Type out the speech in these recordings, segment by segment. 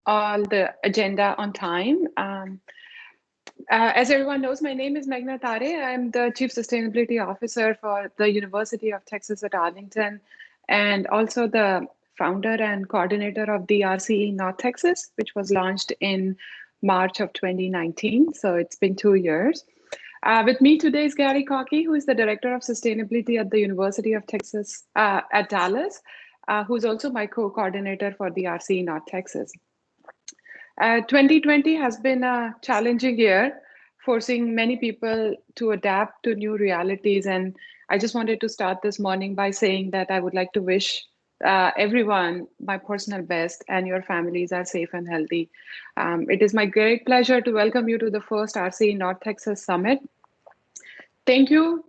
all the agenda on time. As everyone knows, my name is Meghna Tare. I'm the Chief Sustainability Officer for the University of Texas at Arlington, and also the founder and coordinator of the RCE North Texas, which was launched in March of 2019. So it's been 2 years. With me today is Gary Cockey, who is the Director of Sustainability at the University of Texas at Dallas, who's also my co-coordinator for the RCE North Texas. 2020 has been a challenging year, forcing many people to adapt to new realities. And I just wanted to start this morning by saying that I would like to wish everyone my personal best and your families are safe and healthy. It is my great pleasure to welcome you to the first RCE North Texas Summit. Thank you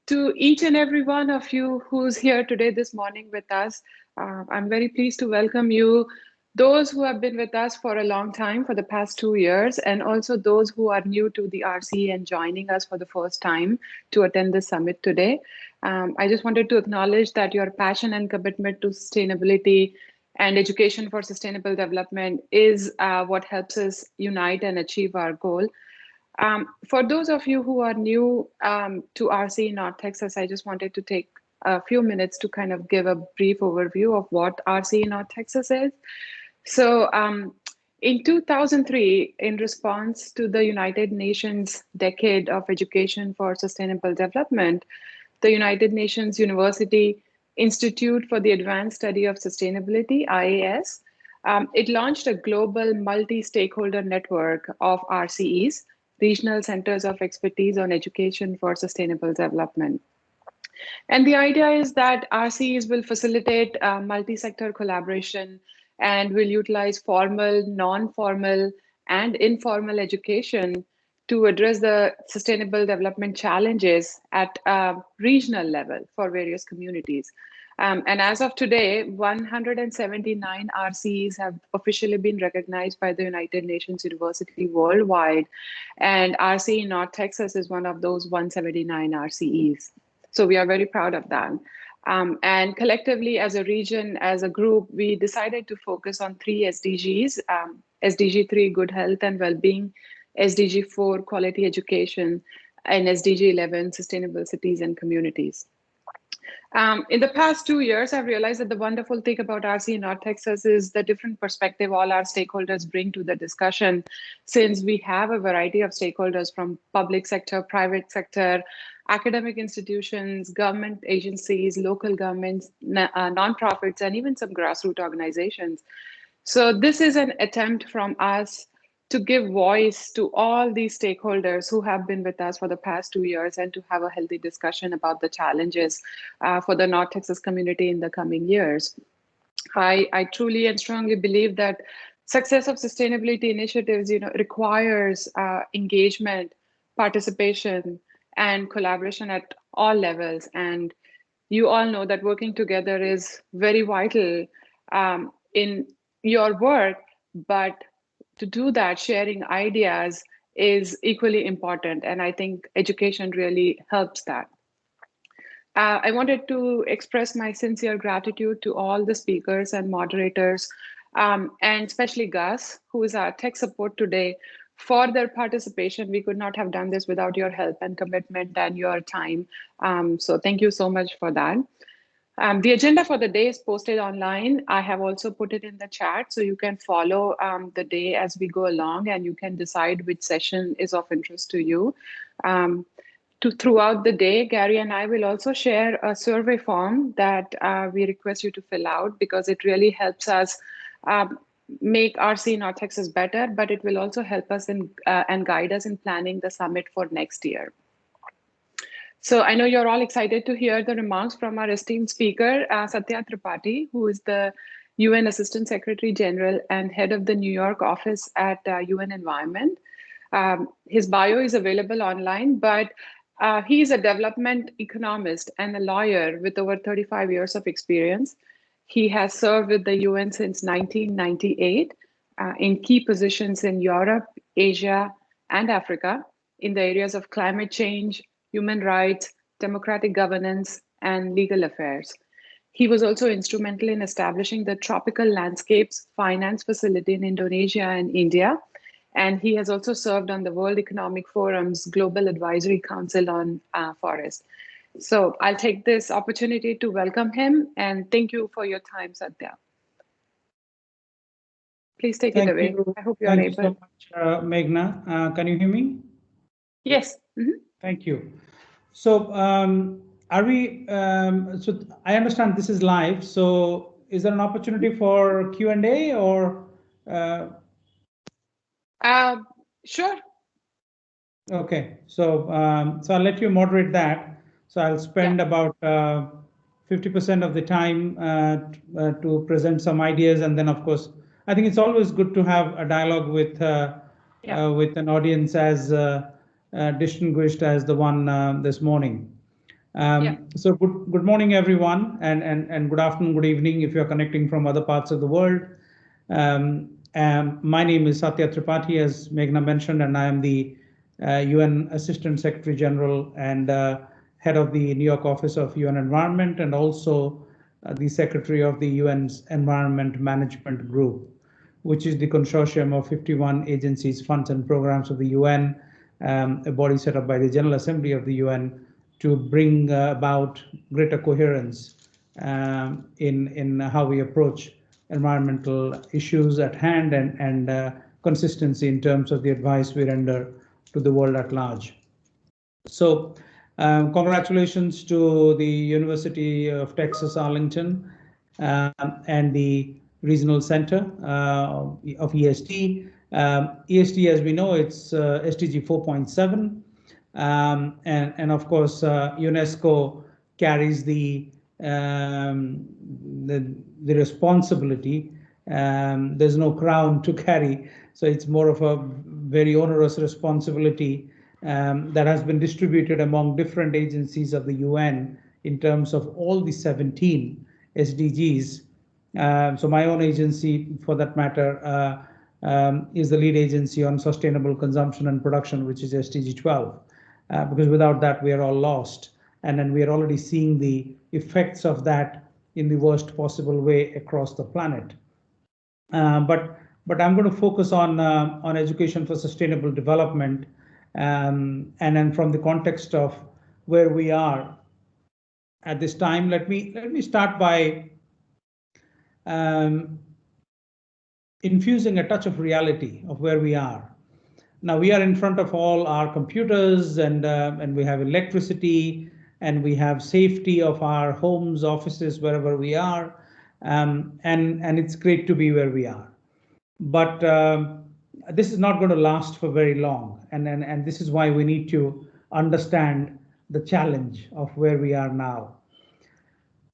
to each and every one of you who's here today this morning with us. I'm very pleased to welcome you, those who have been with us for a long time, for the past 2 years, and also those who are new to the RCE and joining us for the first time to attend the summit today. I just wanted to acknowledge that your passion and commitment to sustainability and education for sustainable development is what helps us unite and achieve our goal. For those of you who are new to RCE North Texas, I just wanted to take a few minutes to kind of give a brief overview of what RCE North Texas is. So in 2003, in response to the United Nations Decade of Education for Sustainable Development, the United Nations University Institute for the Advanced Study of Sustainability, IAS, it launched a global multi-stakeholder network of RCEs, Regional Centers of Expertise on Education for Sustainable Development. And the idea is that RCEs will facilitate multi-sector collaboration and will utilize formal, non-formal, and informal education to address the sustainable development challenges at a regional level for various communities. And as of today, 179 RCEs have officially been recognized by the United Nations University worldwide. And RCE North Texas is one of those 179 RCEs. So we are very proud of that. And collectively, as a region, as a group, we decided to focus on three SDGs, SDG 3, good health and well-being, SDG 4, quality education, and SDG 11, sustainable cities and communities. In the past 2 years, I've realized that the wonderful thing about RCE North Texas is the different perspective all our stakeholders bring to the discussion, since we have a variety of stakeholders from public sector, private sector, academic institutions, government agencies, local governments, nonprofits, and even some grassroots organizations. So this is an attempt from us to give voice to all these stakeholders who have been with us for the past 2 years and to have a healthy discussion about the challenges for the North Texas community in the coming years. I truly and strongly believe that success of sustainability initiatives, requires engagement, participation, and collaboration at all levels. And you all know that working together is very vital in your work, but to do that, sharing ideas is equally important. And I think education really helps that. I wanted to express my sincere gratitude to all the speakers and moderators, and especially Gus, who is our tech support today, for their participation. We could not have done this without your help and commitment and your time. So thank you so much for that. The agenda for the day is posted online. I have also put it in the chat, so you can follow the day as we go along, and you can decide which session is of interest to you. Throughout the day, Gary and I will also share a survey form that we request you to fill out, because it really helps us make RCE North Texas better, but it will also help us in, and guide us in planning the summit for next year. So I know you're all excited to hear the remarks from our esteemed speaker, Satya Tripathi, who is the UN Assistant Secretary General and head of the New York office at UN Environment. His bio is available online, but he is a development economist and a lawyer with over 35 years of experience. He has served with the UN since 1998 in key positions in Europe, Asia, and Africa in the areas of climate change, human rights, democratic governance, and legal affairs. He was also instrumental in establishing the Tropical Landscapes Finance Facility in Indonesia and India. And he has also served on the World Economic Forum's Global Advisory Council on Forest. So I'll take this opportunity to welcome him and thank you for your time, Satya. Please take it away. I hope you're able. Thank you so much, Meghna. Can you hear me? Yes. Thank you. So are we, so I understand this is live. So is there an opportunity for Q&A or? Sure. Okay, so so I'll let you moderate that. So I'll spend about 50% of the time to present some ideas, and then of course I think it's always good to have a dialogue with an audience as distinguished as the one this morning. So good morning everyone, and good afternoon, good evening if you're connecting from other parts of the world. My name is Satya Tripathi, as Meghna mentioned, and I am the UN Assistant Secretary General and head of the New York office of UN Environment, and also the Secretary of the UN's Environment Management Group, which is the consortium of 51 agencies, funds, and programs of the UN, a body set up by the General Assembly of the UN to bring about greater coherence in how we approach environmental issues at hand, and consistency in terms of the advice we render to the world at large. So congratulations to the University of Texas Arlington and the Regional Center of EST. EST, as we know, it's SDG 4.7. And of course, UNESCO carries the responsibility. There's no crown to carry, so it's more of a very onerous responsibility that has been distributed among different agencies of the UN in terms of all the 17 SDGs. So my own agency, for that matter, is the lead agency on sustainable consumption and production, which is SDG 12. Because without that, we are all lost. And then we are already seeing the effects of that in the worst possible way across the planet. But I'm going to focus on education for sustainable development, and then from the context of where we are at this time. Let me start by infusing a touch of reality of where we are. Now we are in front of all our computers, and we have electricity, and we have safety of our homes, offices, wherever we are, and it's great to be where we are. But this is not going to last for very long, and this is why we need to understand the challenge of where we are now.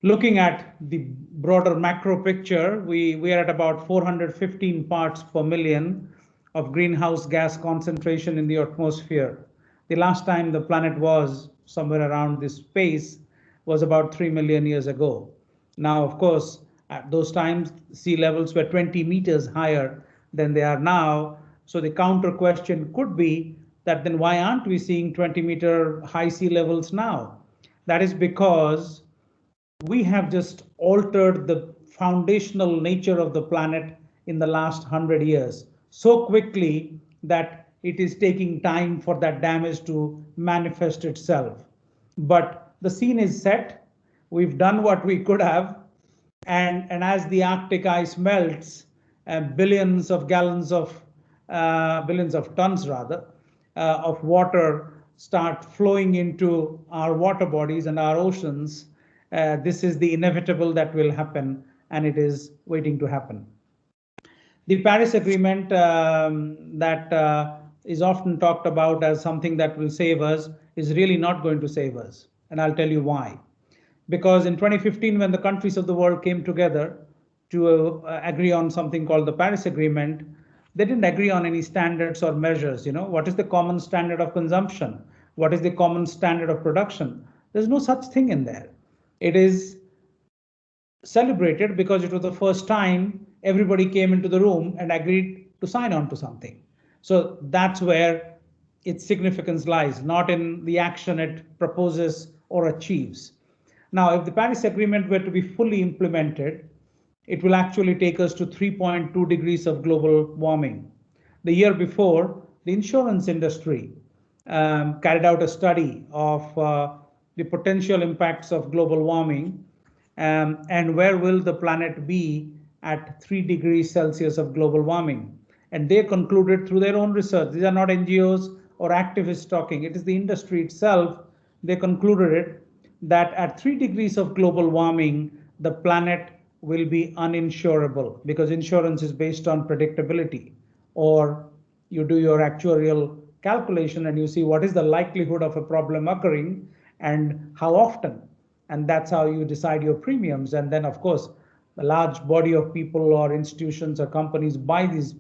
Looking at the broader macro picture, we are at about 415 parts per million of greenhouse gas concentration in the atmosphere. The last time the planet was somewhere around this space was about 3 million years ago. Now, of course, at those times, sea levels were 20 meters higher than they are now. So the counter question could be that then why aren't we seeing 20-meter high sea levels now? That is because we have just altered the foundational nature of the planet in the last 100 years so quickly that it is taking time for that damage to manifest itself. But the scene is set. We've done what we could have. And as the Arctic ice melts, billions of gallons of, billions of tons rather, of water start flowing into our water bodies and our oceans. This is the inevitable that will happen, and it is waiting to happen. The Paris Agreement that is often talked about as something that will save us is really not going to save us. And I'll tell you why. Because in 2015, when the countries of the world came together to agree on something called the Paris Agreement, they didn't agree on any standards or measures. You know, what is the common standard of consumption? What is the common standard of production? There's no such thing in there. It is celebrated because it was the first time everybody came into the room and agreed to sign on to something. So that's where its significance lies, not in the action it proposes or achieves. Now, if the Paris Agreement were to be fully implemented, it will actually take us to 3.2 degrees of global warming. The year before, the insurance industry carried out a study of the potential impacts of global warming, and where will the planet be at 3 degrees Celsius of global warming. And they concluded through their own research, these are not NGOs or activists talking, it is the industry itself, they concluded it, that at 3 degrees of global warming, the planet will be uninsurable, because insurance is based on predictability. Or you do your actuarial calculation and you see what is the likelihood of a problem occurring and how often. And that's how you decide your premiums. And then, of course, a large body of people or institutions or companies buy these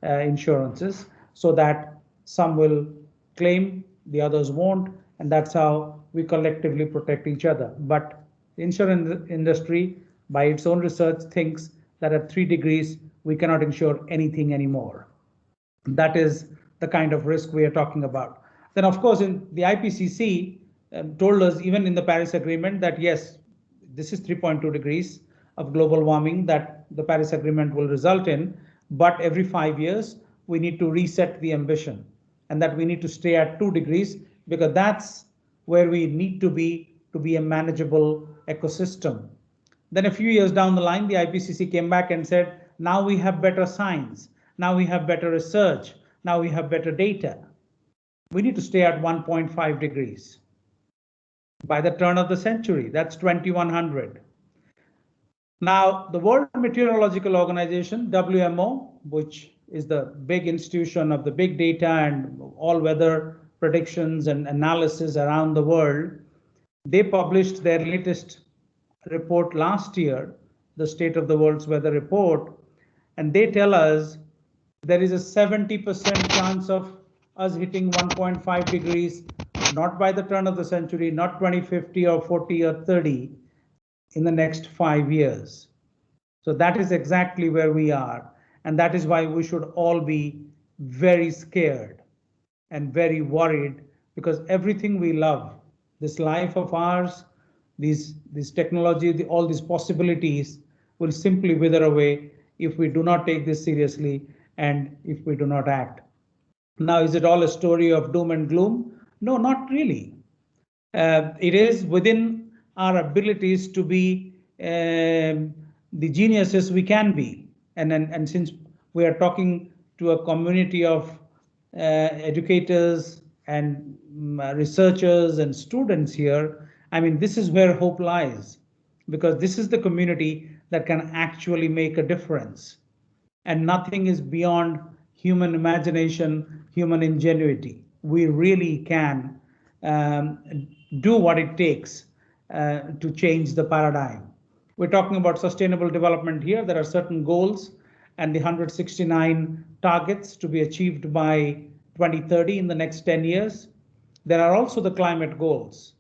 insurances, so that some will claim, the others won't, and that's how we collectively protect each other. But the insurance industry, by its own research, thinks that at 3 degrees we cannot insure anything anymore. That is the kind of risk we are talking about. Then, of course, in the IPCC told us, even in the Paris Agreement, that yes, this is 3.2 degrees of global warming that the Paris Agreement will result in, but every 5 years we need to reset the ambition, and that we need to stay at 2 degrees, because that's where we need to be a manageable ecosystem. Then a few years down the line, the IPCC came back and said, now we have better science, now we have better research, now we have better data. We need to stay at 1.5 degrees by the turn of the century. That's 2100. Now, the World Meteorological Organization, WMO, which is the big institution of the big data and all weather predictions and analysis around the world, they published their latest report last year, the State of the World's Weather Report, and they tell us there is a 70% chance of us hitting 1.5 degrees, not by the turn of the century, not 2050 or 40 or 30, in the next 5 years. So that is exactly where we are. And that is why we should all be very scared and very worried, because everything we love, this life of ours, this technology, all these possibilities will simply wither away if we do not take this seriously and if we do not act. Now, is it all a story of doom and gloom? No, not really. It is within our abilities to be the geniuses we can be. And since we are talking to a community of educators and researchers and students here, I mean, this is where hope lies, because this is the community that can actually make a difference. And nothing is beyond human imagination, human ingenuity. We really can do what it takes to change the paradigm. We're talking about sustainable development here. There are certain goals and the 169 targets to be achieved by 2030 in the next 10 years. There are also the climate goals.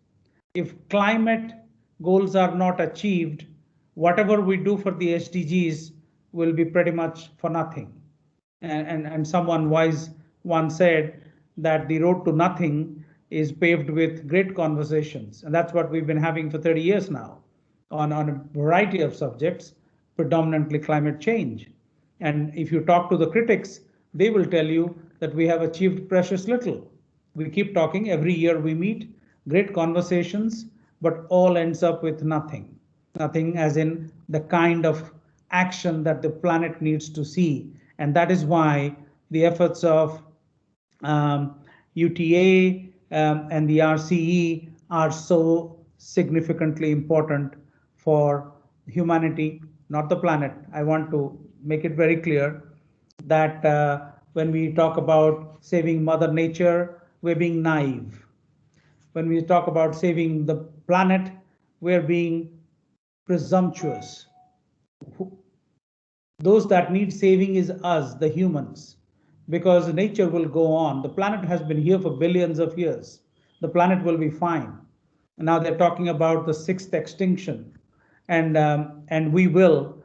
If climate goals are not achieved, whatever we do for the SDGs will be pretty much for nothing. And someone wise once said that the road to nothing is paved with great conversations. And that's what we've been having for 30 years now on a variety of subjects, predominantly climate change. And if you talk to the critics, they will tell you that we have achieved precious little. We keep talking, every year we meet, great conversations, but all ends up with nothing. Nothing as in the kind of action that the planet needs to see. And that is why the efforts of UTA and the RCE are so significantly important for humanity, not the planet. I want to make it very clear that when we talk about saving Mother Nature, we're being naive. When we talk about saving the planet, we're being presumptuous. Those that need saving is us, the humans, because nature will go on. The planet has been here for billions of years. The planet will be fine. And now they're talking about the sixth extinction, and we will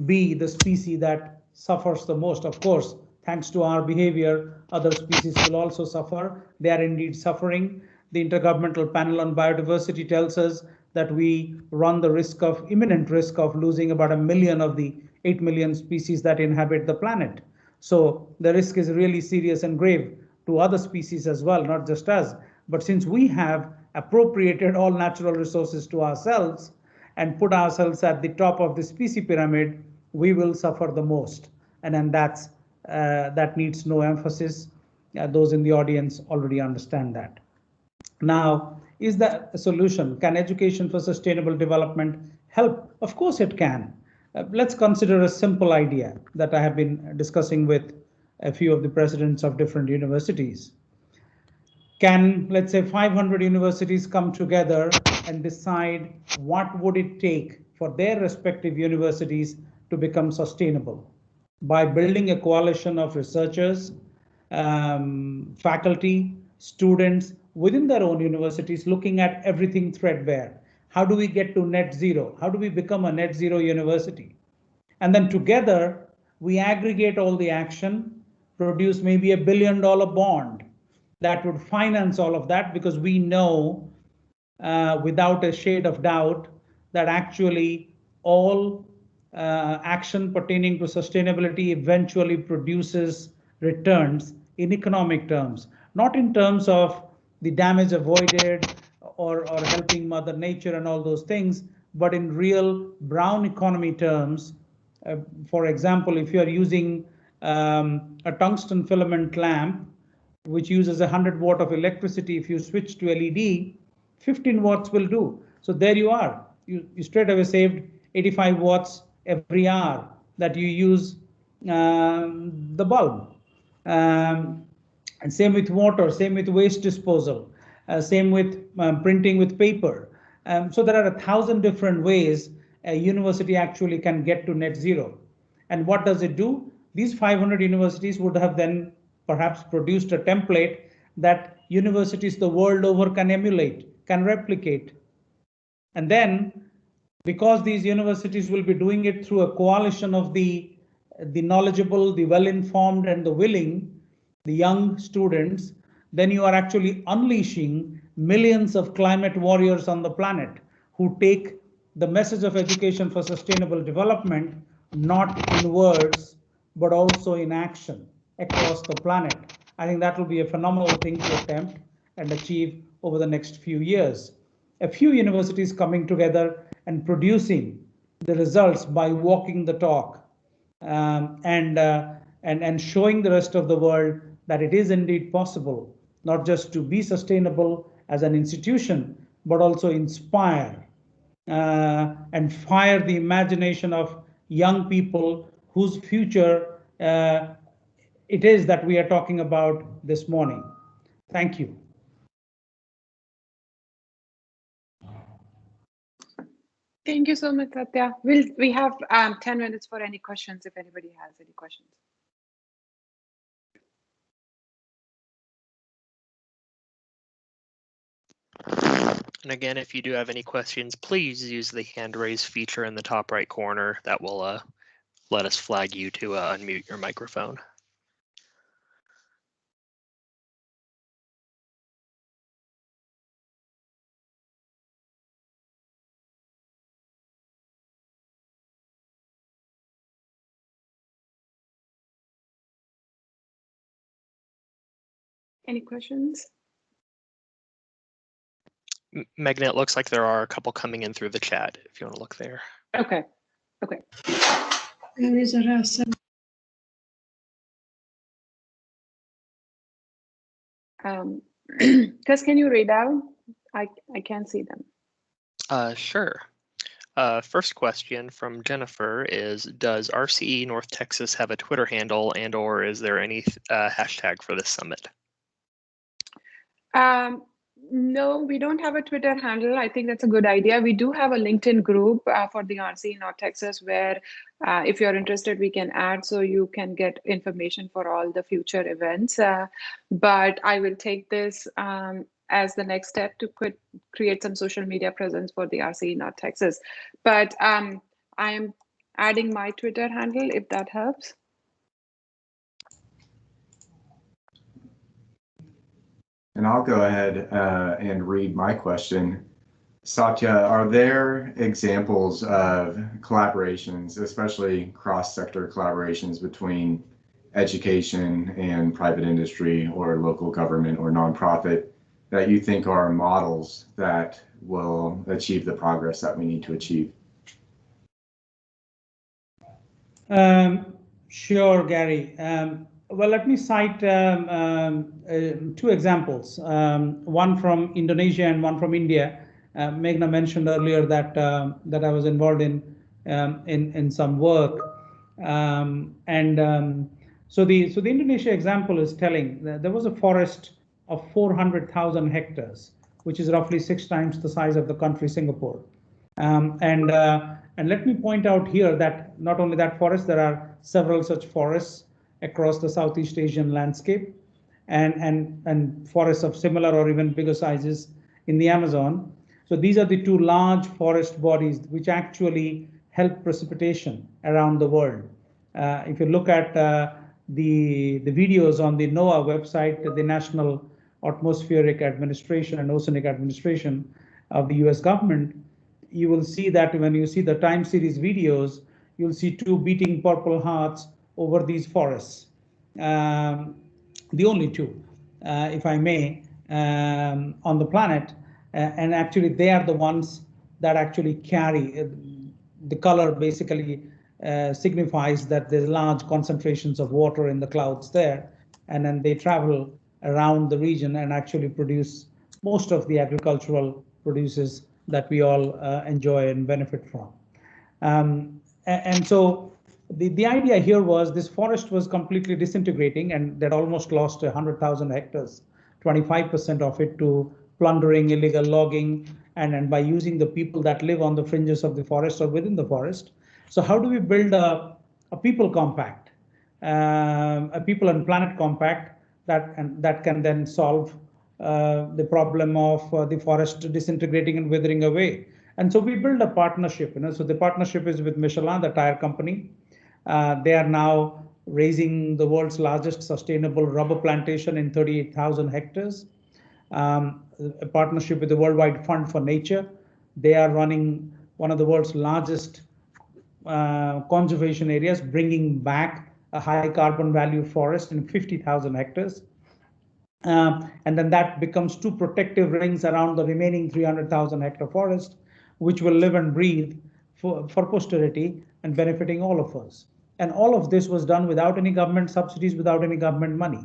be the species that suffers the most. Of course, thanks to our behavior, other species will also suffer. They are indeed suffering. The Intergovernmental Panel on Biodiversity tells us that we run the imminent risk of losing about 1 million of the 8 million species that inhabit the planet. So the risk is really serious and grave to other species as well, not just us. But since we have appropriated all natural resources to ourselves and put ourselves at the top of the species pyramid, we will suffer the most. And then that needs no emphasis. Those in the audience already understand that. Now, is that a solution? Can education for sustainable development help? Of course it can. Let's consider a simple idea that I have been discussing with a few of the presidents of different universities. Can, let's say, 500 universities come together and decide what would it take for their respective universities to become sustainable by building a coalition of researchers, faculty, students within their own universities, looking at everything threadbare. How do we get to net zero? How do we become a net zero university? And then together we aggregate all the action, produce maybe $1 billion bond that would finance all of that, because we know without a shade of doubt that actually all action pertaining to sustainability eventually produces returns in economic terms, not in terms of the damage avoided or helping Mother Nature and all those things, but in real brown economy terms. For example, if you are using a tungsten filament lamp, which uses 100 watt of electricity, if you switch to LED, 15 watts will do. So there you are. You straight away saved 85 watts every hour that you use the bulb. And same with water, same with waste disposal, same with printing with paper. So there are 1,000 different ways a university actually can get to net zero. And what does it do? These 500 universities would have then perhaps produced a template that universities the world over can emulate, can replicate. And then, because these universities will be doing it through a coalition of the knowledgeable, the well-informed, and the willing, the young students, then you are actually unleashing millions of climate warriors on the planet who take the message of education for sustainable development not in words but also in action across the planet. I think that will be a phenomenal thing to attempt and achieve over the next few years. A few universities coming together and producing the results by walking the talk, and showing the rest of the world that it is indeed possible not just to be sustainable as an institution, but also inspire and fire the imagination of young people whose future it is that we are talking about this morning. Thank you. Thank you so much, Satya. We have 10 minutes for any questions if anybody has any questions. And again, if you do have any questions, please use the hand raise feature in the top right corner. That will let us flag you to unmute your microphone. Any questions? Megan, it looks like there are a couple coming in through the chat if you want to look there. Okay. Okay. There is a Rasa. Cuz can you read out? I can't see them. Sure. First question from Jennifer is, does RCE North Texas have a Twitter handle, and/or is there any hashtag for this summit? No, we don't have a Twitter handle. I think that's a good idea. We do have a LinkedIn group for the RCE North Texas where if you're interested, we can add so you can get information for all the future events. But I will take this as the next step to create some social media presence for the RCE North Texas. But I am adding my Twitter handle if that helps. And I'll go ahead and read my question. Satya, are there examples of collaborations, especially cross-sector collaborations between education and private industry or local government or nonprofit that you think are models that will achieve the progress that we need to achieve? Sure, Gary. Well, let me cite two examples, one from Indonesia and one from India. Meghna mentioned earlier that that I was involved in some work, so the Indonesia example is telling. There was a forest of 400,000 hectares, which is roughly 6 times the size of the country Singapore. And let me point out here that not only that forest, there are several such forests across the Southeast Asian landscape, and forests of similar or even bigger sizes in the Amazon. So these are the two large forest bodies which actually help precipitation around the world. If you look at the videos on the NOAA website, the National Atmospheric Administration and Oceanic Administration of the US government, you will see that when you see the time series videos, you'll see 2 beating purple hearts over these forests. The only 2, if I may, on the planet. And actually they are the ones that actually carry, the color basically signifies that there's large concentrations of water in the clouds there. And then they travel around the region and actually produce most of the agricultural produces that we all enjoy and benefit from. And so the idea here was this forest was completely disintegrating, and they'd almost lost 100,000 hectares, 25% of it to plundering, illegal logging, and by using the people that live on the fringes of the forest or within the forest. So how do we build a people compact, a people and planet compact that can then solve the problem of the forest disintegrating and withering away? And so we build a partnership. So the partnership is with Michelin, the tire company. They are now raising the world's largest sustainable rubber plantation in 38,000 hectares. A partnership with the Worldwide Fund for Nature. They are running one of the world's largest conservation areas, bringing back a high carbon value forest in 50,000 hectares. And then that becomes 2 protective rings around the remaining 300,000 hectare forest, which will live and breathe for posterity and benefiting all of us. And all of this was done without any government subsidies, without any government money.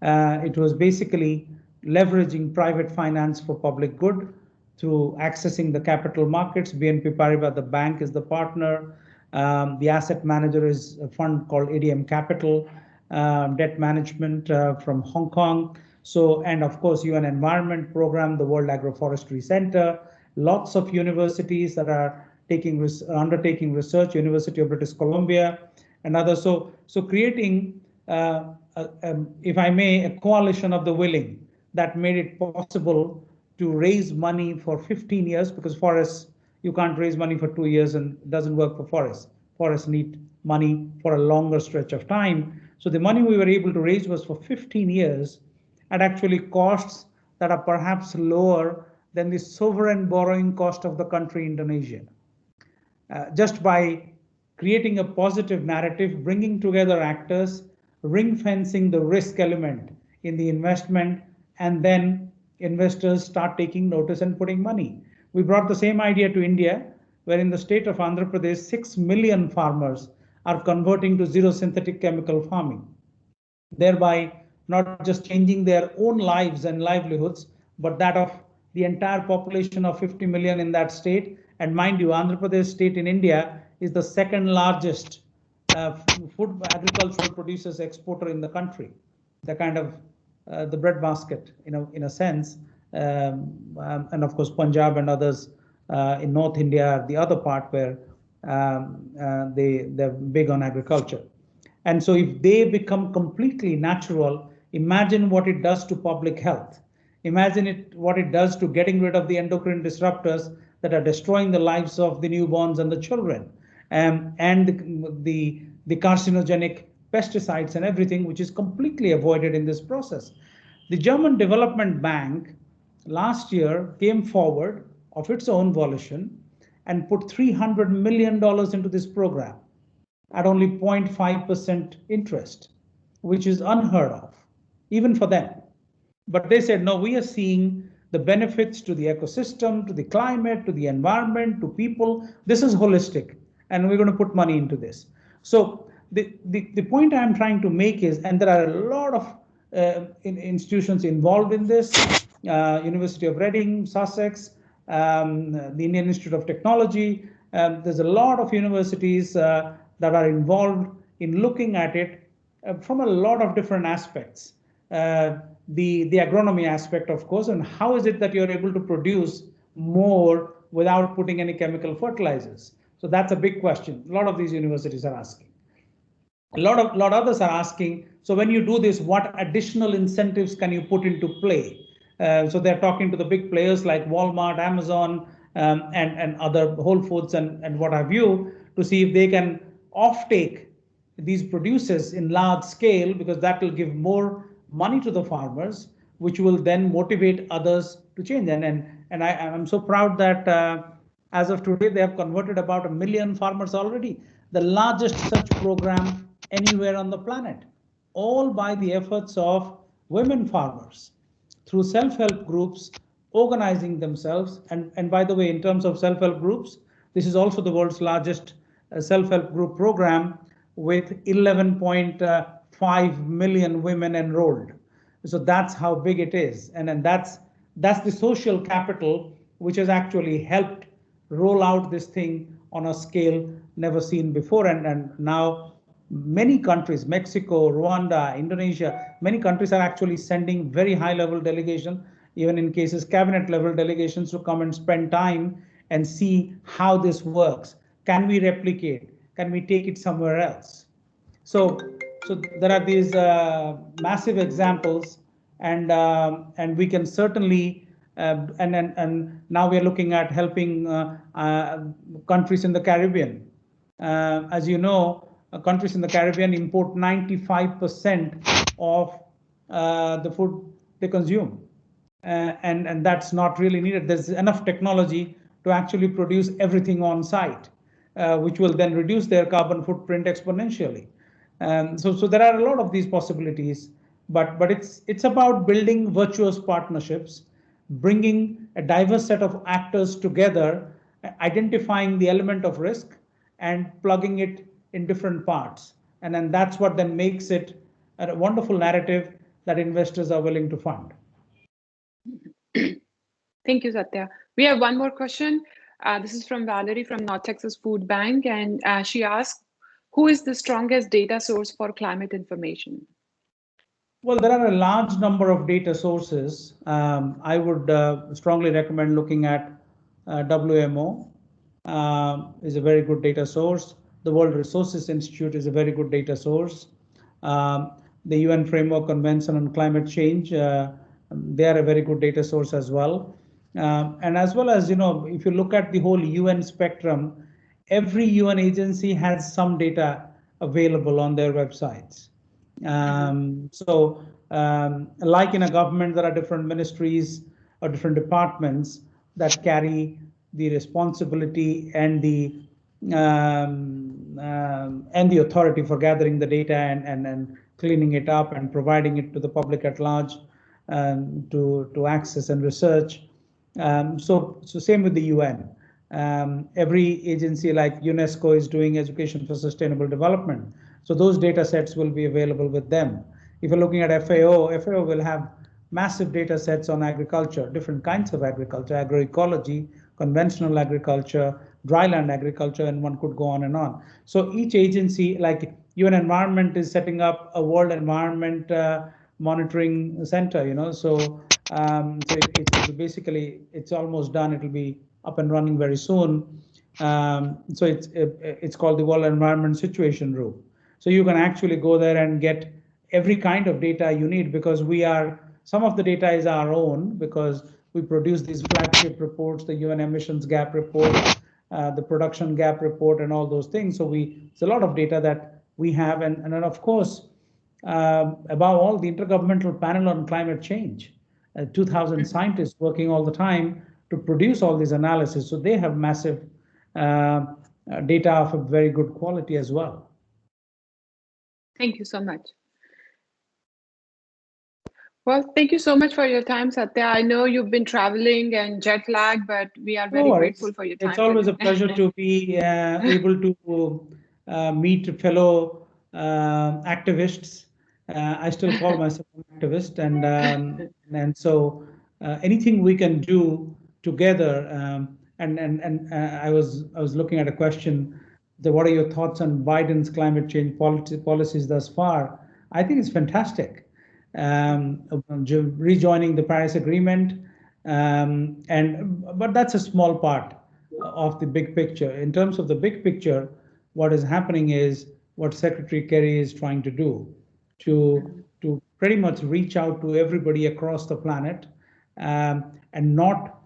It was basically leveraging private finance for public good through accessing the capital markets. BNP Paribas, the bank, is the partner. The asset manager is a fund called ADM Capital, debt management from Hong Kong. So, and of course, UN Environment Program, the World Agroforestry Center, lots of universities that are undertaking research, University of British Columbia, and others. So creating, if I may, a coalition of the willing that made it possible to raise money for 15 years, because forests, you can't raise money for 2 years, and it doesn't work for forests. Forests need money for a longer stretch of time. So the money we were able to raise was for 15 years at actually costs that are perhaps lower than the sovereign borrowing cost of the country Indonesia. Just by creating a positive narrative, bringing together actors, ring fencing the risk element in the investment, and then investors start taking notice and putting money. We brought the same idea to India, where in the state of Andhra Pradesh, 6 million farmers are converting to zero synthetic chemical farming, thereby not just changing their own lives and livelihoods, but that of the entire population of 50 million in that state. And mind you, Andhra Pradesh state in India is the 2nd largest food agricultural producers exporter in the country, the kind of the breadbasket, in a sense. And of course, Punjab and others in North India are the other part where they're big on agriculture. And so if they become completely natural, imagine what it does to public health. Imagine what it does to getting rid of the endocrine disruptors that are destroying the lives of the newborns and the children, and the carcinogenic pesticides and everything, which is completely avoided in this process. The German Development Bank last year came forward of its own volition and put $300 million into this program at only 0.5% interest, which is unheard of, even for them. But they said, no, we are seeing the benefits to the ecosystem, to the climate, to the environment, to people. This is holistic, and we're going to put money into this. So the point I'm trying to make is, and there are a lot of institutions involved in this, University of Reading, Sussex, the Indian Institute of Technology. There's a lot of universities that are involved in looking at it from a lot of different aspects. The agronomy aspect, of course, and how is it that you're able to produce more without putting any chemical fertilizers? So that's a big question. A lot of these universities are asking. A lot others are asking, so when you do this, what additional incentives can you put into play? So they're talking to the big players like Walmart, Amazon, and other Whole Foods and what have you, to see if they can offtake these producers in large scale, because that will give more money to the farmers, which will then motivate others to change. And I'm so proud that as of today, they have converted about 1 million farmers already, the largest such program anywhere on the planet, all by the efforts of women farmers through self-help groups organizing themselves. And by the way, in terms of self-help groups, this is also the world's largest self-help group program with 11.5 million women enrolled. So that's how big it is. And then that's the social capital which has actually helped roll out this thing on a scale never seen before. And now many countries, Mexico, Rwanda, Indonesia, many countries are actually sending very high level delegation, even in cases cabinet level delegations, to come and spend time and see how this works. Can we replicate? Can we take it somewhere else? So there are these massive examples, and we can certainly and now we are looking at helping countries in the Caribbean. As you know, countries in the Caribbean import 95% of the food they consume, and that's not really needed. There's enough technology to actually produce everything on site, which will then reduce their carbon footprint exponentially. So there are a lot of these possibilities, but it's about building virtuous partnerships, bringing a diverse set of actors together, identifying the element of risk and plugging it in different parts. And then that's what then makes it a wonderful narrative that investors are willing to fund. Thank you, Satya. We have one more question. This is from Valerie from North Texas Food Bank, and she asked, who is the strongest data source for climate information? Well, there are a large number of data sources. I would strongly recommend looking at WMO. Is a very good data source. The World Resources Institute is a very good data source. The UN Framework Convention on Climate Change, they are a very good data source as well. And as well as, if you look at the whole UN spectrum, every UN agency has some data available on their websites. Like in a government, there are different ministries or different departments that carry the responsibility and the authority for gathering the data and cleaning it up and providing it to the public at large to access and research. So same with the UN. Every agency like UNESCO is doing education for sustainable development. So those data sets will be available with them. If you're looking at FAO will have massive data sets on agriculture, different kinds of agriculture, agroecology, conventional agriculture, dryland agriculture, and one could go on and on. So each agency, like UN Environment is setting up a World Environment Monitoring Center, so it's basically, it's almost done. It'll be up and running very soon. So it's called the World Environment Situation Room. So you can actually go there and get every kind of data you need, because some of the data is our own, because we produce these flagship reports, the UN emissions gap report, the production gap report, and all those things. So it's a lot of data that we have, and then of course, above all, the Intergovernmental Panel on Climate Change. 2,000 scientists working all the time to produce all these analysis. So they have massive data of a very good quality as well. Thank you so much. Well, thank you so much for your time, Satya. I know you've been traveling and jet lag, but we are very grateful for your time. It's always a pleasure to be able to meet fellow activists. I still call myself an activist, and so anything we can do together. I was looking at a question. What are your thoughts on Biden's climate change policies thus far? I think it's fantastic. Rejoining the Paris Agreement, but that's a small part of the big picture. In terms of the big picture, what is happening is what Secretary Kerry is trying to do to pretty much reach out to everybody across the planet, and not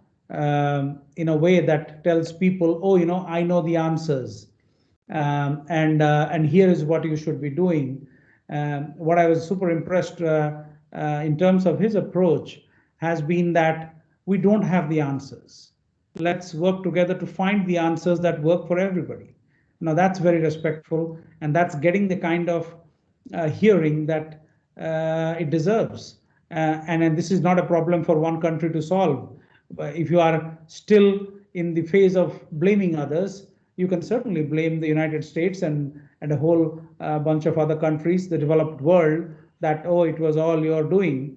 in a way that tells people, oh, I know the answers, and here is what you should be doing. What I was super impressed in terms of his approach has been that we don't have the answers. Let's work together to find the answers that work for everybody. Now that's very respectful, and that's getting the kind of hearing that it deserves. And this is not a problem for one country to solve. But if you are still in the phase of blaming others, you can certainly blame the United States and a whole bunch of other countries, the developed world, that, oh, it was all your doing.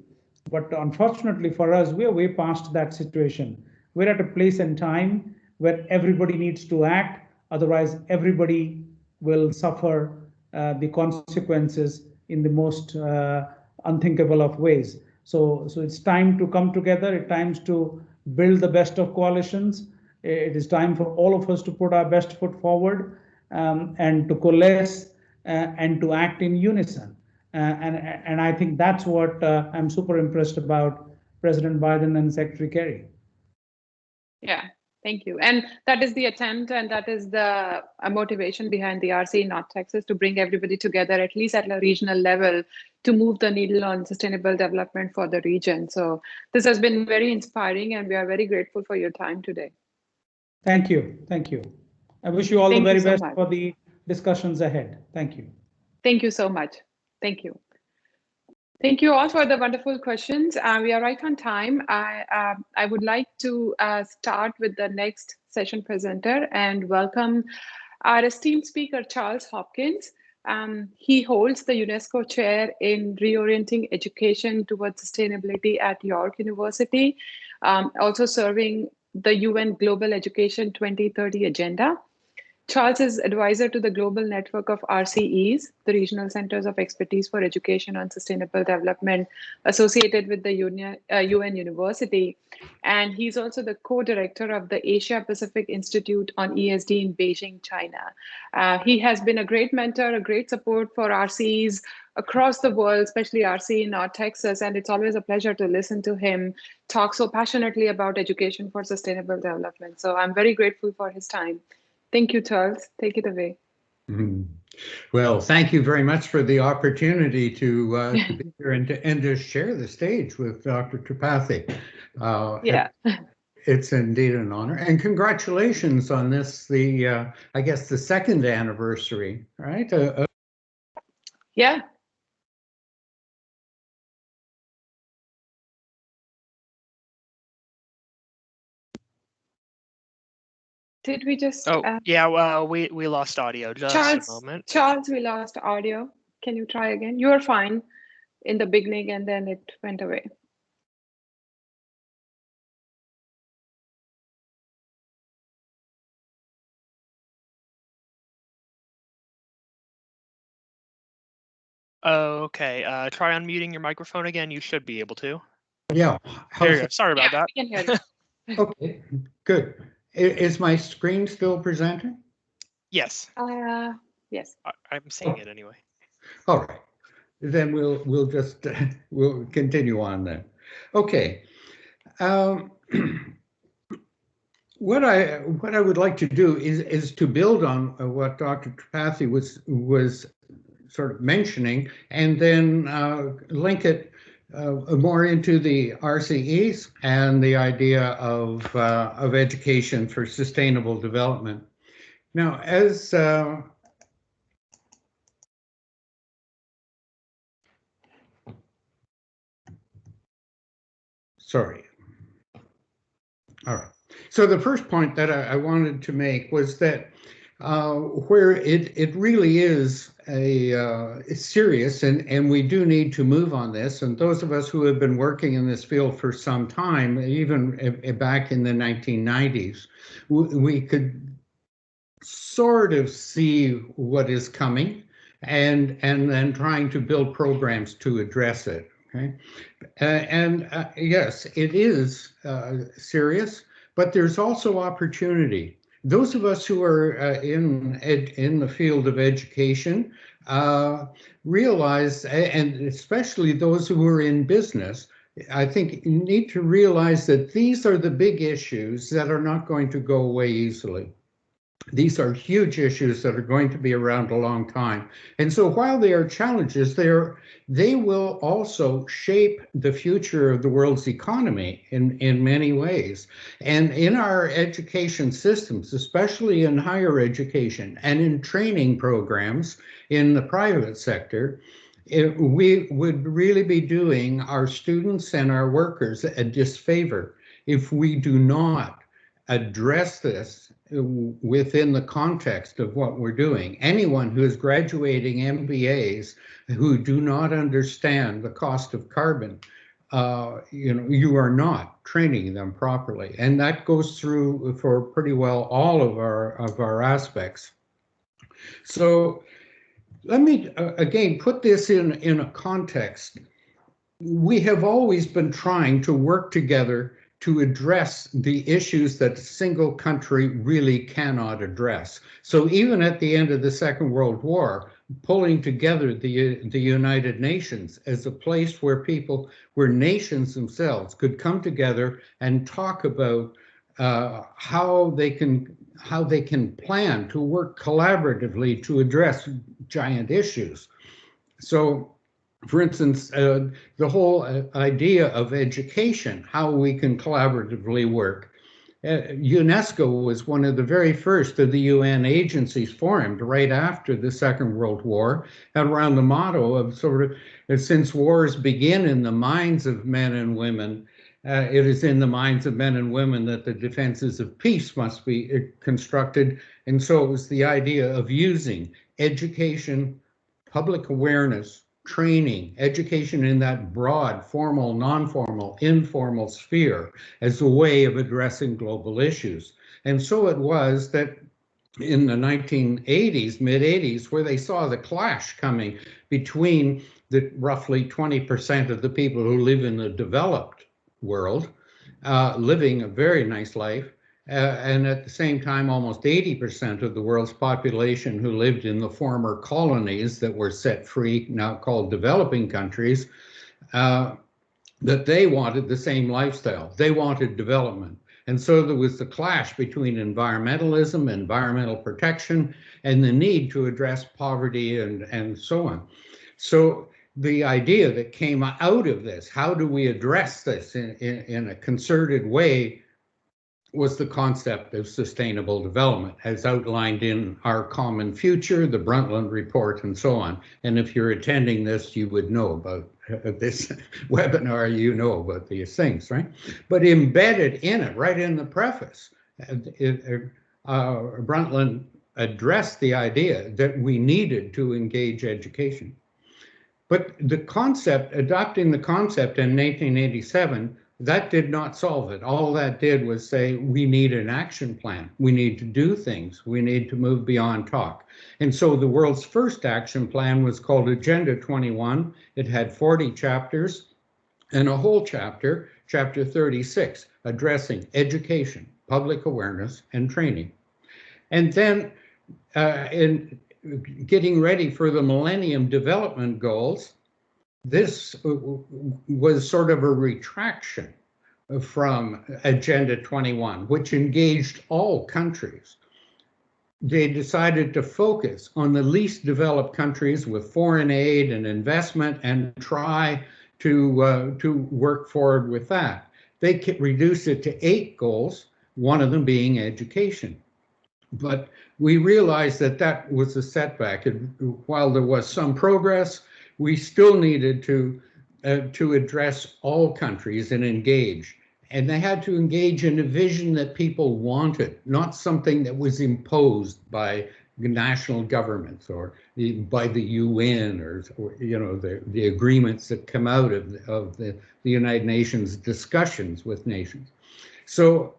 But unfortunately for us, we're way past that situation. We're at a place and time where everybody needs to act. Otherwise, everybody will suffer the consequences in the most unthinkable of ways. So it's time to come together. It's time to build the best of coalitions. It is time for all of us to put our best foot forward, and to coalesce and to act in unison. And I think that's what I'm super impressed about President Biden and Secretary Kerry. Yeah, thank you. And that is the attempt, and that is the motivation behind the RCE North Texas, to bring everybody together, at least at a regional level, to move the needle on sustainable development for the region. So this has been very inspiring, and we are very grateful for your time today. Thank you. Thank you. I wish you all the very best for the discussions ahead. Thank you. Thank you so much. Thank you. Thank you all for the wonderful questions. We are right on time. I would like to start with the next session presenter and welcome our esteemed speaker, Charles Hopkins. He holds the UNESCO chair in reorienting education towards sustainability at York University, also serving the UN Global Education 2030 agenda. Charles is advisor to the global network of RCEs, the Regional Centers of Expertise for Education on Sustainable Development, associated with the UN University. And he's also the co-director of the Asia Pacific Institute on ESD in Beijing, China. He has been a great mentor, a great support for RCEs across the world, especially RCE in North Texas. And it's always a pleasure to listen to him talk so passionately about education for sustainable development. So I'm very grateful for his time. Thank you, Charles. Take it away. Well, thank you very much for the opportunity to be here and to share the stage with Dr. Tripathi. Yeah. It's indeed an honor, and congratulations on this, I guess the second anniversary, right? Yeah. Did we just? Oh, yeah. Well, we lost audio. Just a moment. Charles, we lost audio. Can you try again? You were fine in the beginning, and then it went away. Okay. Try unmuting your microphone again. You should be able to. Yeah. There you go. Sorry about that. We can hear you. Okay. Good. Is my screen still presenting? Yes. Yes. I'm seeing it anyway. All right. Then we'll just we'll continue on then. Okay. What I would like to do is to build on what Dr. Tripathi was sort of mentioning, and then link it more into the RCEs and the idea of education for sustainable development. Now, as sorry. All right. So the first point that I wanted to make was that where it really is it's serious, and we do need to move on this. And those of us who have been working in this field for some time, even back in the 1990s, we could sort of see what is coming, and then trying to build programs to address it. Okay, yes, it is serious, but there's also opportunity. Those of us who are in the field of education realize, and especially those who are in business, I think you need to realize that these are the big issues that are not going to go away easily. These are huge issues that are going to be around a long time. And so while they are challenges, they will also shape the future of the world's economy in many ways. And in our education systems, especially in higher education and in training programs in the private sector, we would really be doing our students and our workers a disfavor if we do not address this within the context of what we're doing. Anyone who is graduating MBAs who do not understand the cost of carbon, you are not training them properly, and that goes through for pretty well all of our aspects. So let me again put this in a context. We have always been trying to work together to address the issues that a single country really cannot address. So even at the end of the Second World War, pulling together the United Nations as a place where nations themselves could come together and talk about how they can plan to work collaboratively to address giant issues. So, for instance, the whole idea of education, how we can collaboratively work. UNESCO was one of the very first of the UN agencies formed right after the Second World War, around the motto of sort of, since wars begin in the minds of men and women, it is in the minds of men and women that the defenses of peace must be constructed. And so it was the idea of using education, public awareness, training, education in that broad, formal, non-formal, informal sphere as a way of addressing global issues. And so it was that in the 1980s, mid-80s, where they saw the clash coming between the roughly 20% of the people who live in the developed world, living a very nice life, and at the same time, almost 80% of the world's population who lived in the former colonies that were set free, now called developing countries, that they wanted the same lifestyle. They wanted development. And so there was the clash between environmentalism, environmental protection, and the need to address poverty and so on. So the idea that came out of this, how do we address this in a concerted way, was the concept of sustainable development as outlined in Our Common Future, the Brundtland Report, and so on. And if you're attending this, you would know about this webinar, you know about these things, right? But embedded in it, right in the preface, Brundtland addressed the idea that we needed to engage education. But the concept, adopting the concept in 1987, that did not solve it. All that did was say, we need an action plan. We need to do things. We need to move beyond talk. And so the world's first action plan was called Agenda 21. It had 40 chapters and a whole chapter, chapter 36, addressing education, public awareness, and training. And then in getting ready for the Millennium Development Goals, this was sort of a retraction from Agenda 21, which engaged all countries. they decided to focus on the least developed countries with foreign aid and investment and try to work forward with that. They reduced it to 8 goals, one of them being education. But we realized that that was a setback. And while there was some progress, we still needed to address all countries and engage. And they had to engage in a vision that people wanted, not something that was imposed by national governments or by the UN or you know, the agreements that come out of the United Nations discussions with nations. So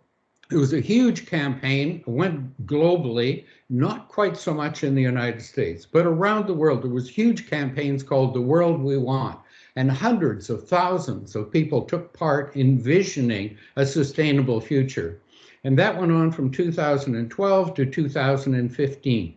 it was a huge campaign, went globally, not quite so much in the United States, but around the world. There was huge campaigns called The World We Want, and hundreds of thousands of people took part in visioning a sustainable future. And that went on from 2012 to 2015.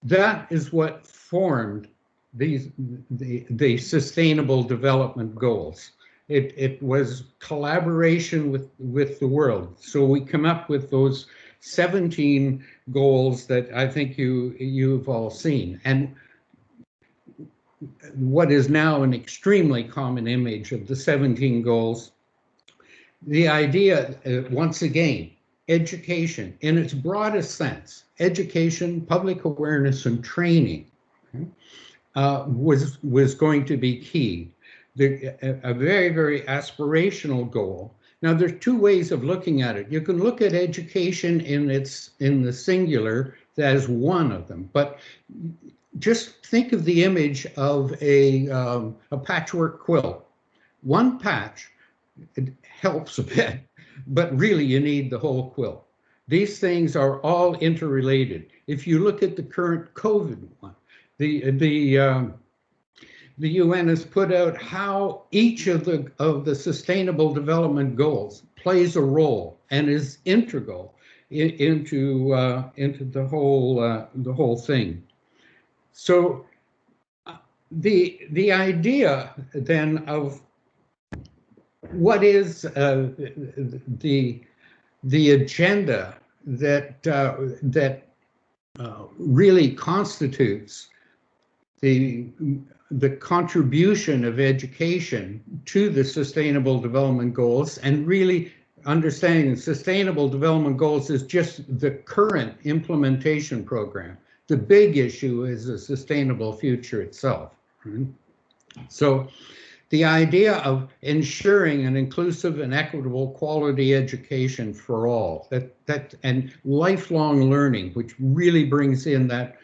That is what formed the Sustainable Development Goals. It was collaboration with the world. So we come up with those 17 goals that I think you've all seen. And what is now an extremely common image of the 17 goals, the idea, once again, education in its broadest sense, education, public awareness, and training was going to be key. A very, very aspirational goal. Now, there's two ways of looking at it. You can look at education in the singular as one of them, but just think of the image of a patchwork quilt. One patch, it helps a bit, but really you need the whole quilt. These things are all interrelated. If you look at the current COVID one, the UN has put out how each of the Sustainable Development Goals plays a role and is integral into the whole thing. So the idea then of what is the agenda that really constitutes the contribution of education to the Sustainable Development Goals, and really understanding Sustainable Development Goals is just the current implementation program. The big issue is the sustainable future itself. Right? So the idea of ensuring an inclusive and equitable quality education for all, and lifelong learning, which really brings in that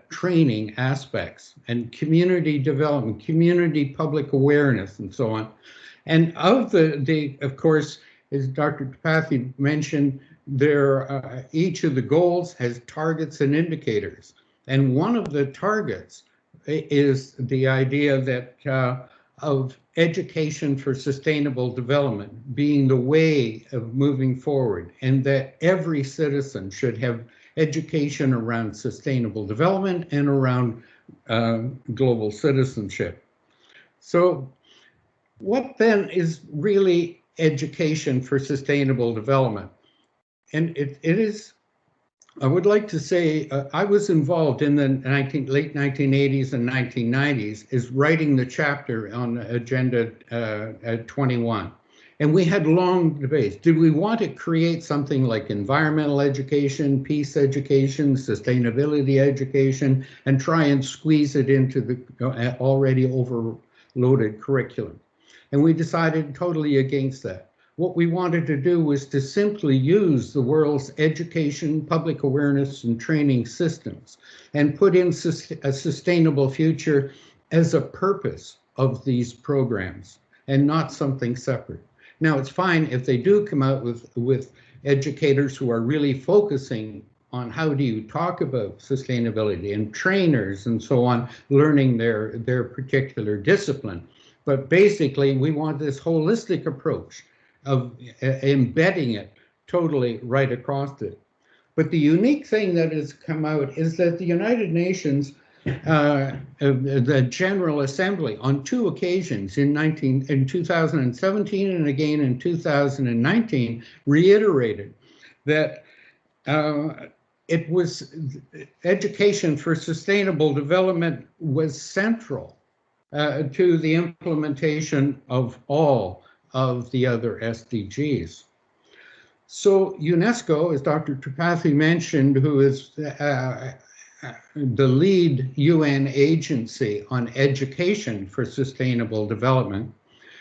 training aspects, and community development, community public awareness, and so on. And of of course, as Dr. Tripathi mentioned, each of the goals has targets and indicators. And one of the targets is the idea that of education for sustainable development being the way of moving forward, and that every citizen should have education around sustainable development and around global citizenship. So what then is really education for sustainable development? And it is, I would like to say, I was involved in the late 1980s and 1990s is writing the chapter on Agenda 21. And we had long debates. Did we want to create something like environmental education, peace education, sustainability education, and try and squeeze it into the already overloaded curriculum? And we decided totally against that. What we wanted to do was to simply use the world's education, public awareness, and training systems and put in a sustainable future as a purpose of these programs and not something separate. Now, it's fine if they do come out with educators who are really focusing on how do you talk about sustainability, and trainers and so on, learning their particular discipline. But basically, we want this holistic approach of embedding it totally right across it. But the unique thing that has come out is that the United Nations, the General Assembly, on 2 occasions in 2017 and again in 2019, reiterated that it was education for sustainable development was central to the implementation of all of the other SDGs. So UNESCO, as Dr. Tripathi mentioned, who is the lead UN agency on education for sustainable development,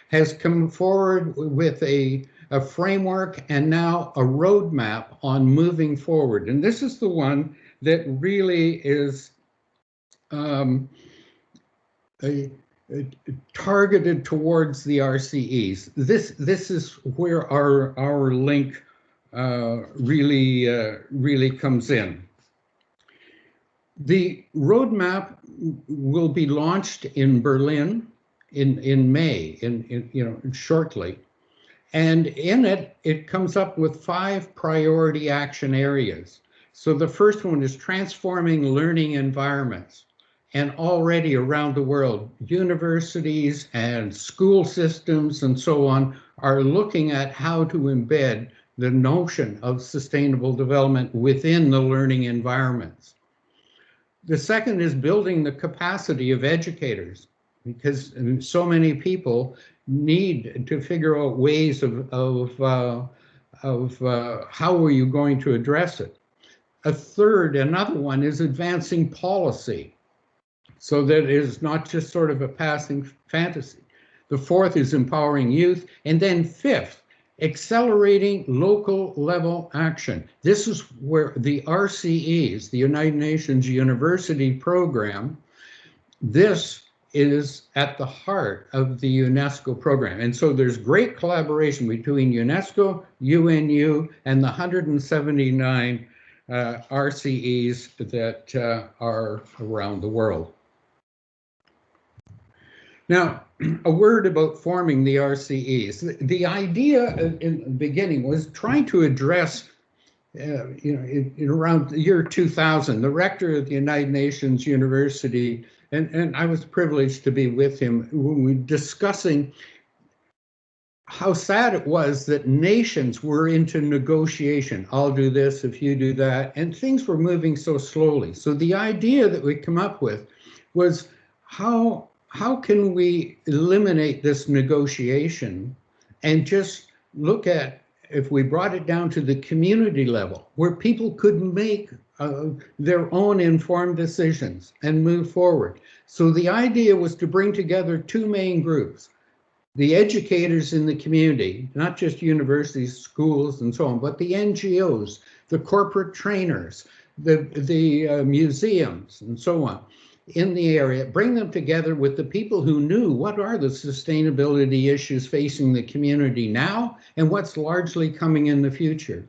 has come forward with a framework and now a roadmap on moving forward. And this is the one that really is targeted towards the RCEs. This is where our link really comes in. The roadmap will be launched in Berlin in May, shortly. And in it, it comes up with 5 priority action areas. So the first one is transforming learning environments. And already around the world, universities and school systems and so on are looking at how to embed the notion of sustainable development within the learning environments. The second is building the capacity of educators, because so many people need to figure out ways of how are you going to address it. Another one is advancing policy, so that it is not just sort of a passing fantasy. The fourth is empowering youth. And then fifth, accelerating local level action. This is where the RCEs, the United Nations University Program, this is at the heart of the UNESCO program. And so there's great collaboration between UNESCO, UNU, and the 179 RCEs that are around the world. Now, a word about forming the RCEs. The idea in the beginning was trying to address, in around the year 2000, the rector of the United Nations University, and I was privileged to be with him when we were discussing how sad it was that nations were into negotiation. I'll do this if you do that, and things were moving so slowly. So the idea that we come up with was how can we eliminate this negotiation and just look at, if we brought it down to the community level, where people could make their own informed decisions and move forward. So the idea was to bring together 2 main groups: the educators in the community, not just universities, schools, and so on, but the NGOs, the corporate trainers, the museums, and so on in the area, bring them together with the people who knew what are the sustainability issues facing the community now and what's largely coming in the future.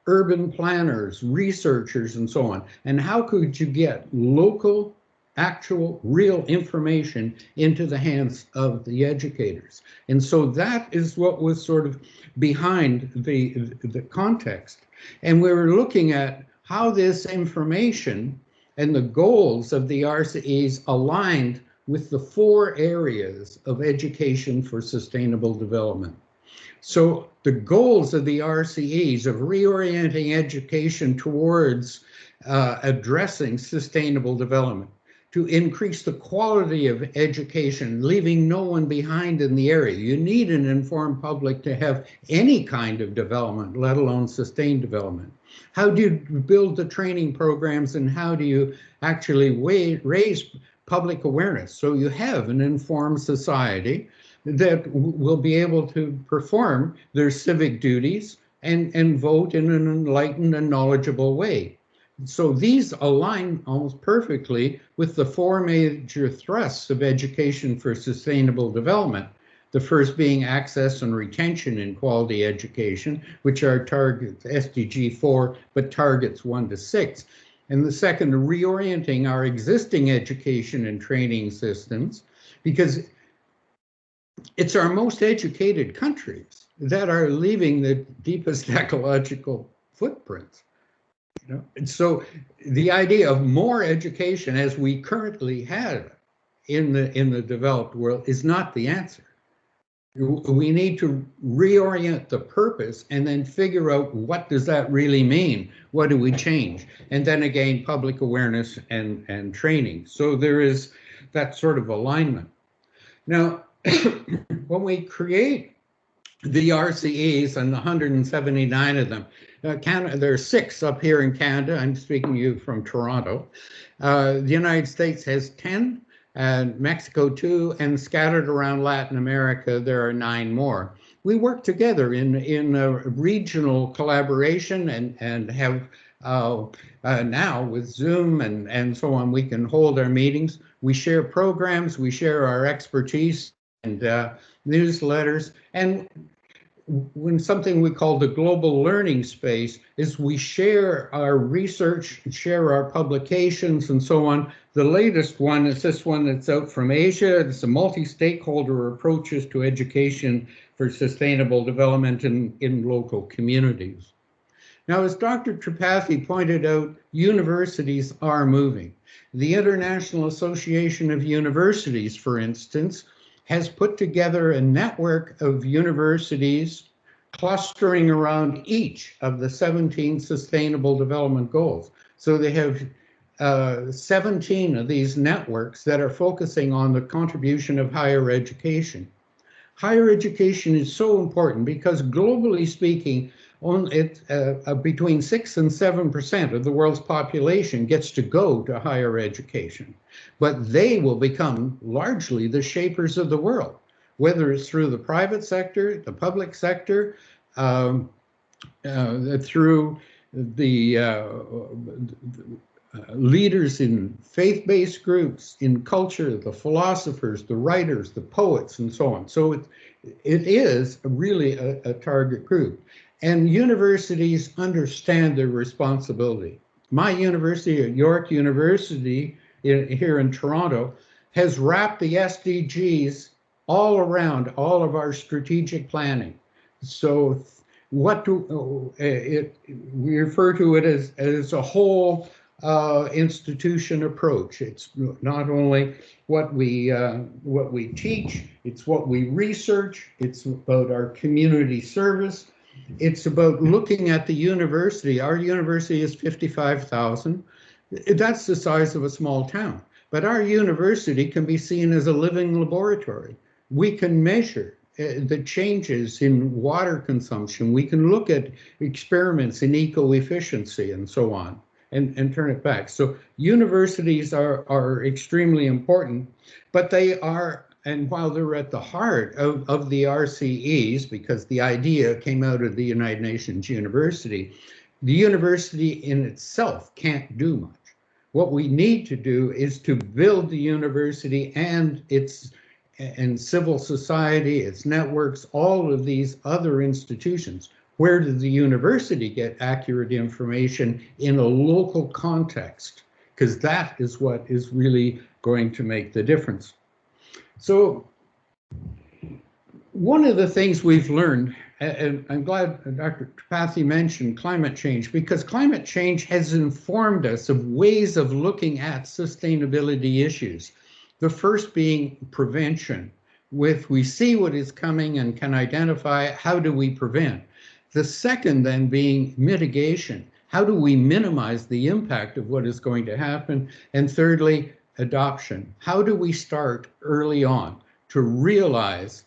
Urban planners, researchers, and so on. And how could you get local, actual, real information into the hands of the educators? And so that is what was sort of behind the context. And we were looking at how this information and the goals of the RCEs aligned with the 4 areas of education for sustainable development. So the goals of the RCEs of reorienting education towards addressing sustainable development, to increase the quality of education, leaving no one behind in the area. You need an informed public to have any kind of development, let alone sustained development. How do you build the training programs, and how do you actually raise public awareness so you have an informed society that will be able to perform their civic duties and vote in an enlightened and knowledgeable way? So these align almost perfectly with the 4 major thrusts of education for sustainable development. The first being access and retention in quality education, which are targets SDG 4, but targets 1 to 6. And the second, reorienting our existing education and training systems, because it's our most educated countries that are leaving the deepest ecological footprints. And so the idea of more education as we currently have in the developed world is not the answer. We need to reorient the purpose and then figure out what does that really mean? What do we change? And then again, public awareness and training. So there is that sort of alignment. Now, when we create the RCEs and the 179 of them, Canada, there are 6 up here in Canada. I'm speaking to you from Toronto. The United States has 10. And Mexico 2, and scattered around Latin America, there are 9 more. We work together in a regional collaboration and have now with Zoom and so on, we can hold our meetings. We share programs, we share our expertise and newsletters. And when something we call the global learning space is we share our research, share our publications and so on. The latest one is this one that's out from Asia. It's a multi-stakeholder approaches to education for sustainable development in local communities. Now, as Dr. Tripathi pointed out, universities are moving. The International Association of Universities, for instance, has put together a network of universities clustering around each of the 17 Sustainable Development Goals. So they have 17 of these networks that are focusing on the contribution of higher education. Higher education is so important because globally speaking, between 6 and 7% of the world's population gets to go to higher education. But they will become largely the shapers of the world, whether it's through the private sector, the public sector, through the leaders in faith-based groups, in culture, the philosophers, the writers, the poets, and so on. So it is really a target group. And universities understand their responsibility. My university, York University, here in Toronto, has wrapped the SDGs all around all of our strategic planning. So we refer to it as a whole institution approach. It's not only what we teach, it's what we research, it's about our community service. It's about looking at the university. Our university is 55,000. That's the size of a small town. But our university can be seen as a living laboratory. We can measure the changes in water consumption. We can look at experiments in eco-efficiency and so on and turn it back. So universities are extremely important, but they are, and while they're at the heart of the RCEs, because the idea came out of the United Nations University, the university in itself can't do much. What we need to do is to build the university and civil society, its networks, all of these other institutions. Where does the university get accurate information in a local context? Because that is what is really going to make the difference. So one of the things we've learned, and I'm glad Dr. Tripathi mentioned climate change, because climate change has informed us of ways of looking at sustainability issues. The first being prevention. We see what is coming and can identify, how do we prevent? The second then being mitigation. How do we minimize the impact of what is going to happen? And thirdly, adoption. How do we start early on to realize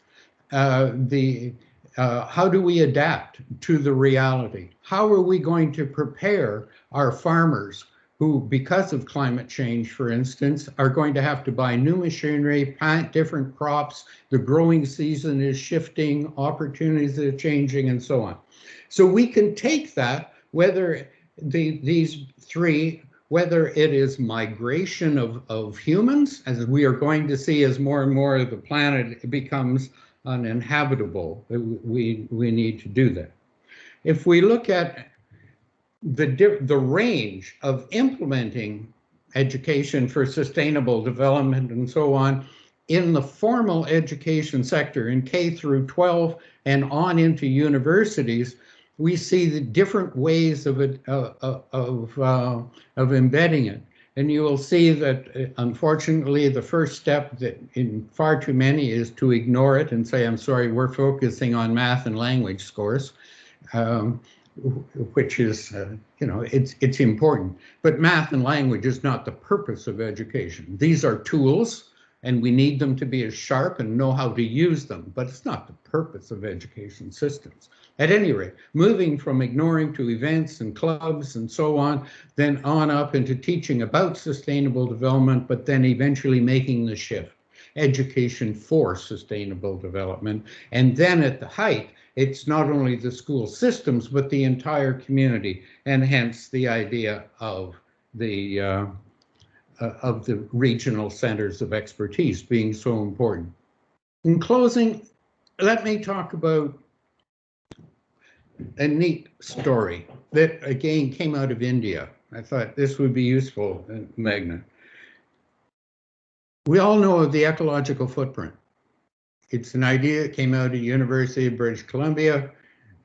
how do we adapt to the reality? How are we going to prepare our farmers who, because of climate change, for instance, are going to have to buy new machinery, plant different crops, the growing season is shifting, opportunities are changing, and so on. So we can take that, whether these three, whether it is migration of humans, as we are going to see as more and more of the planet becomes uninhabitable, we need to do that. If we look at the range of implementing education for sustainable development and so on in the formal education sector, in K through 12 and on into universities, we see the different ways of embedding it. And you will see that, unfortunately, the first step that in far too many is to ignore it and say, I'm sorry, we're focusing on math and language scores, which is, it's important. But math and language is not the purpose of education. These are tools, and we need them to be as sharp and know how to use them, but it's not the purpose of education systems. At any rate, moving from ignoring to events and clubs and so on, then on up into teaching about sustainable development, but then eventually making the shift, education for sustainable development. And then at the height, it's not only the school systems, but the entire community, and hence the idea of the regional centers of expertise being so important. In closing, let me talk about a neat story that again came out of India. I thought this would be useful, Magna. We all know of the ecological footprint. It's an idea that came out of the University of British Columbia,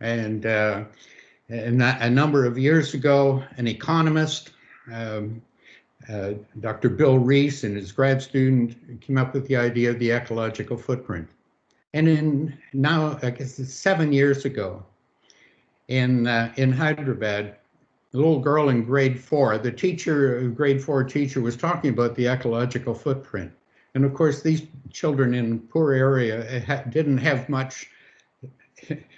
and a number of years ago, an economist, Dr. Bill Rees and his grad student came up with the idea of the ecological footprint. And I guess it's 7 years ago, in Hyderabad, a little girl in grade 4, grade 4 teacher was talking about the ecological footprint. And of course, these children in a poor area didn't have much,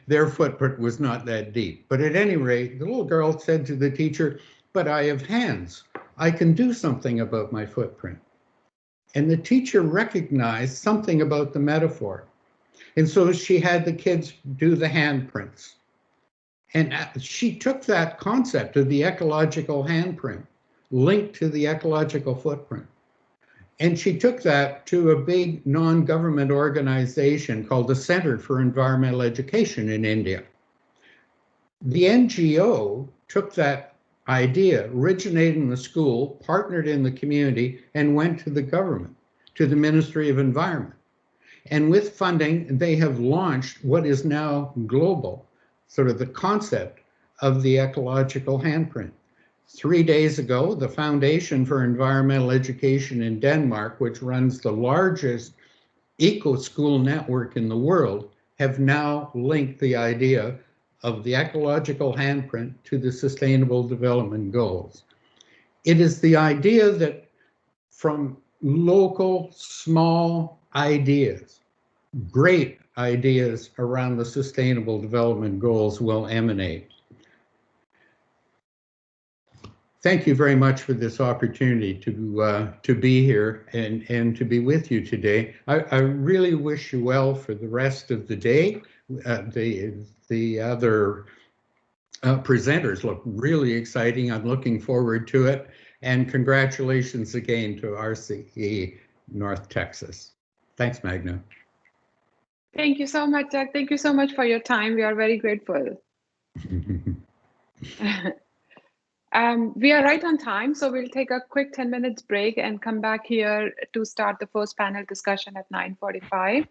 their footprint was not that deep. But at any rate, the little girl said to the teacher, but I have hands. I can do something about my footprint. And the teacher recognized something about the metaphor. And so she had the kids do the handprints. And she took that concept of the ecological handprint linked to the ecological footprint. And she took that to a big non-government organization called the Center for Environmental Education in India. The NGO took that idea, originated in the school, partnered in the community, and went to the government, to the Ministry of Environment. And with funding, they have launched what is now global, sort of the concept of the ecological handprint. 3 days ago, the Foundation for Environmental Education in Denmark, which runs the largest eco-school network in the world, have now linked the idea of the ecological handprint to the Sustainable Development Goals. It is the idea that from local, small ideas, great ideas around the Sustainable Development Goals will emanate. Thank you very much for this opportunity to be here and to be with you today. I really wish you well for the rest of the day. The other presenters look really exciting. I'm looking forward to it. And congratulations again to RCE North Texas. Thanks, Magna. Thank you so much, Doug. Thank you so much for your time. We are very grateful. We are right on time, so we'll take a quick 10 minutes break and come back here to start the first panel discussion at 9:45.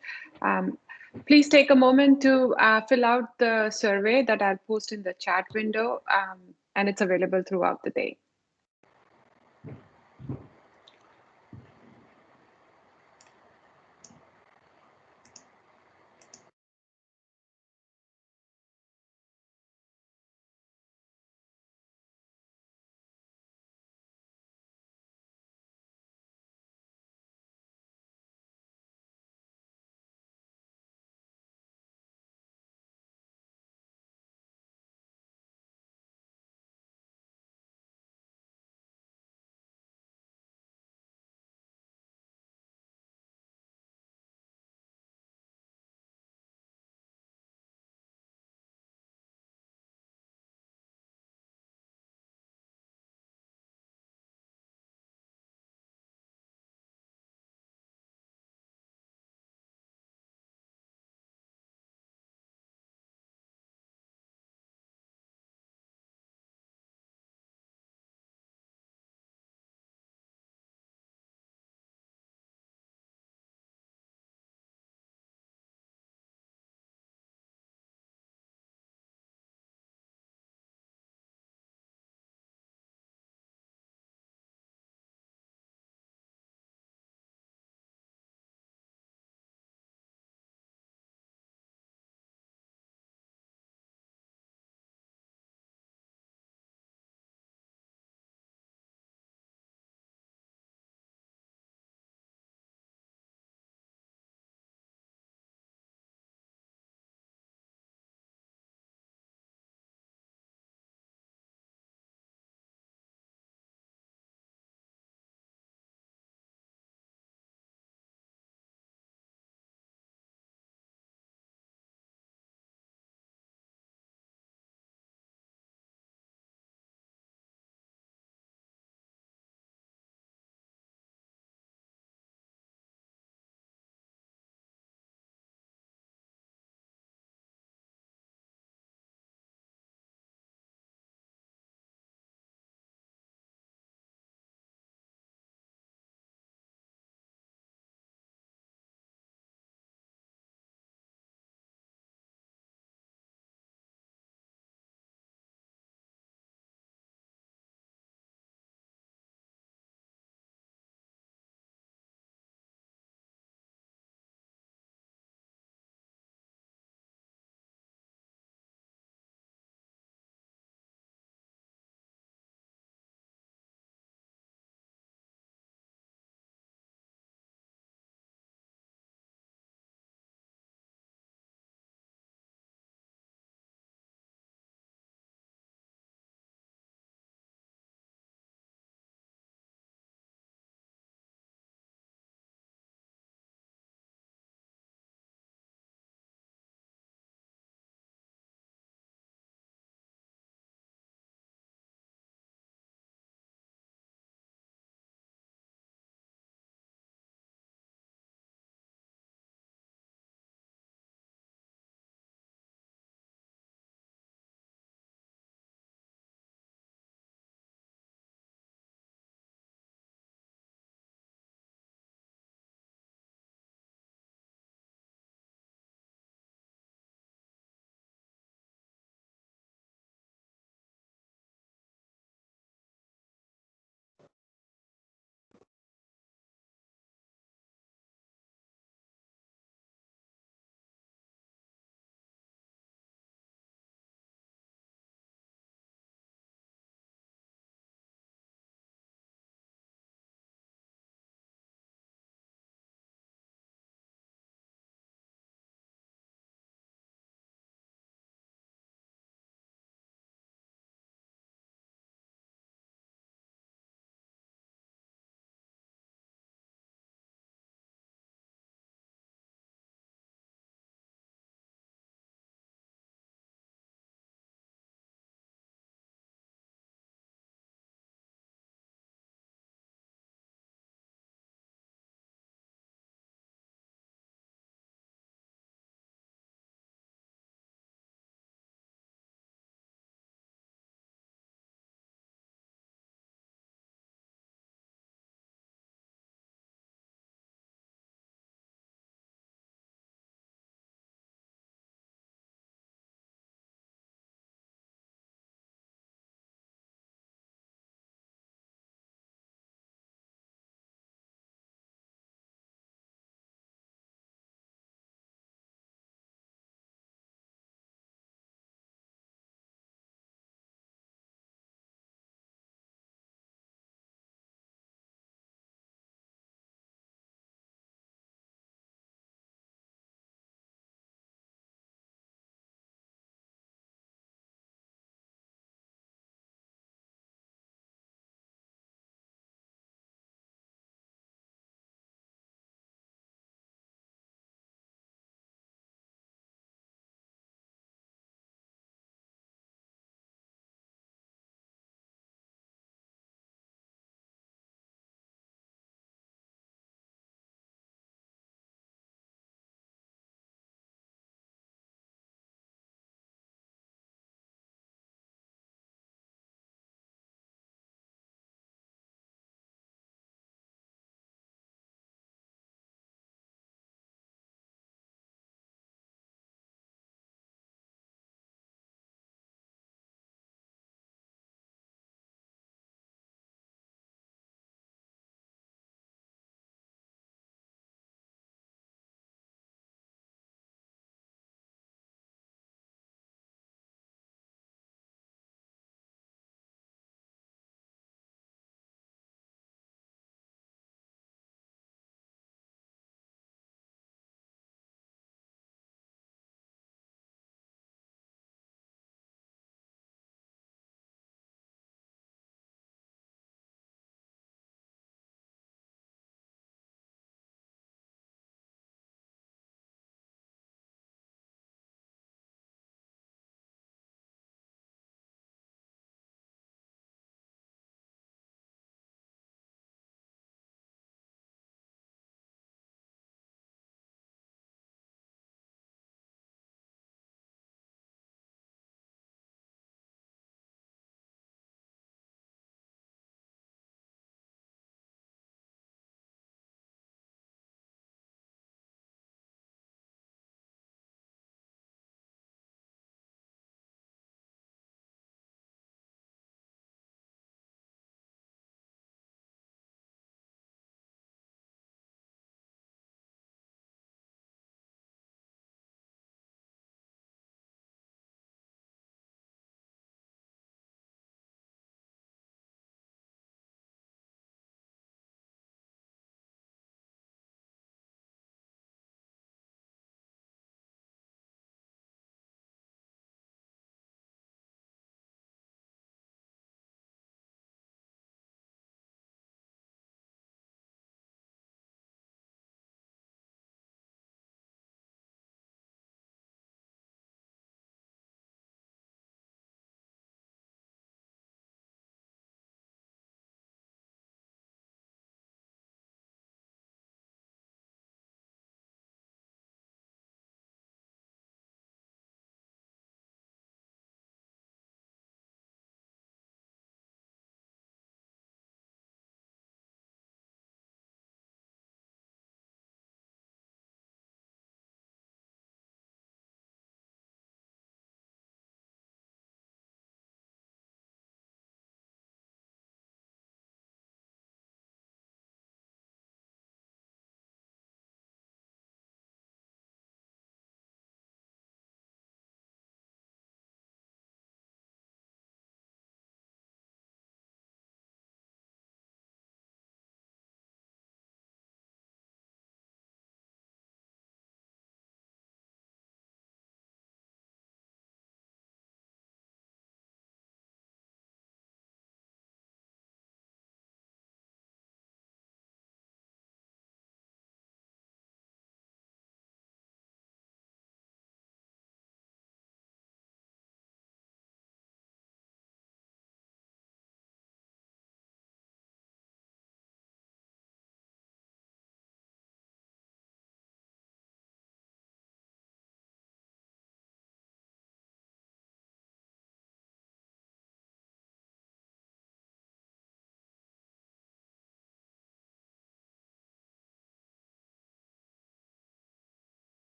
Please take a moment to fill out the survey that I'll post in the chat window, and it's available throughout the day.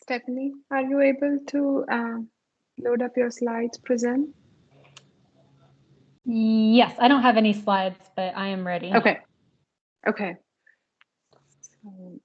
Stephanie, are you able to load up your slides, present? Yes, I don't have any slides, but I am ready. Okay. Okay. So,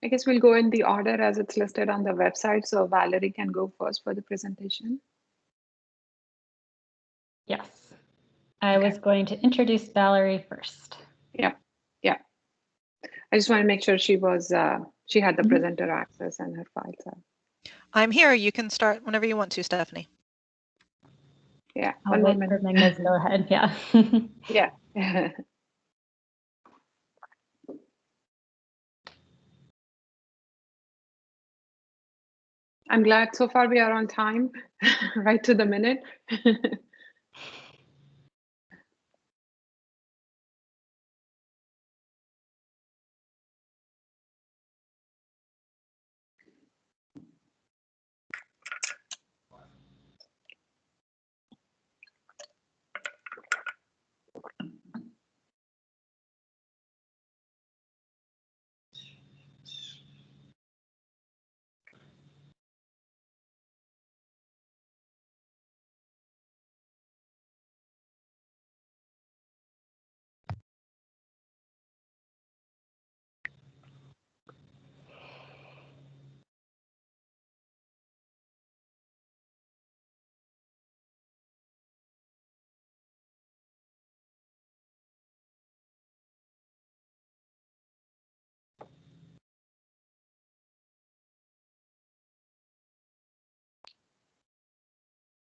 I guess we'll go in the order as it's listed on the website. So Valerie can go first for the presentation. Yes, I was going to introduce Valerie first. Yeah, yeah. I just want to make sure she was she had the presenter access and her files are. I'm here. You can start whenever you want to, Stephanie. Yeah, I'll wait for Magna to go ahead. Yeah. Yeah. I'm glad so far we are on time, right to the minute.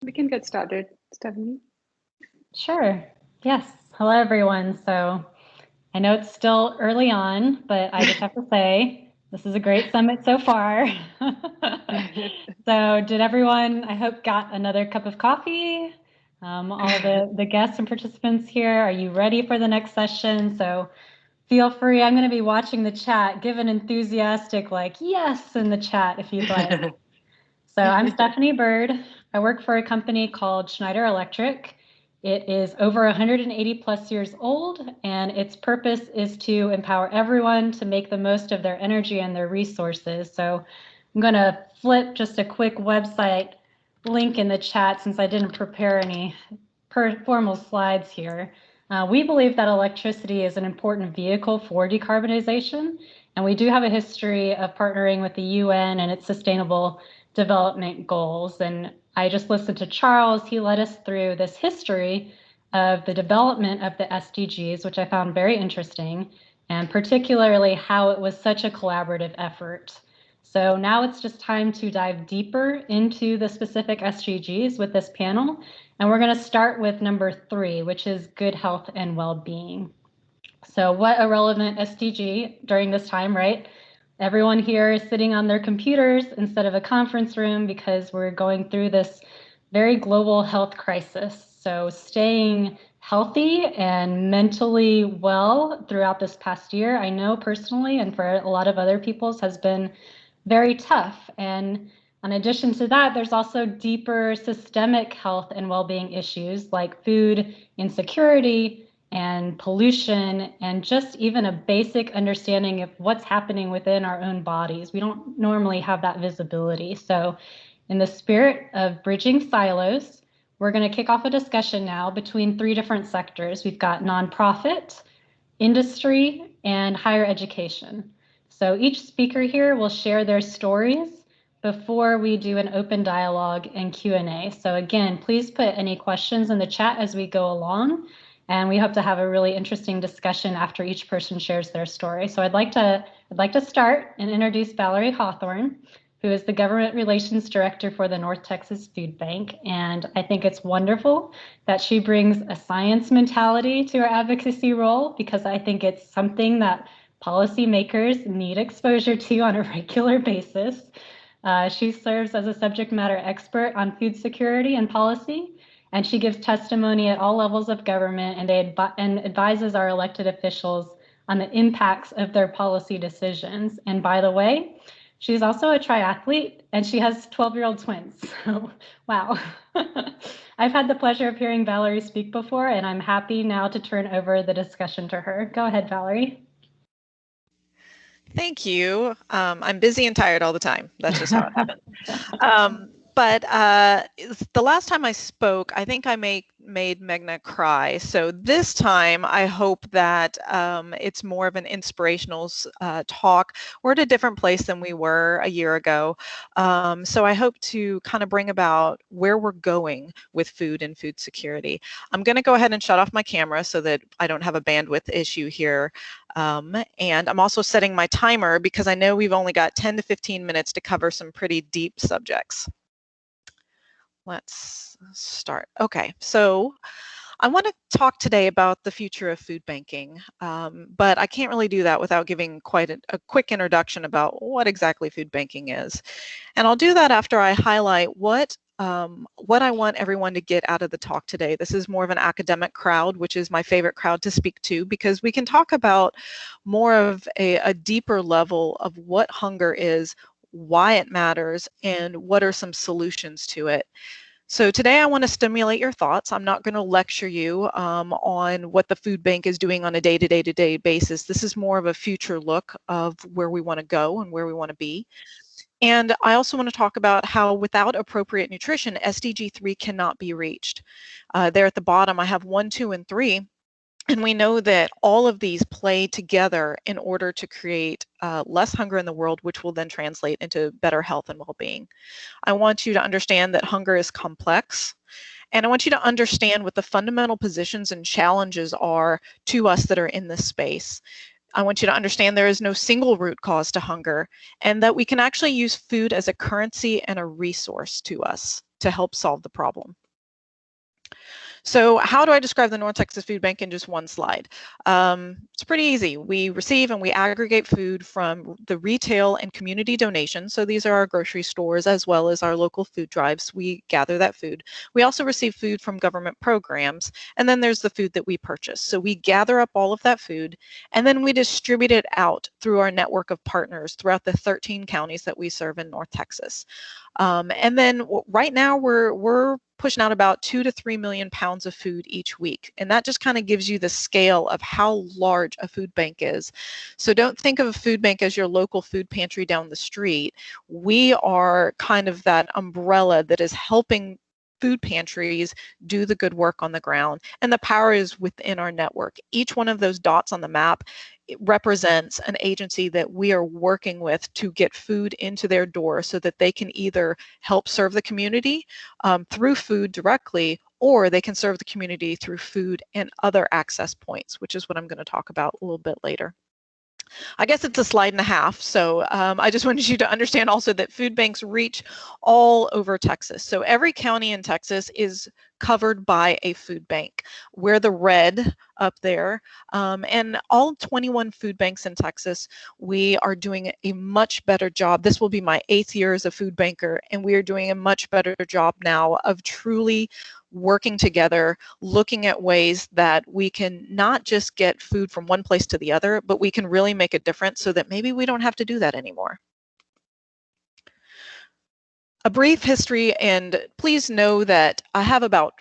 We can get started, Stephanie. Sure. Yes. Hello, everyone. So I know it's still early on, but I just have to say this is a great summit so far. So did everyone, I hope, got another cup of coffee? All the guests and participants here, are you ready for the next session? So feel free. I'm going to be watching the chat. Give an enthusiastic like yes in the chat if you'd like. So I'm Stephanie Bird. I work for a company called Schneider Electric. It is over 180 plus years old, and its purpose is to empower everyone to make the most of their energy and their resources. So I'm going to flip just a quick website link in the chat since I didn't prepare any formal slides here. We believe that electricity is an important vehicle for decarbonization, and we do have a history of partnering with the UN and its sustainable development goals. And I just listened to Charles. He led us through this history of the development of the SDGs, which I found very interesting, and particularly how it was such a collaborative effort. So now it's just time to dive deeper into the specific SDGs with this panel. And we're going to start with number 3, which is good health and well-being. So what a relevant SDG during this time, right? Everyone here is sitting on their computers instead of a conference room because we're going through this very global health crisis. So staying healthy and mentally well throughout this past year, I know personally, and for a lot of other people's, has been very tough. And in addition to that, there's also deeper systemic health and well-being issues like food insecurity and pollution, and just even a basic understanding of what's happening within our own bodies. We don't normally have that visibility. So in the spirit of bridging silos, we're going to kick off a discussion now between 3 different sectors. We've got nonprofit, industry, and higher education. So each speaker here will share their stories before we do an open dialogue and Q&A. So again, please put any questions in the chat as we go along. And we hope to have a really interesting discussion after each person shares their story. So I'd like to start and introduce Valerie Hawthorne, who is the Government Relations Director for the North Texas Food Bank. And I think it's wonderful that she brings a science mentality to her advocacy role, because I think it's something that policymakers need exposure to on a regular basis. She serves as a subject matter expert on food security and policy, and she gives testimony at all levels of government and advises our elected officials on the impacts of their policy decisions. And by the way, she's also a triathlete, and she has 12-year-old twins. So, wow. I've had the pleasure of hearing Valerie speak before, and I'm happy now to turn over the discussion to her. Go ahead, Valerie. Thank you. I'm busy and tired all the time. That's just how it happens. But the last time I spoke, I think I made Meghna cry. So this time, I hope that it's more of an inspirational talk. We're at a different place than we were a year ago. So I hope to kind of bring about where we're going with food and food security. I'm going to go ahead and shut off my camera so that I don't have a bandwidth issue here. And I'm also setting my timer because I know we've only got 10 to 15 minutes to cover some pretty deep subjects. Let's start. Okay, so I want to talk today about the future of food banking, but I can't really do that without giving quite a quick introduction about what exactly food banking is. And I'll do that after I highlight what I want everyone to get out of the talk today. This is more of an academic crowd, which is my favorite crowd to speak to, because we can talk about more of a deeper level of what hunger is, why it matters, and what are some solutions to it. So today I want to stimulate your thoughts. I'm not going to lecture you on what the food bank is doing on a day-to-day basis. This is more of a future look of where we want to go and where we want to be. And I also want to talk about how without appropriate nutrition, SDG 3 cannot be reached. There at the bottom, I have 1, 2, and 3. And we know that all of these play together in order to create less hunger in the world, which will then translate into better health and well-being. I want you to understand that hunger is complex. And I want you to understand what the fundamental positions and challenges are to us that are in this space. I want you to understand there is no single root cause to hunger, and that we can actually use food as a currency and a resource to us to help solve the problem. So how do I describe the North Texas Food Bank in just one slide? It's pretty easy. We receive and we aggregate food from the retail and community donations. So these are our grocery stores as well as our local food drives. We gather that food. We also receive food from government programs, and then there's the food that we purchase. So we gather up all of that food, and then we distribute it out through our network of partners throughout the 13 counties that we serve in North Texas. And then right now we're pushing out about 2 to 3 million pounds of food each week. And that just kind of gives you the scale of how large a food bank is. So don't think of a food bank as your local food pantry down the street. We are kind of that umbrella that is helping food pantries do the good work on the ground. And the power is within our network. Each one of those dots on the map, it represents an agency that we are working with to get food into their door so that they can either help serve the community through food directly, or they can serve the community through food and other access points, which is what I'm going to talk about a little bit later. I guess it's a slide and a half. So I just wanted you to understand also that food banks reach all over Texas. So every county in Texas is covered by a food bank. We're the red up there. And all 21 food banks in Texas, we are doing a much better job. This will be my 8th year as a food banker, and we are doing a much better job now of truly working together, looking at ways that we can not just get food from one place to the other, but we can really make a difference so that maybe we don't have to do that anymore. A brief history, and please know that I have about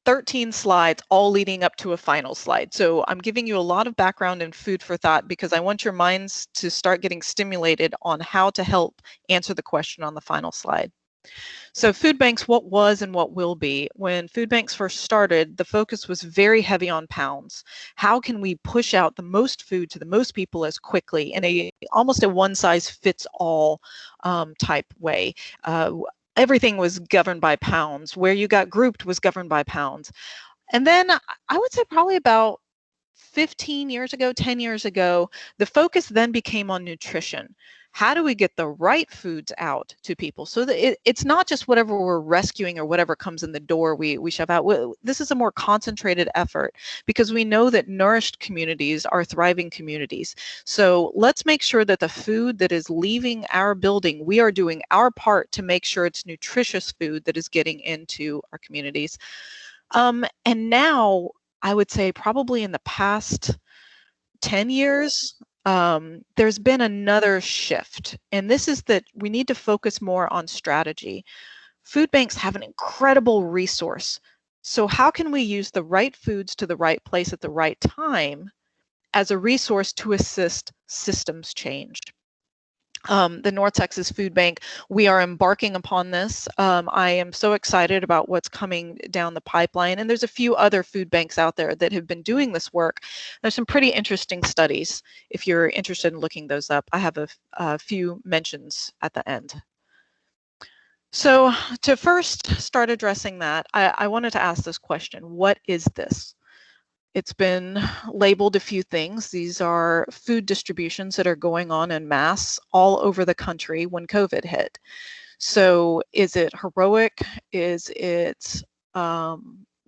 13 slides all leading up to a final slide. So I'm giving you a lot of background and food for thought because I want your minds to start getting stimulated on how to help answer the question on the final slide. So food banks, what was and what will be. When food banks first started, the focus was very heavy on pounds. How can we push out the most food to the most people as quickly in almost a one-size-fits-all type way? Everything was governed by pounds. Where you got grouped was governed by pounds. And then I would say probably about 15 years ago, 10 years ago, the focus then became on nutrition. How do we get the right foods out to people so that it's not just whatever we're rescuing or whatever comes in the door we shove out. This is a more concentrated effort because we know that nourished communities are thriving communities. So let's make sure that the food that is leaving our building, we are doing our part to make sure it's nutritious food that is getting into our communities. And now I would say probably in the past 10 years, there's been another shift, and this is that we need to focus more on strategy. Food banks have an incredible resource. So how can we use the right foods to the right place at the right time as a resource to assist systems change? The North Texas Food Bank, we are embarking upon this. I am so excited about what's coming down the pipeline, and there's a few other food banks out there that have been doing this work. There's some pretty interesting studies if you're interested in looking those up. I have a few mentions at the end. So to first start addressing that, I wanted to ask this question: what is this? It's been labeled a few things. These are food distributions that are going on en masse all over the country when COVID hit. So is it heroic? Is it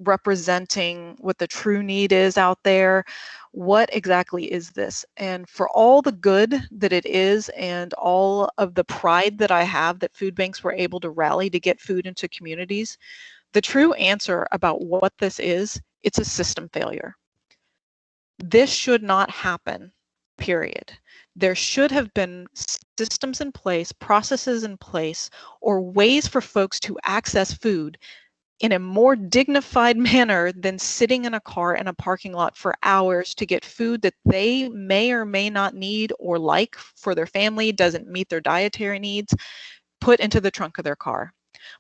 representing what the true need is out there? What exactly is this? And for all the good that it is and all of the pride that I have that food banks were able to rally to get food into communities, the true answer about what this is, it's a system failure. This should not happen, period. There should have been systems in place, processes in place, or ways for folks to access food in a more dignified manner than sitting in a car in a parking lot for hours to get food that they may or may not need or like for their family, doesn't meet their dietary needs, put into the trunk of their car.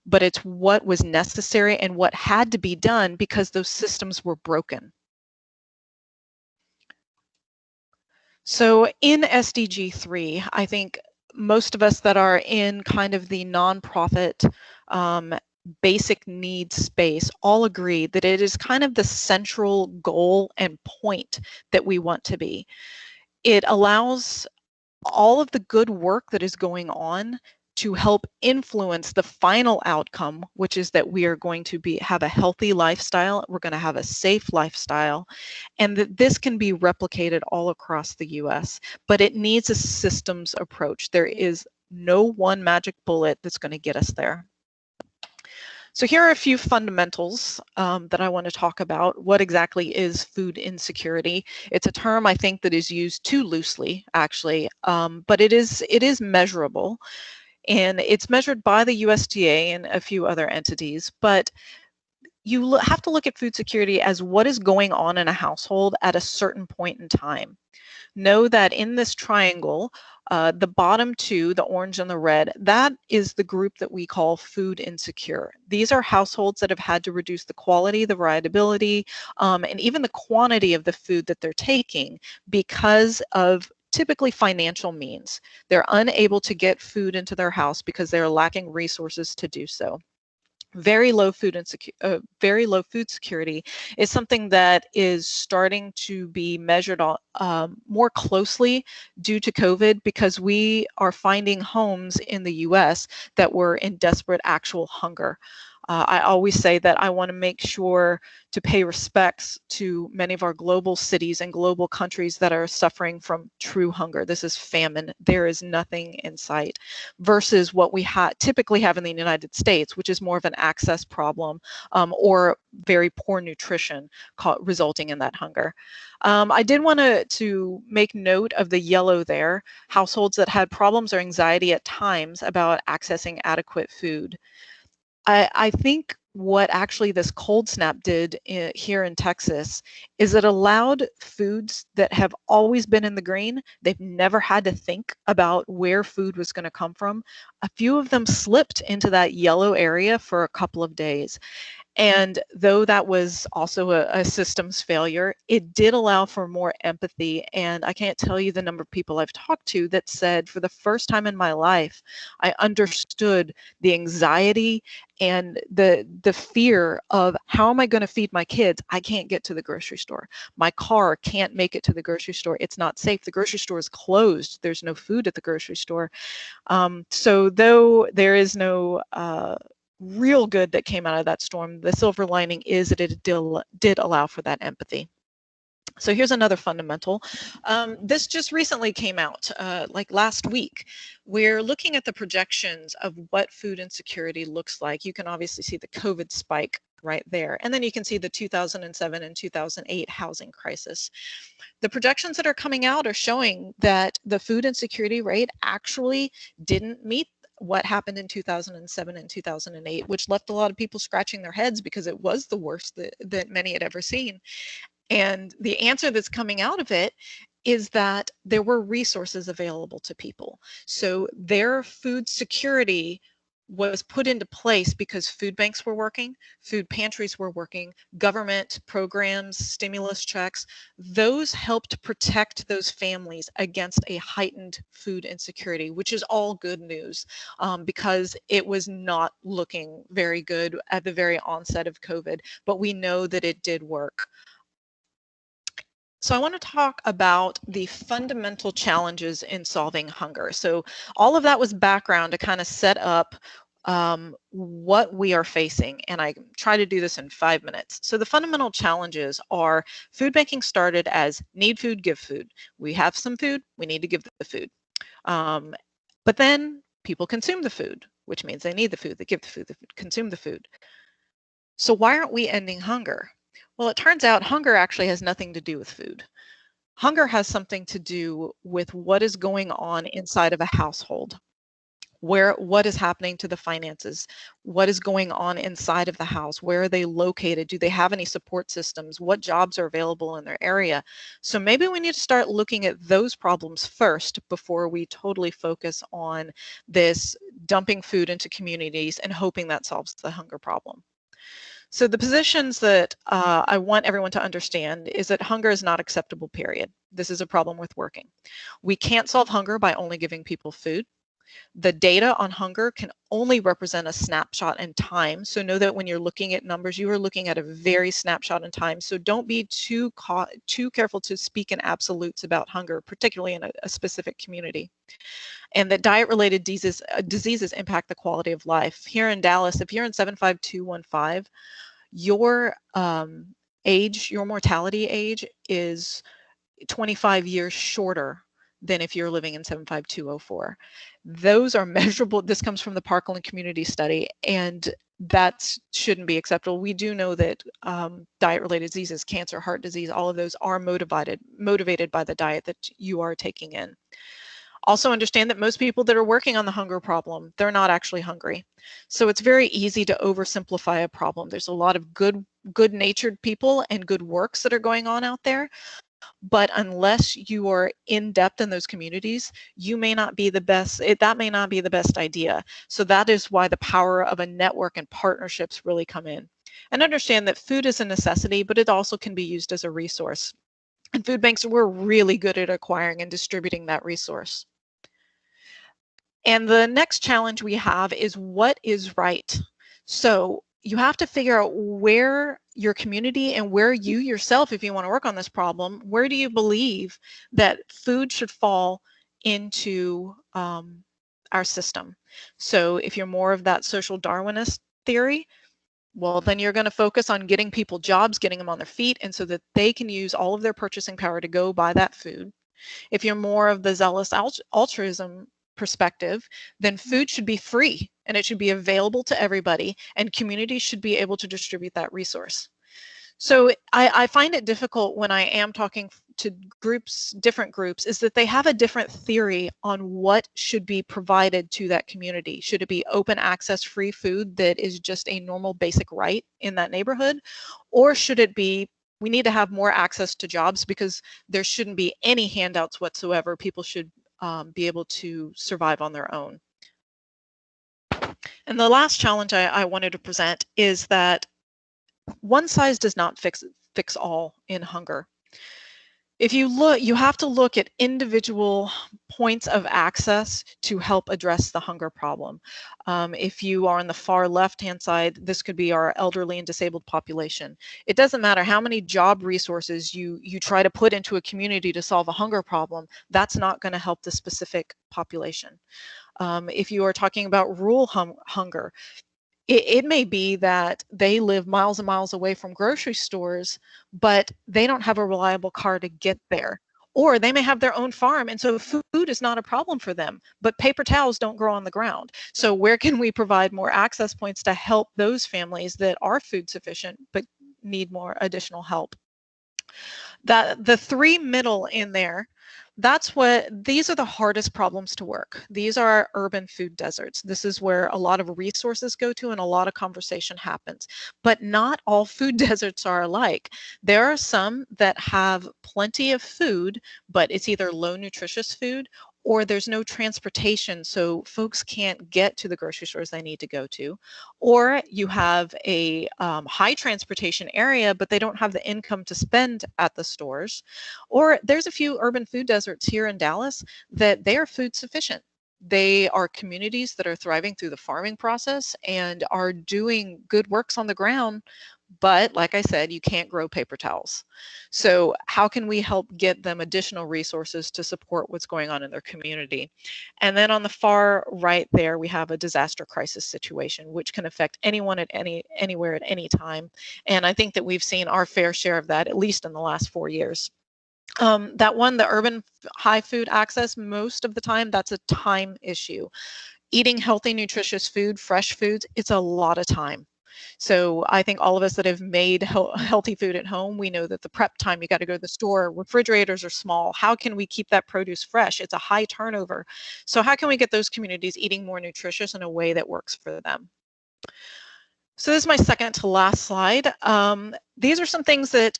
But it's what was necessary and what had to be done because those systems were broken. So in SDG 3, I think most of us that are in kind of the nonprofit basic needs space all agree that it is kind of the central goal and point that we want to be. It allows all of the good work that is going on to help influence the final outcome, which is that we are going to have a healthy lifestyle, we're going to have a safe lifestyle, and that this can be replicated all across the US. But it needs a systems approach. There is no one magic bullet that's going to get us there. So here are a few fundamentals that I want to talk about. What exactly is food insecurity? It's a term I think that is used too loosely, actually, but it is measurable. And it's measured by the USDA and a few other entities, but you have to look at food security as what is going on in a household at a certain point in time. Know that in this triangle, the bottom two, the orange and the red, that is the group that we call food insecure. These are households that have had to reduce the quality, the variability, and even the quantity of the food that they're taking because of typically financial means. They're unable to get food into their house because they're lacking resources to do so. Very low food security is something that is starting to be measured more closely due to COVID, because we are finding homes in the US that were in desperate actual hunger. I always say that I want to make sure to pay respects to many of our global cities and global countries that are suffering from true hunger. This is famine. There is nothing in sight, versus what we typically have in the United States, which is more of an access problem or very poor nutrition resulting in that hunger. I did want to make note of the yellow there, households that had problems or anxiety at times about accessing adequate food. I think what actually this cold snap did here in Texas is it allowed foods that have always been in the green, they've never had to think about where food was going to come from. A few of them slipped into that yellow area for a couple of days. And though that was also a systems failure, it did allow for more empathy. And I can't tell you the number of people I've talked to that said, for the first time in my life, I understood the anxiety and the fear of, how am I going to feed my kids? I can't get to the grocery store. My car can't make it to the grocery store. It's not safe. The grocery store is closed. There's no food at the grocery store. So though there is no real good that came out of that storm, the silver lining is that it did allow for that empathy. So here's another fundamental. This just recently came out, like last week. We're looking at the projections of what food insecurity looks like. You can obviously see the COVID spike right there. And then you can see the 2007 and 2008 housing crisis. The projections that are coming out are showing that the food insecurity rate actually didn't meet what happened in 2007 and 2008, which left a lot of people scratching their heads because it was the worst that many had ever seen. And the answer that's coming out of it is that there were resources available to people. So their food security was put into place because food banks were working, food pantries were working, government programs, stimulus checks, those helped protect those families against a heightened food insecurity, which is all good news, because it was not looking very good at the very onset of COVID, but we know that it did work. So I want to talk about the fundamental challenges in solving hunger. So all of that was background to kind of set up what we are facing, and I try to do this in 5 minutes. So the fundamental challenges are, food banking started as need food, give food. We have some food, we need to give the food. But then people consume the food, which means they need the food, they give the food, consume the food. So why aren't we ending hunger? Well, it turns out hunger actually has nothing to do with food. Hunger has something to do with what is going on inside of a household, what is happening to the finances, what is going on inside of the house, where are they located, do they have any support systems, what jobs are available in their area. So maybe we need to start looking at those problems first before we totally focus on this dumping food into communities and hoping that solves the hunger problem. So the positions that I want everyone to understand is that hunger is not acceptable, period. This is a problem worth working. We can't solve hunger by only giving people food. The data on hunger can only represent a snapshot in time. So know that when you're looking at numbers, you are looking at a very snapshot in time. So don't be too careful to speak in absolutes about hunger, particularly in a specific community. And that diet-related diseases impact the quality of life. Here in Dallas, if you're in 75215, your age, your mortality age is 25 years shorter than if you're living in 75204. Those are measurable. This comes from the Parkland Community Study, and that shouldn't be acceptable. We do know that diet-related diseases, cancer, heart disease, all of those are motivated by the diet that you are taking in. Also understand that most people that are working on the hunger problem, they're not actually hungry. So it's very easy to oversimplify a problem. There's a lot of good-natured people and good works that are going on out there. But unless you are in depth in those communities, you may not be the best, that may not be the best idea. So that is why the power of a network and partnerships really come in. And understand that food is a necessity, but it also can be used as a resource. And food banks, we're really good at acquiring and distributing that resource. And the next challenge we have is, what is right? So you have to figure out where your community and where you yourself, if you want to work on this problem, where do you believe that food should fall into our system? So if you're more of that social Darwinist theory, well, then you're going to focus on getting people jobs, getting them on their feet, and so that they can use all of their purchasing power to go buy that food. If you're more of the zealous altruism perspective, then food should be free and it should be available to everybody, and communities should be able to distribute that resource. So I find it difficult when I am talking to different groups, is that they have a different theory on what should be provided to that community. Should it be open access free food that is just a normal basic right in that neighborhood? Or should it be, we need to have more access to jobs because there shouldn't be any handouts whatsoever. People should be able to survive on their own. And the last challenge I wanted to present is that one size does not fix all in hunger. If you look, you have to look at individual points of access to help address the hunger problem. If you are on the far left-hand side, this could be our elderly and disabled population. It doesn't matter how many job resources you try to put into a community to solve a hunger problem, that's not going to help the specific population. If you are talking about rural hunger, it may be that they live miles and miles away from grocery stores, but they don't have a reliable car to get there. Or they may have their own farm, and so food is not a problem for them, but paper towels don't grow on the ground. So where can we provide more access points to help those families that are food sufficient but need more additional help? That the three middle in there, these are the hardest problems to work. These are urban food deserts. This is where a lot of resources go to and a lot of conversation happens. But not all food deserts are alike. There are some that have plenty of food, but it's either low nutritious food or there's no transportation, so folks can't get to the grocery stores they need to go to. Or you have a high transportation area, but they don't have the income to spend at the stores. Or there's a few urban food deserts here in Dallas that they are food sufficient. They are communities that are thriving through the farming process and are doing good works on the ground. But like I said, you can't grow paper towels. So how can we help get them additional resources to support what's going on in their community? And then on the far right there, we have a disaster crisis situation, which can affect anyone at anywhere at any time. And I think that we've seen our fair share of that, at least in the last 4 years. That one, the urban high food access, most of the time, that's a time issue. Eating healthy, nutritious food, fresh foods, it's a lot of time. So I think all of us that have made healthy food at home, we know that the prep time, you got to go to the store, refrigerators are small. How can we keep that produce fresh? It's a high turnover. So how can we get those communities eating more nutritious in a way that works for them? So this is my second to last slide. These are some things that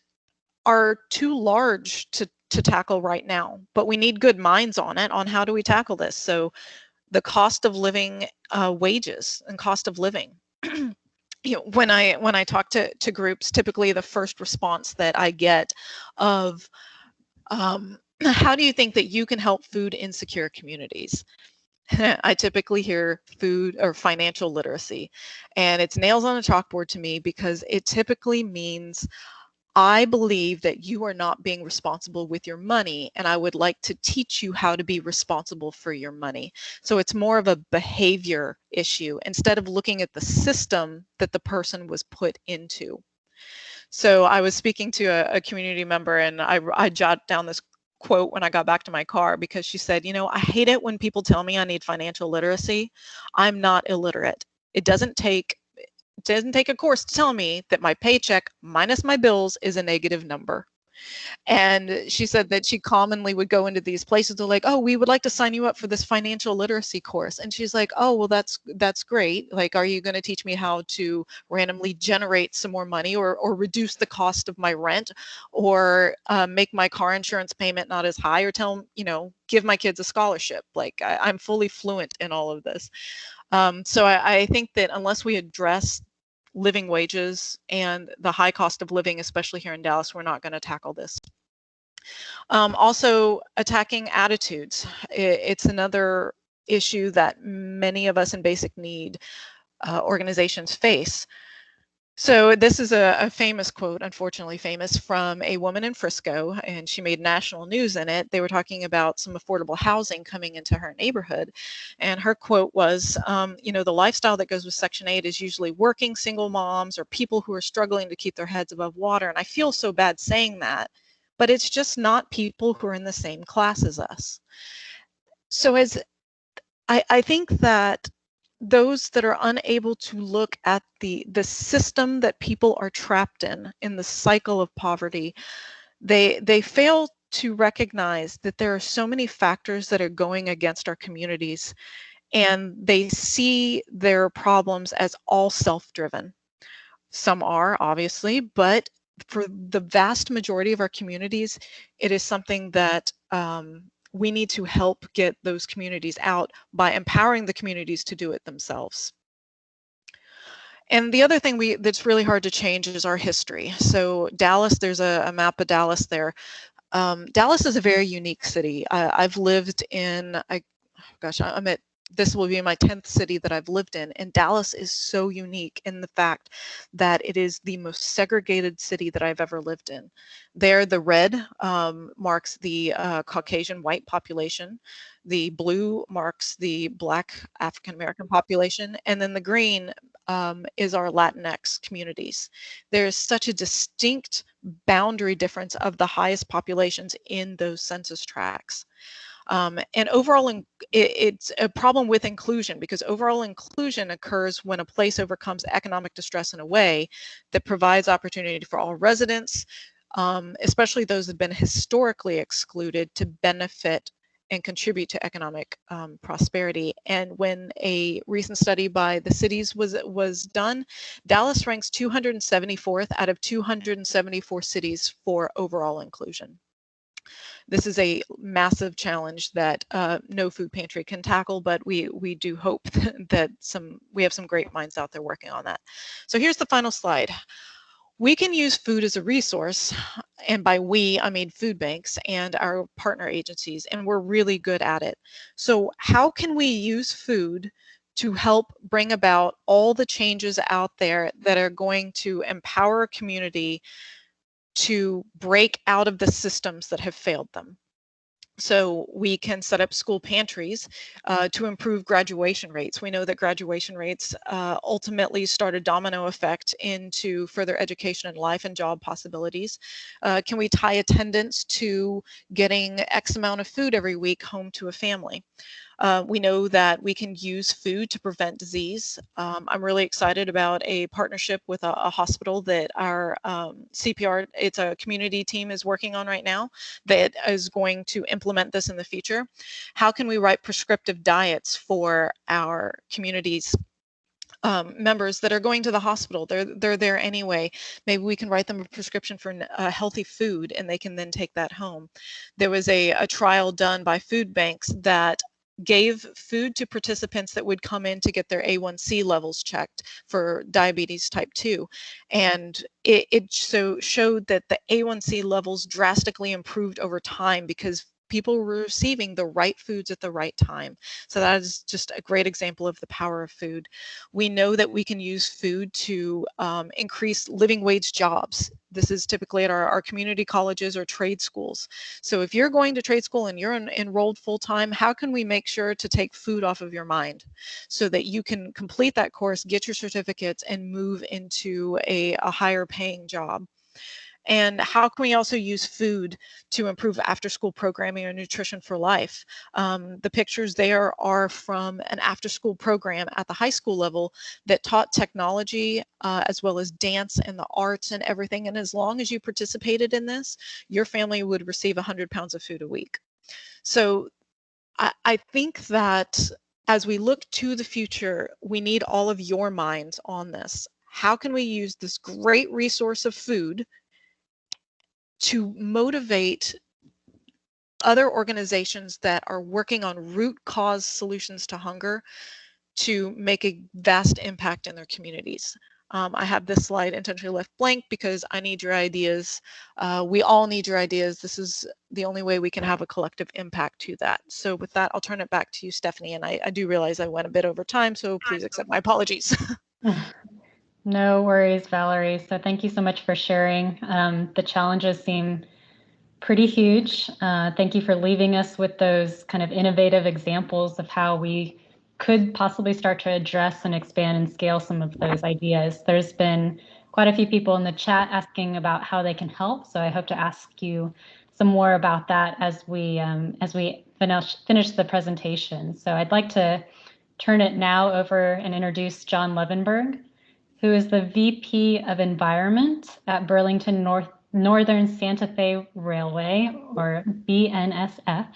are too large to tackle right now, but we need good minds on it, on how do we tackle this. So the cost of living, wages and cost of living. You know, when I talk to groups, typically the first response that I get of how do you think that you can help food insecure communities? I typically hear food or financial literacy, and it's nails on a chalkboard to me because it typically means I believe that you are not being responsible with your money, and I would like to teach you how to be responsible for your money. So it's more of a behavior issue instead of looking at the system that the person was put into. So I was speaking to a community member, and I jotted down this quote when I got back to my car because she said, you know, I hate it when people tell me I need financial literacy. I'm not illiterate. It doesn't take a course to tell me that my paycheck minus my bills is a negative number. And she said that she commonly would go into these places. They're like, oh, we would like to sign you up for this financial literacy course. And she's like, oh, well, that's great. Like, are you going to teach me how to randomly generate some more money or reduce the cost of my rent or make my car insurance payment not as high or give my kids a scholarship? Like, I'm fully fluent in all of this. So I think that unless we address living wages and the high cost of living, especially here in Dallas, we're not going to tackle this. Also, attacking attitudes. It's another issue that many of us in basic need organizations face. So this is a famous quote, unfortunately famous, from a woman in Frisco, and she made national news in it. They were talking about some affordable housing coming into her neighborhood. And her quote was, the lifestyle that goes with Section 8 is usually working single moms or people who are struggling to keep their heads above water. And I feel so bad saying that, but it's just not people who are in the same class as us. So I think that those that are unable to look at the system that people are trapped in the cycle of poverty, they fail to recognize that there are so many factors that are going against our communities, and they see their problems as all self-driven. Some are, obviously, but for the vast majority of our communities, it is something that we need to help get those communities out by empowering the communities to do it themselves. And the other thing that's really hard to change is our history. So Dallas, there's a map of Dallas there. Dallas is a very unique city. I've lived in, this will be my 10th city that I've lived in, and Dallas is so unique in the fact that it is the most segregated city that I've ever lived in. There, the red marks the Caucasian white population, the blue marks the Black African American population, and then the green is our Latinx communities. There's such a distinct boundary difference of the highest populations in those census tracts. And overall, it's a problem with inclusion, because overall inclusion occurs when a place overcomes economic distress in a way that provides opportunity for all residents, especially those that have been historically excluded, to benefit and contribute to economic prosperity. And when a recent study by the cities was done, Dallas ranks 274th out of 274 cities for overall inclusion. This is a massive challenge that no food pantry can tackle, but we do hope that we have some great minds out there working on that. So here's the final slide. We can use food as a resource, and by we, I mean food banks and our partner agencies, and we're really good at it. So how can we use food to help bring about all the changes out there that are going to empower a community to break out of the systems that have failed them? So we can set up school pantries to improve graduation rates. We know that graduation rates ultimately start a domino effect into further education and life and job possibilities. Can we tie attendance to getting X amount of food every week home to a family? We know that we can use food to prevent disease. I'm really excited about a partnership with a hospital that our CPR, it's a community team, is working on right now that is going to implement this in the future. How can we write prescriptive diets for our communities? Members that are going to the hospital, they're there anyway. Maybe we can write them a prescription for healthy food, and they can then take that home. There was a trial done by food banks that gave food to participants that would come in to get their A1C levels checked for diabetes type 2. And it showed that the A1C levels drastically improved over time because people were receiving the right foods at the right time. So that is just a great example of the power of food. We know that we can use food to increase living wage jobs. This is typically at our community colleges or trade schools. So if you're going to trade school and you're enrolled full-time, how can we make sure to take food off of your mind so that you can complete that course, get your certificates, and move into a higher paying job? And how can we also use food to improve after-school programming or nutrition for life? The pictures there are from an after-school program at the high school level that taught technology as well as dance and the arts and everything. And as long as you participated in this, your family would receive 100 pounds of food a week. So I think that as we look to the future, we need all of your minds on this. How can we use this great resource of food to motivate other organizations that are working on root cause solutions to hunger to make a vast impact in their communities? I have this slide intentionally left blank because I need your ideas. We all need your ideas. This is the only way we can have a collective impact to that. So with that, I'll turn it back to you, Stephanie. And I do realize I went a bit over time, so please accept my apologies. No worries, Valerie. So thank you so much for sharing. The challenges seem pretty huge. Thank you for leaving us with those kind of innovative examples of how we could possibly start to address and expand and scale some of those ideas. There's been quite a few people in the chat asking about how they can help. So I hope to ask you some more about that as we finish the presentation. So I'd like to turn it now over and introduce John Levenberg, who is the VP of Environment at Burlington Northern Santa Fe Railway, or BNSF.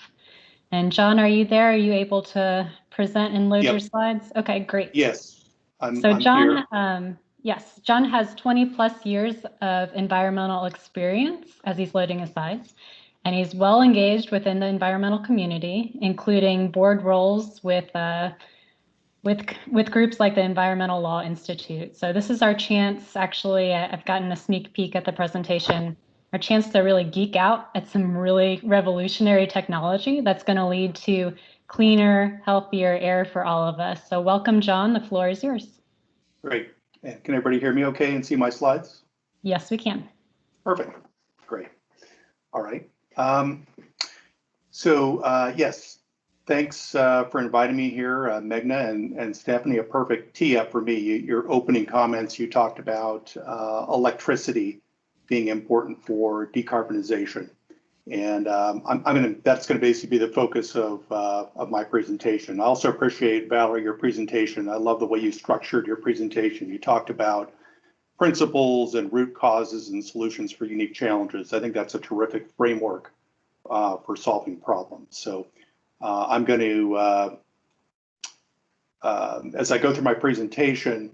And John, are you there? Are you able to present and load your slides? Okay, great. Yes, I'm John, here. yes, John has 20 plus years of environmental experience as he's loading his slides. And he's well engaged within the environmental community, including board roles with with groups like the Environmental Law Institute. So this is our chance, actually, I've gotten a sneak peek at the presentation, our chance to really geek out at some really revolutionary technology that's going to lead to cleaner, healthier air for all of us. So welcome, John, the floor is yours. Great. And can everybody hear me okay and see my slides? Yes, we can. Perfect. Great. All right. Yes, thanks for inviting me here, Meghna and Stephanie. A perfect tee up for me. Your opening comments, you talked about electricity being important for decarbonization, and that's going to basically be the focus of my presentation. I also appreciate, Valerie, your presentation. I love the way you structured your presentation. You talked about principles and root causes and solutions for unique challenges. I think that's a terrific framework for solving problems. So I'm going to, as I go through my presentation,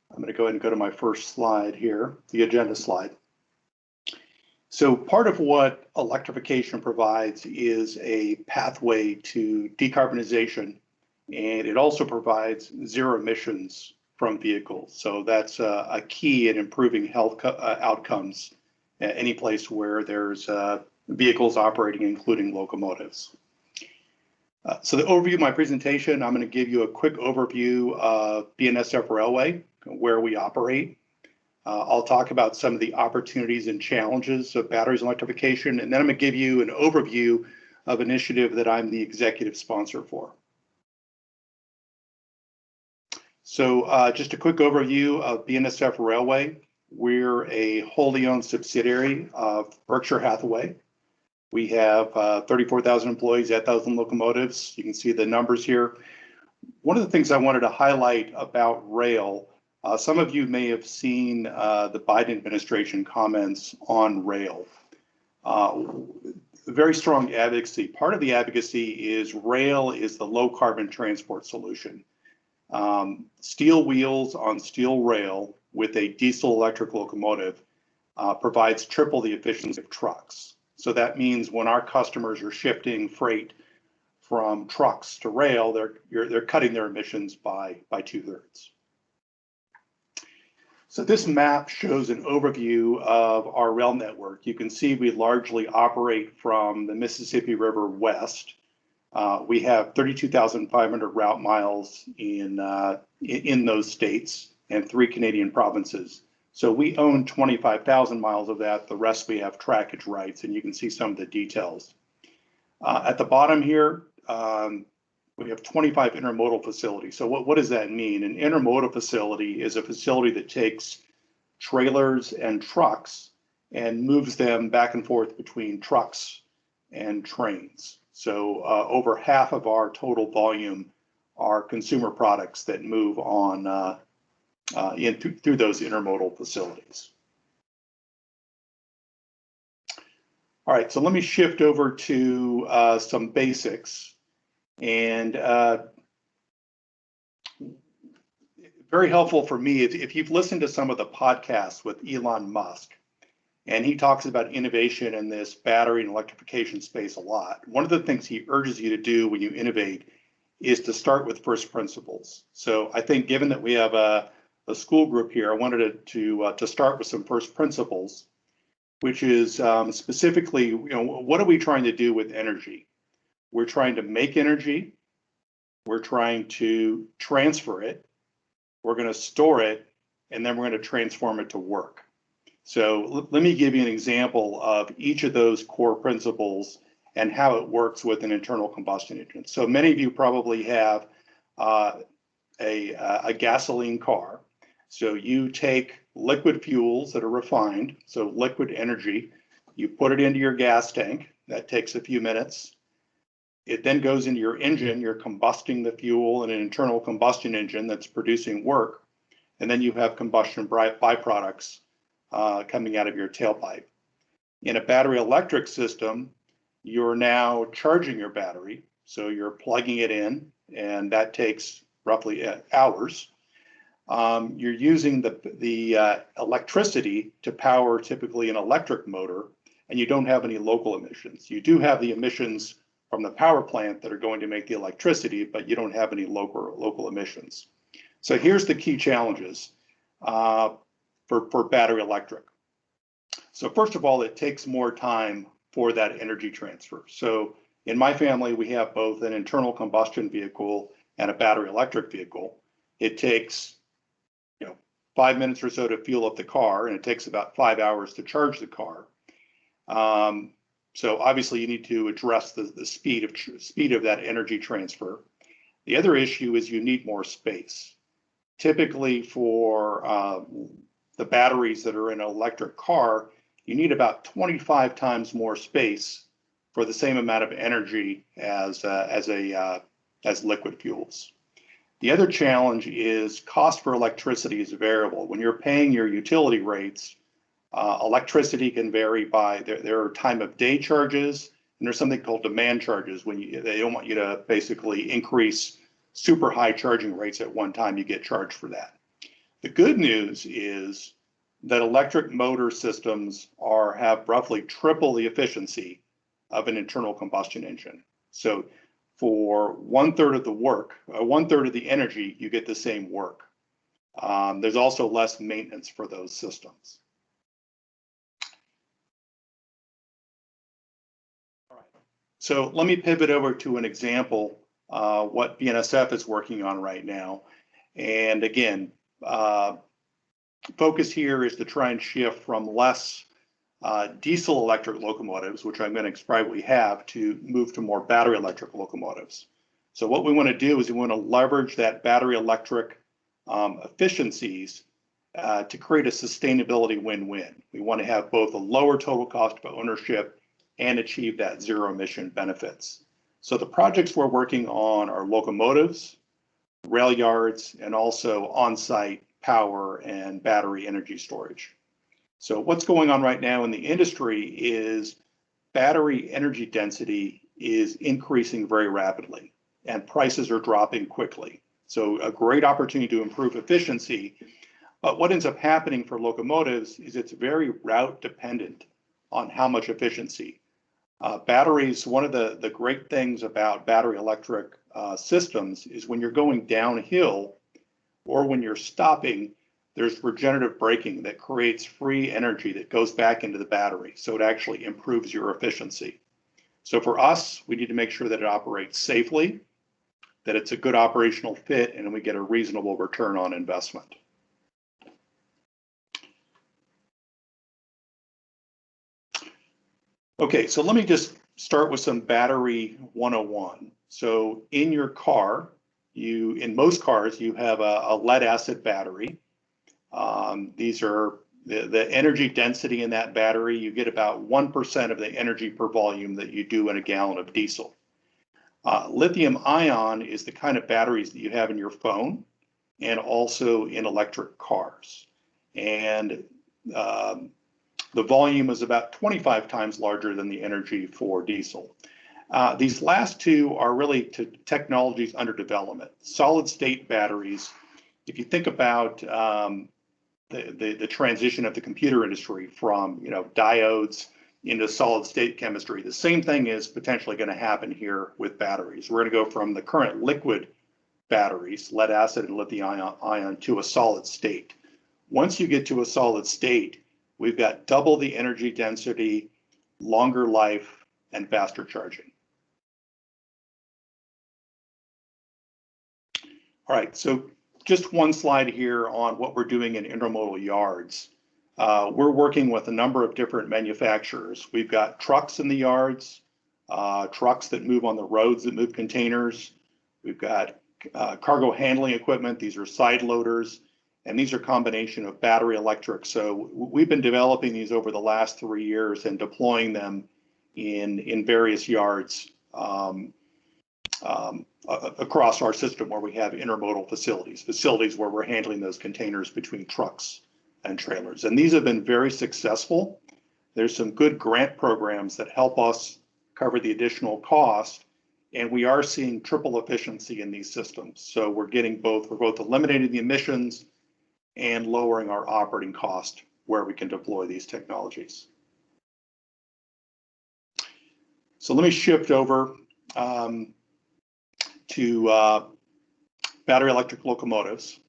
I'm going to go ahead and go to my first slide here, the agenda slide. So part of what electrification provides is a pathway to decarbonization, and it also provides zero emissions from vehicles. So that's a key in improving health outcomes at any place where there's vehicles operating, including locomotives. So the overview of my presentation, I'm going to give you a quick overview of BNSF Railway, where we operate. I'll talk about some of the opportunities and challenges of batteries and electrification, and then I'm going to give you an overview of an initiative that I'm the executive sponsor for. So just a quick overview of BNSF Railway. We're a wholly owned subsidiary of Berkshire Hathaway. We have 34,000 employees, 8,000 locomotives. You can see the numbers here. One of the things I wanted to highlight about rail, some of you may have seen the Biden administration comments on rail. Very strong advocacy. Part of the advocacy is rail is the low carbon transport solution. Steel wheels on steel rail with a diesel electric locomotive provides triple the efficiency of trucks. So that means when our customers are shifting freight from trucks to rail, they're cutting their emissions by 2/3. So this map shows an overview of our rail network. You can see we largely operate from the Mississippi River west. We have 32,500 route miles in those states and 3 Canadian provinces. So we own 25,000 miles of that. The rest we have trackage rights, and you can see some of the details. At the bottom here, we have 25 intermodal facilities. So what does that mean? An intermodal facility is a facility that takes trailers and trucks and moves them back and forth between trucks and trains. So over half of our total volume are consumer products that move on through those intermodal facilities. All right, so let me shift over to some basics. And very helpful for me, if you've listened to some of the podcasts with Elon Musk, and he talks about innovation in this battery and electrification space a lot. One of the things he urges you to do when you innovate is to start with first principles. So I think given that we have a school group here, I wanted to start with some first principles, which is specifically, what are we trying to do with energy? We're trying to make energy. We're trying to transfer it. We're going to store it, and then we're going to transform it to work. So let me give you an example of each of those core principles and how it works with an internal combustion engine. So many of you probably have a gasoline car. So you take liquid fuels that are refined, so liquid energy, you put it into your gas tank. That takes a few minutes. It then goes into your engine. You're combusting the fuel in an internal combustion engine that's producing work. And then you have combustion byproducts coming out of your tailpipe. In a battery electric system, you're now charging your battery. So you're plugging it in, and that takes roughly hours. You're using the electricity to power typically an electric motor, and you don't have any local emissions. You do have the emissions from the power plant that are going to make the electricity, but you don't have any local emissions. So here's the key challenges for battery electric. So first of all, it takes more time for that energy transfer. So in my family, we have both an internal combustion vehicle and a battery electric vehicle. It takes 5 minutes or so to fuel up the car, and it takes about 5 hours to charge the car. So obviously you need to address the speed of that energy transfer. The other issue is you need more space. Typically for the batteries that are in an electric car, you need about 25 times more space for the same amount of energy as liquid fuels. The other challenge is cost for electricity is variable. When you're paying your utility rates, electricity can vary by, there are time of day charges, and there's something called demand charges when they don't want you to basically increase super high charging rates at one time. You get charged for that. The good news is that electric motor systems have roughly triple the efficiency of an internal combustion engine. So for 1/3 of the work, 1/3 of the energy, you get the same work. There's also less maintenance for those systems. All right. So let me pivot over to an example, what BNSF is working on right now. And again, focus here is to try and shift from less diesel electric locomotives, which I'm going to describe what we have, to move to more battery electric locomotives. So what we want to do is we want to leverage that battery electric efficiencies to create a sustainability win-win. We want to have both a lower total cost of ownership and achieve that zero emission benefits. So the projects we're working on are locomotives, rail yards, and also on-site power and battery energy storage. So what's going on right now in the industry is battery energy density is increasing very rapidly and prices are dropping quickly. So a great opportunity to improve efficiency. But what ends up happening for locomotives is it's very route dependent on how much efficiency. Batteries, one of the great things about battery electric systems is when you're going downhill or when you're stopping, there's regenerative braking that creates free energy that goes back into the battery. So it actually improves your efficiency. So for us, we need to make sure that it operates safely, that it's a good operational fit, and we get a reasonable return on investment. Okay, so let me just start with some battery 101. So in your car, in most cars, you have a lead acid battery. These are the energy density in that battery. You get about 1% of the energy per volume that you do in a gallon of diesel. Lithium ion is the kind of batteries that you have in your phone and also in electric cars. And the volume is about 25 times larger than the energy for diesel. These last two are really technologies under development. Solid state batteries, if you think about the transition of the computer industry from diodes into solid state chemistry, the same thing is potentially going to happen here with batteries. We're going to go from the current liquid batteries, lead acid and lithium ion, to a solid state. Once you get to a solid state, we've got double the energy density, longer life, and faster charging. All right, so just one slide here on what we're doing in intermodal yards. We're working with a number of different manufacturers. We've got trucks in the yards, trucks that move on the roads that move containers. We've got cargo handling equipment. These are side loaders, and these are a combination of battery electric. So we've been developing these over the last 3 years and deploying them in various yards across our system where we have intermodal facilities where we're handling those containers between trucks and trailers. And these have been very successful. There's some good grant programs that help us cover the additional cost, and we are seeing triple efficiency in these systems. So we're both eliminating the emissions and lowering our operating cost where we can deploy these technologies. So let me shift over to battery electric locomotives.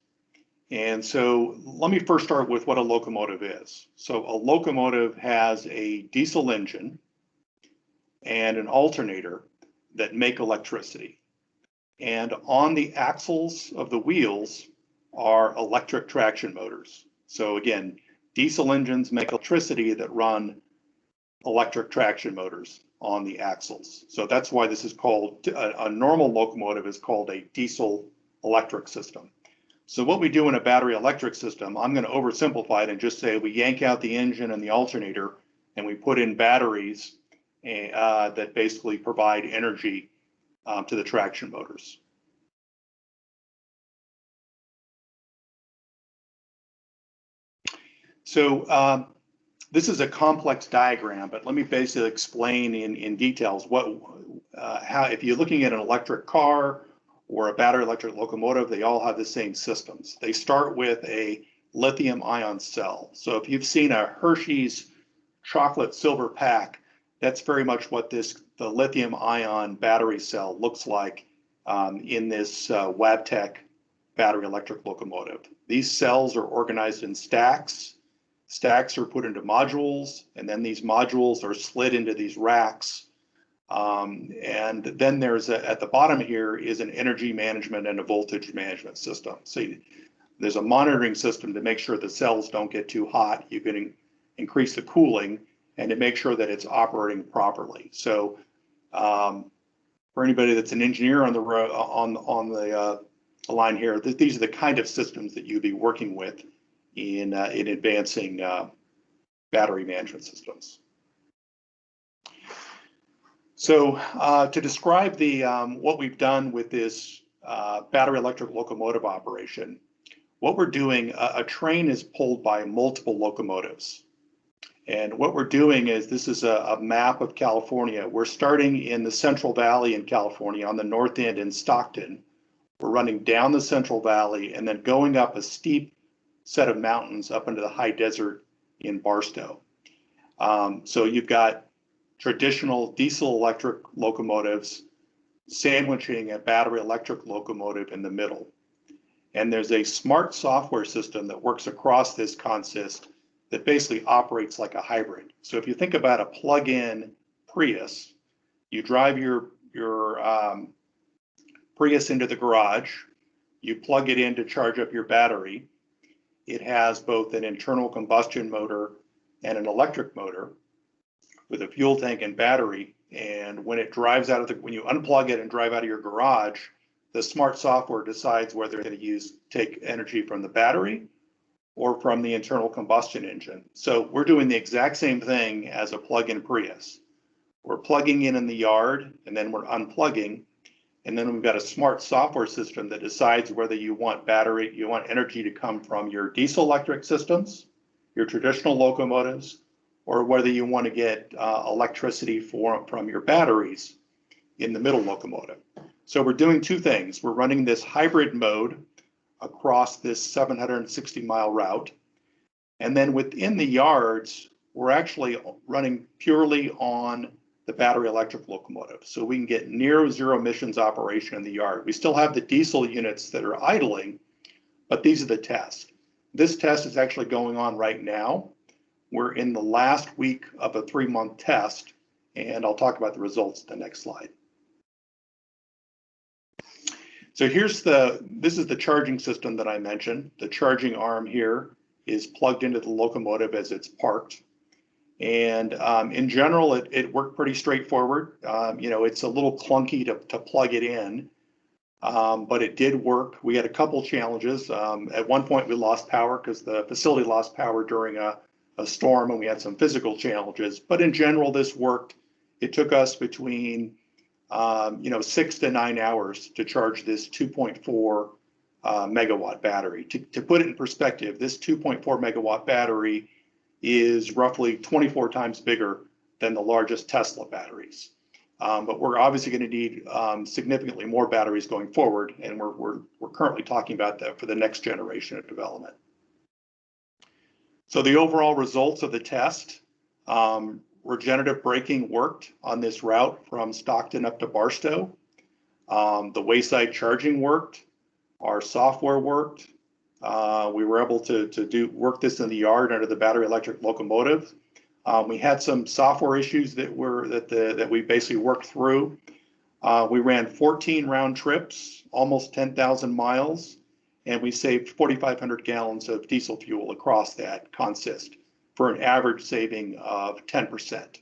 And so let me first start with what a locomotive is. So a locomotive has a diesel engine and an alternator that make electricity. And on the axles of the wheels are electric traction motors. So again, diesel engines make electricity that run electric traction motors on the axles. So that's why this is called, a normal locomotive is called a diesel electric system. So what we do in a battery electric system, I'm going to oversimplify it and just say we yank out the engine and the alternator and we put in batteries that basically provide energy to the traction motors. So this is a complex diagram, but let me basically explain in details how, if you're looking at an electric car or a battery electric locomotive, they all have the same systems. They start with a lithium ion cell. So if you've seen a Hershey's chocolate silver pack, that's very much what the lithium ion battery cell looks like in this Wabtec battery electric locomotive. These cells are organized in stacks. Stacks are put into modules, and then these modules are slid into these racks. And then at the bottom here is an energy management and a voltage management system. So there's a monitoring system to make sure the cells don't get too hot. You can increase the cooling and to make sure that it's operating properly. So for anybody that's an engineer on the line here, these are the kind of systems that you'd be working with in advancing battery management systems. So to describe what we've done with this battery electric locomotive operation, what we're doing, a train is pulled by multiple locomotives. And what we're doing is, this is a map of California. We're starting in the Central Valley in California on the north end in Stockton. We're running down the Central Valley and then going up a steep set of mountains up into the high desert in Barstow. So you've got traditional diesel electric locomotives sandwiching a battery electric locomotive in the middle. And there's a smart software system that works across this consist that basically operates like a hybrid. So if you think about a plug-in Prius, you drive your Prius into the garage, you plug it in to charge up your battery. It has both an internal combustion motor and an electric motor with a fuel tank and battery. And when it drives when you unplug it and drive out of your garage, the smart software decides whether it's going to take energy from the battery or from the internal combustion engine. So we're doing the exact same thing as a plug-in Prius. We're plugging in the yard, and then we're unplugging. And then we've got a smart software system that decides whether you want energy to come from your diesel electric systems, your traditional locomotives, or whether you want to get electricity from your batteries in the middle locomotive. So we're doing two things. We're running this hybrid mode across this 760-mile route. And then within the yards, we're actually running purely on the battery electric locomotive. So we can get near zero emissions operation in the yard. We still have the diesel units that are idling, but these are the tests. This test is actually going on right now. We're in the last week of a 3-month test, and I'll talk about the results in the next slide. So this is the charging system that I mentioned. The charging arm here is plugged into the locomotive as it's parked. And in general, it worked pretty straightforward. It's a little clunky to plug it in, but it did work. We had a couple challenges. At one point, we lost power because the facility lost power during a storm, and we had some physical challenges. But in general, this worked. It took us between 6 to 9 hours to charge this 2.4 megawatt battery. To put it in perspective, this 2.4 megawatt battery is roughly 24 times bigger than the largest Tesla batteries. But we're obviously going to need significantly more batteries going forward, and we're currently talking about that for the next generation of development. So the overall results of the test regenerative braking worked on this route from Stockton up to Barstow. The wayside charging worked. Our software worked. We were able to work this in the yard under the battery electric locomotive. We had some software issues that we basically worked through. We ran 14 round trips, almost 10,000 miles, and we saved 4,500 gallons of diesel fuel across that consist for an average saving of 10%.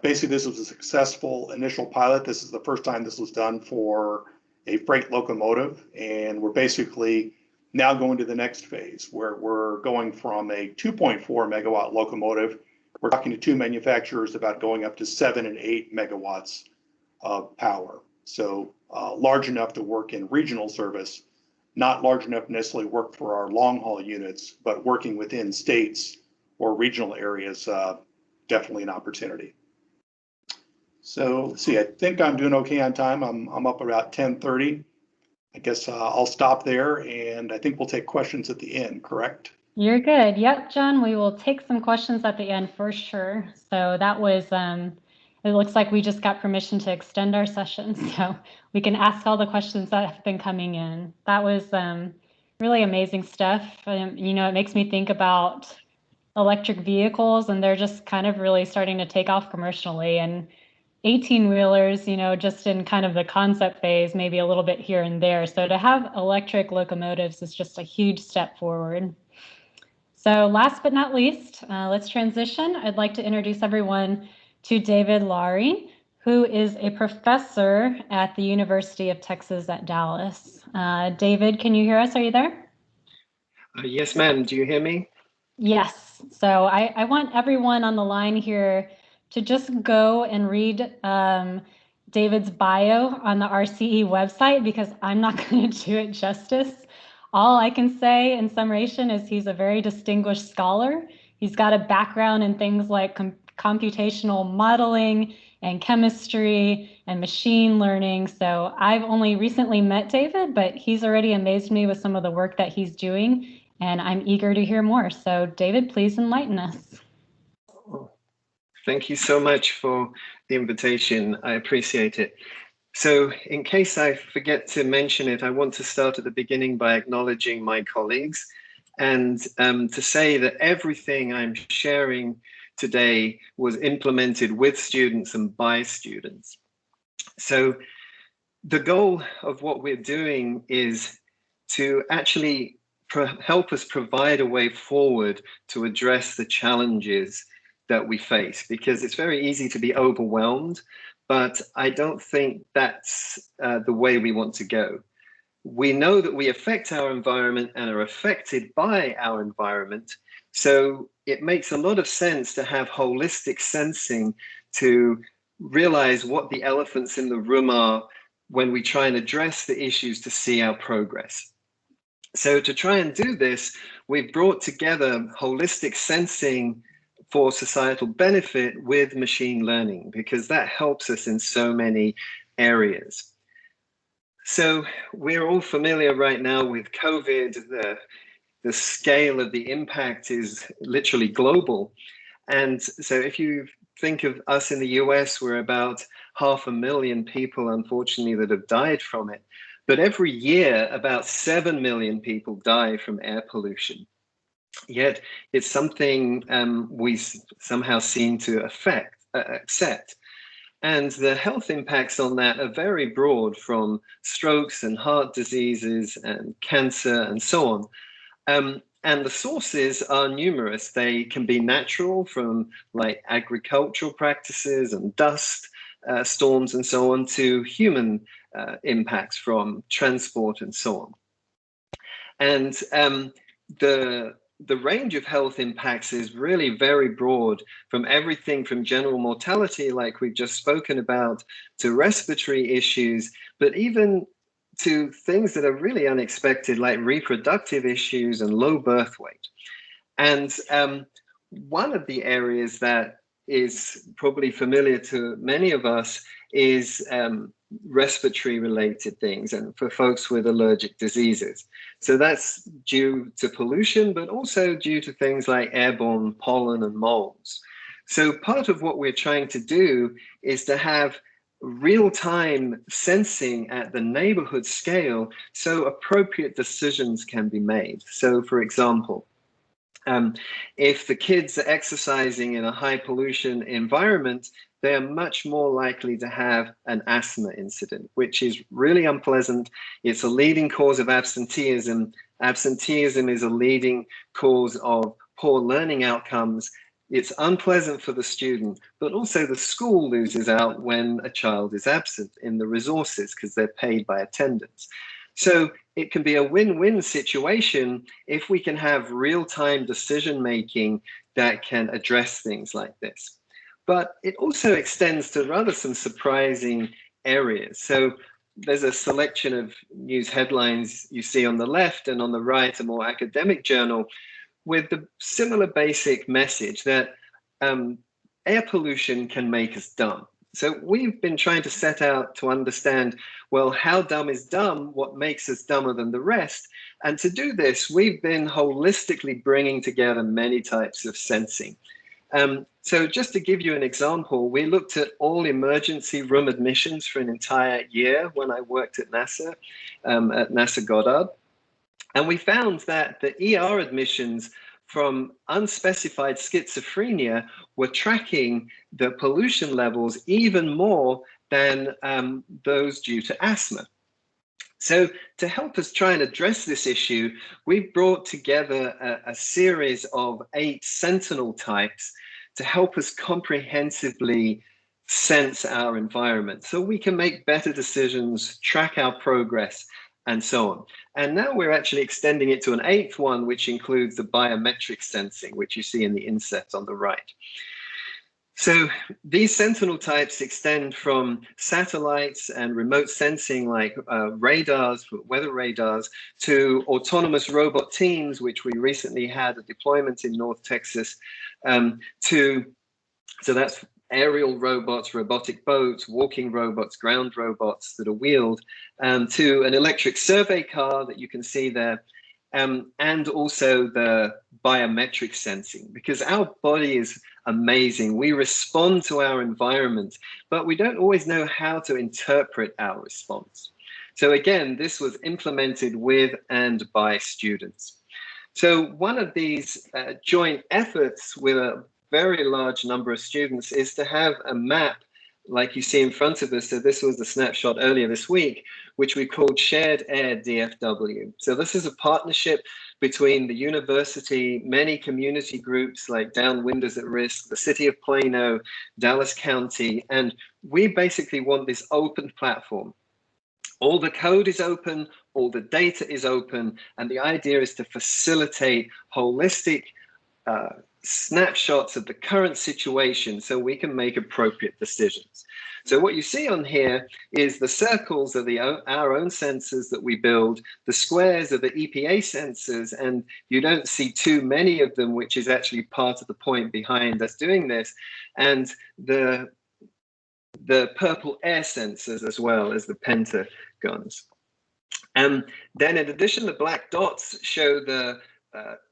Basically, this was a successful initial pilot. This is the first time this was done for a freight locomotive, and we're basically now going to the next phase where we're going from a 2.4 megawatt locomotive. We're talking to two manufacturers about going up to 7 and 8 megawatts of power. So large enough to work in regional service, not large enough to necessarily work for our long haul units, but working within states or regional areas, definitely an opportunity. So let's see, I think I'm doing okay on time. I'm up about 10:30. I guess I'll stop there, and I think we'll take questions at the end, correct? You're good. Yep, John, we will take some questions at the end for sure. So that was, it looks like we just got permission to extend our session, so we can ask all the questions that have been coming in. That was really amazing stuff. You know, it makes me think about electric vehicles, and they're just kind of really starting to take off commercially, and 18-wheelers, you know, just in kind of the concept phase, maybe a little bit here and there. So to have electric locomotives is just a huge step forward. So last but not least, let's transition. I'd like to introduce everyone to David Laurie, who is a professor at the University of Texas at Dallas. David, can you hear us? Are you there? Yes, ma'am. Do you hear me? Yes. So I want everyone on the line here to just go and read David's bio on the RCE website, because I'm not going to do it justice. All I can say in summation is he's a very distinguished scholar. He's got a background in things like computational modeling and chemistry and machine learning. So I've only recently met David, but he's already amazed me with some of the work that he's doing, and I'm eager to hear more. So David, please enlighten us. Thank you so much for the invitation. I appreciate it. So in case I forget to mention it, I want to start at the beginning by acknowledging my colleagues and to say that everything I'm sharing today was implemented with students and by students. So the goal of what we're doing is to actually help us provide a way forward to address the challenges that we face, because it's very easy to be overwhelmed, but I don't think that's the way we want to go. We know that we affect our environment and are affected by our environment, so it makes a lot of sense to have holistic sensing to realize what the elephants in the room are when we try and address the issues to see our progress. So to try and do this, we've brought together holistic sensing for societal benefit with machine learning, because that helps us in so many areas. So we're all familiar right now with COVID. The scale of the impact is literally global. And so if you think of us in the US, we're about 500,000 people, unfortunately, that have died from it. But every year, about 7 million people die from air pollution. Yet it's something we somehow seem to accept. And the health impacts on that are very broad, from strokes and heart diseases and cancer and so on. And the sources are numerous. They can be natural, from like agricultural practices and dust storms and so on, to human impacts from transport and so on. And the range of health impacts is really very broad, from everything from general mortality, like we've just spoken about, to respiratory issues, but even to things that are really unexpected, like reproductive issues and low birth weight. And one of the areas that is probably familiar to many of us is respiratory related things and for folks with allergic diseases. So that's due to pollution, but also due to things like airborne pollen and molds. So part of what we're trying to do is to have real-time sensing at the neighborhood scale so appropriate decisions can be made. So for example, if the kids are exercising in a high pollution environment, they're much more likely to have an asthma incident, which is really unpleasant. It's a leading cause of absenteeism. Absenteeism is a leading cause of poor learning outcomes. It's unpleasant for the student, but also the school loses out when a child is absent in the resources because they're paid by attendance. So it can be a win-win situation if we can have real-time decision-making that can address things like this. But it also extends to rather some surprising areas. So there's a selection of news headlines you see on the left, and on the right, a more academic journal with the similar basic message that air pollution can make us dumb. So we've been trying to set out to understand, well, how dumb is dumb? What makes us dumber than the rest? And to do this, we've been holistically bringing together many types of sensing. So just to give you an example, we looked at all emergency room admissions for an entire year when I worked at NASA Goddard. And we found that the ER admissions from unspecified schizophrenia were tracking the pollution levels even more than those due to asthma. So to help us try and address this issue, we brought together a series of 8 sentinel types to help us comprehensively sense our environment so we can make better decisions, track our progress, and so on. And now we're actually extending it to an 8th one, which includes the biometric sensing, which you see in the inset on the right. So these sentinel types extend from satellites and remote sensing like radars, weather radars, to autonomous robot teams, which we recently had a deployment in North Texas, so that's aerial robots, robotic boats, walking robots, ground robots that are wheeled, to an electric survey car that you can see there, and also the biometric sensing, because our body is amazing. We respond to our environment, but we don't always know how to interpret our response. So again, this was implemented with and by students. So one of these joint efforts with a very large number of students is to have a map like you see in front of us. So this was the snapshot earlier this week, which we called Shared Air DFW. So this is a partnership between the university, many community groups like Downwinders at Risk, the City of Plano, Dallas County, and we basically want this open platform. All the code is open, all the data is open, and the idea is to facilitate holistic snapshots of the current situation so we can make appropriate decisions. So what you see on here is the circles are our own sensors that we build, the squares are the EPA sensors, and you don't see too many of them, which is actually part of the point behind us doing this, and the purple air sensors as well as the pentagons. And then in addition, the black dots show the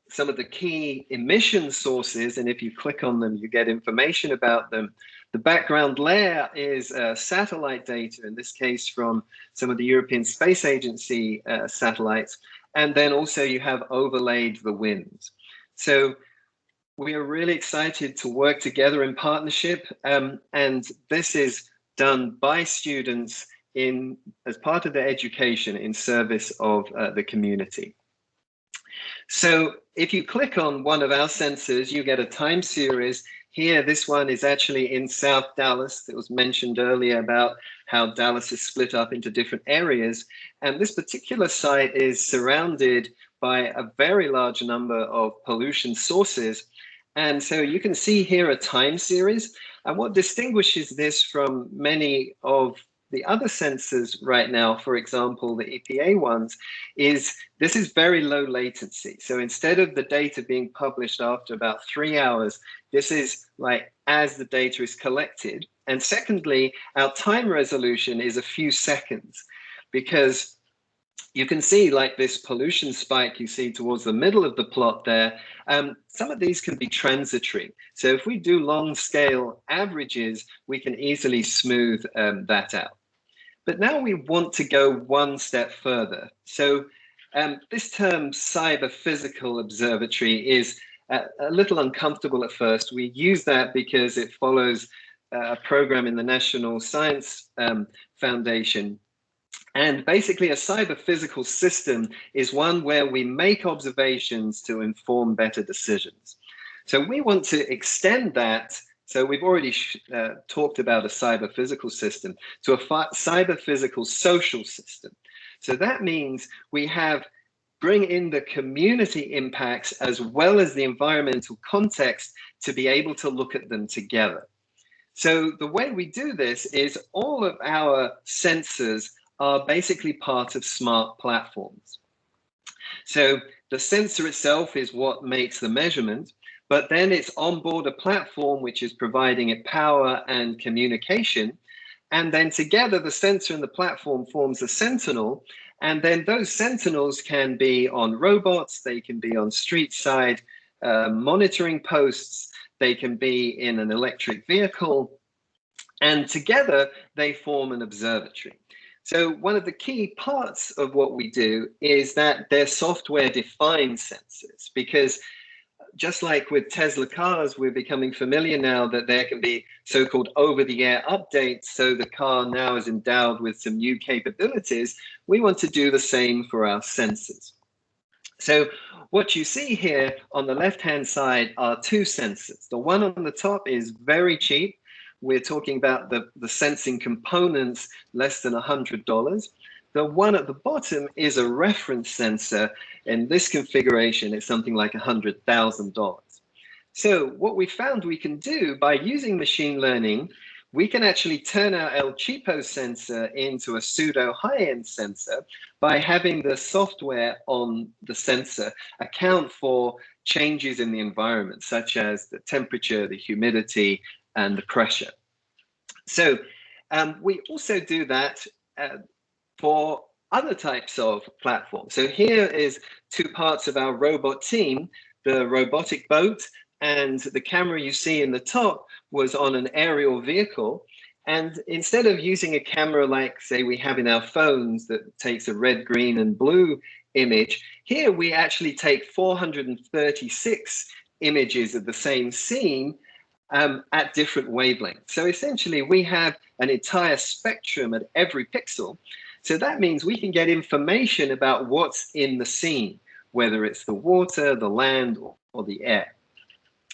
some of the key emission sources, and if you click on them, you get information about them. The background layer is satellite data, in this case from some of the European Space Agency satellites, and then also you have overlaid the winds. So we are really excited to work together in partnership, and this is done by students as part of their education in service of the community. So if you click on one of our sensors, you get a time series. Here, this one is actually in South Dallas. It was mentioned earlier about how Dallas is split up into different areas. And this particular site is surrounded by a very large number of pollution sources. And so you can see here a time series. And what distinguishes this from many of the other sensors right now, for example, the EPA ones, is this is very low latency. So instead of the data being published after about 3 hours, this is like as the data is collected. And secondly, our time resolution is a few seconds, because you can see like this pollution spike you see towards the middle of the plot there. Some of these can be transitory. So if we do long scale averages, we can easily smooth that out. But now we want to go one step further. So this term cyber physical observatory is a little uncomfortable at first. We use that because it follows a program in the National Science Foundation. And basically a cyber physical system is one where we make observations to inform better decisions. So we want to extend that. So we've already talked about a cyber physical system to a cyber physical social system. So that means we bring in the community impacts as well as the environmental context to be able to look at them together. So the way we do this is all of our sensors are basically part of smart platforms. So the sensor itself is what makes the measurement, but then it's on board a platform which is providing it power and communication. And then together the sensor and the platform forms a sentinel. And then those sentinels can be on robots, they can be on street side monitoring posts, they can be in an electric vehicle, and together they form an observatory. So one of the key parts of what we do is that they're software-defined sensors, because just like with Tesla cars, we're becoming familiar now that there can be so-called over-the-air updates, so the car now is endowed with some new capabilities. We want to do the same for our sensors. So what you see here on the left-hand side are two sensors. The one on the top is very cheap. We're talking about the sensing components, less than $100. The one at the bottom is a reference sensor. In this configuration, it's something like $100,000. So what we found we can do by using machine learning, we can actually turn our El Cheapo sensor into a pseudo high-end sensor by having the software on the sensor account for changes in the environment, such as the temperature, the humidity, and the pressure. So we also do that for other types of platforms. So here is two parts of our robot team, the robotic boat, and the camera you see in the top was on an aerial vehicle. And instead of using a camera like, say, we have in our phones that takes a red, green, and blue image, here we actually take 436 images of the same scene at different wavelengths. So essentially, we have an entire spectrum at every pixel. So that means we can get information about what's in the scene, whether it's the water, the land, or the air.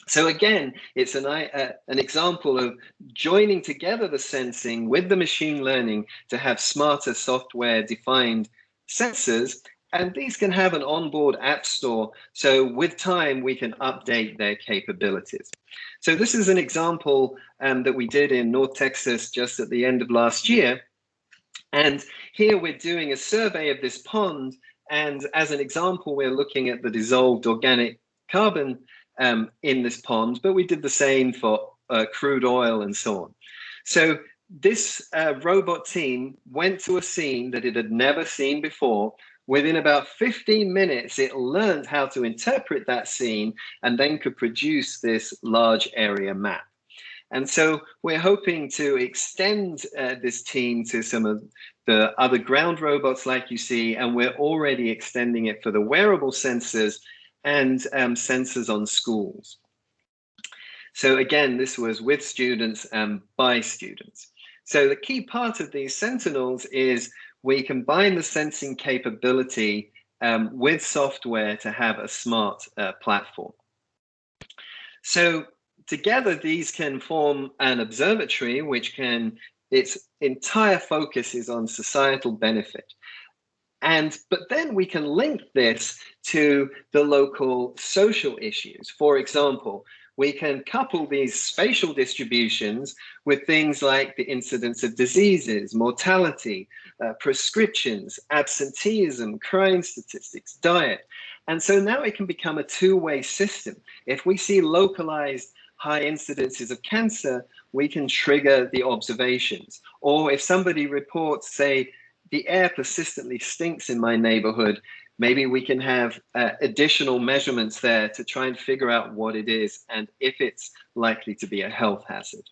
So again, it's an example of joining together the sensing with the machine learning to have smarter software-defined sensors. And these can have an onboard app store. So with time, we can update their capabilities. So this is an example that we did in North Texas just at the end of last year. And here we're doing a survey of this pond. And as an example, we're looking at the dissolved organic carbon in this pond, but we did the same for crude oil and so on. So this robot team went to a scene that it had never seen before. Within about 15 minutes, it learned how to interpret that scene and then could produce this large area map. And so we're hoping to extend this team to some of the other ground robots like you see, and we're already extending it for the wearable sensors and sensors on schools. So again, this was with students and by students. So the key part of these Sentinels is we combine the sensing capability with software to have a smart platform. So together, these can form an observatory, which its entire focus is on societal benefit. But then we can link this to the local social issues. For example, we can couple these spatial distributions with things like the incidence of diseases, mortality, prescriptions, absenteeism, crime statistics, diet. And so now it can become a two-way system. If we see localized high incidences of cancer, we can trigger the observations. Or if somebody reports, say, the air persistently stinks in my neighborhood, maybe we can have additional measurements there to try and figure out what it is and if it's likely to be a health hazard.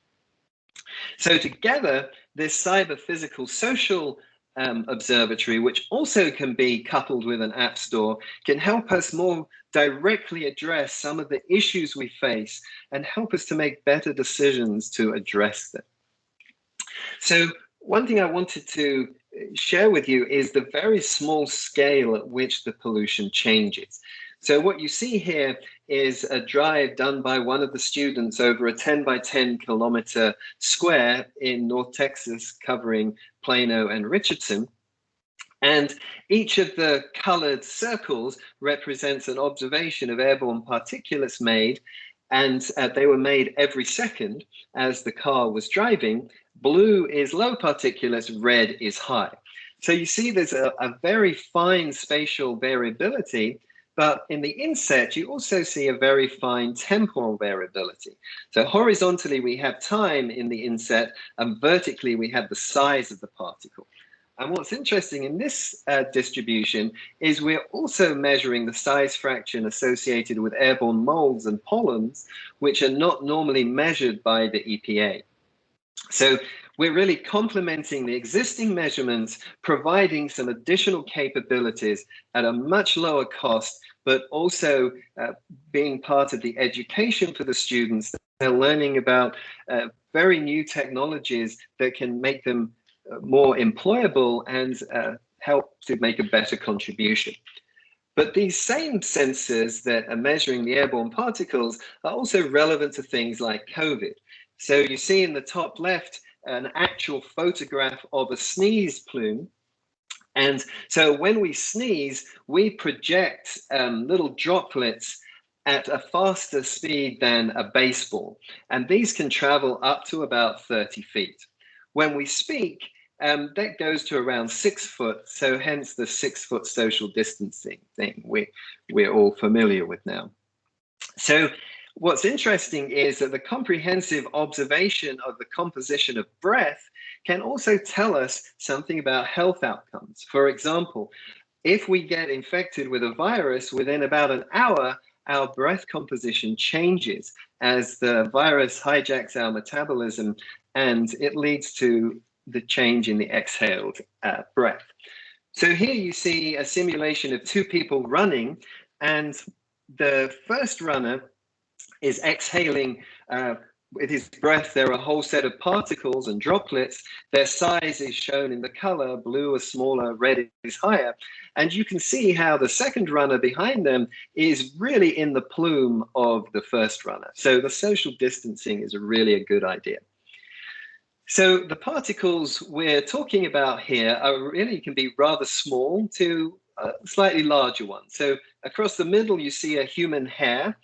So together, this cyber physical social observatory, which also can be coupled with an app store, can help us more directly address some of the issues we face and help us to make better decisions to address them. So one thing I wanted to share with you is the very small scale at which the pollution changes. So what you see here is a drive done by one of the students over a 10 by 10 kilometer square in North Texas, covering Plano and Richardson. And each of the colored circles represents an observation of airborne particulates made, and they were made every second as the car was driving. Blue is low particulates, red is high. So you see there's a very fine spatial variability, but in the inset, you also see a very fine temporal variability. So horizontally, we have time in the inset, and vertically, we have the size of the particle. And what's interesting in this distribution is we're also measuring the size fraction associated with airborne molds and pollens, which are not normally measured by the EPA. So we're really complementing the existing measurements, providing some additional capabilities at a much lower cost, but also being part of the education for the students. They're learning about very new technologies that can make them more employable and help to make a better contribution. But these same sensors that are measuring the airborne particles are also relevant to things like COVID. So you see in the top left an actual photograph of a sneeze plume. And so when we sneeze, we project little droplets at a faster speed than a baseball. And these can travel up to about 30 feet. When we speak, that goes to around 6 foot, so hence the 6 foot social distancing thing we're all familiar with now. So what's interesting is that the comprehensive observation of the composition of breath can also tell us something about health outcomes. For example, if we get infected with a virus within about an hour, our breath composition changes as the virus hijacks our metabolism, and it leads to the change in the exhaled breath. So here you see a simulation of 2 people running, and the first runner is exhaling with his breath. There are a whole set of particles and droplets. Their size is shown in the color. Blue is smaller, red is higher. And you can see how the second runner behind them is really in the plume of the first runner. So the social distancing is really a good idea. So the particles we're talking about here are really can be rather small to slightly larger ones. So across the middle, you see a human hair,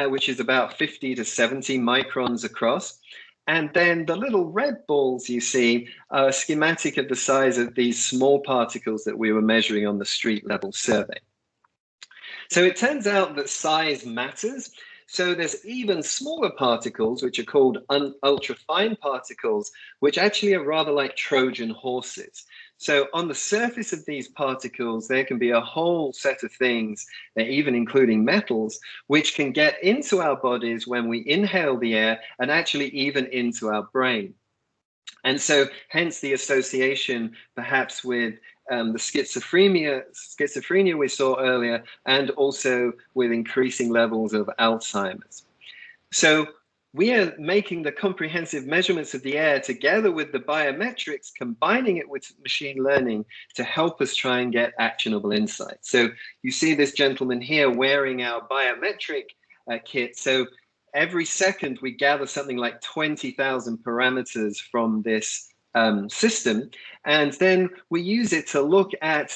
which is about 50 to 70 microns across. And then the little red balls you see are a schematic of the size of these small particles that we were measuring on the street level survey. So it turns out that size matters. So there's even smaller particles, which are called ultrafine particles, which actually are rather like Trojan horses. So on the surface of these particles, there can be a whole set of things, even including metals, which can get into our bodies when we inhale the air and actually even into our brain. And so hence the association perhaps with the schizophrenia we saw earlier, and also with increasing levels of Alzheimer's. So we are making the comprehensive measurements of the air together with the biometrics, combining it with machine learning to help us try and get actionable insights. So you see this gentleman here wearing our biometric kit. So every second we gather something like 20,000 parameters from this system, and then we use it to look at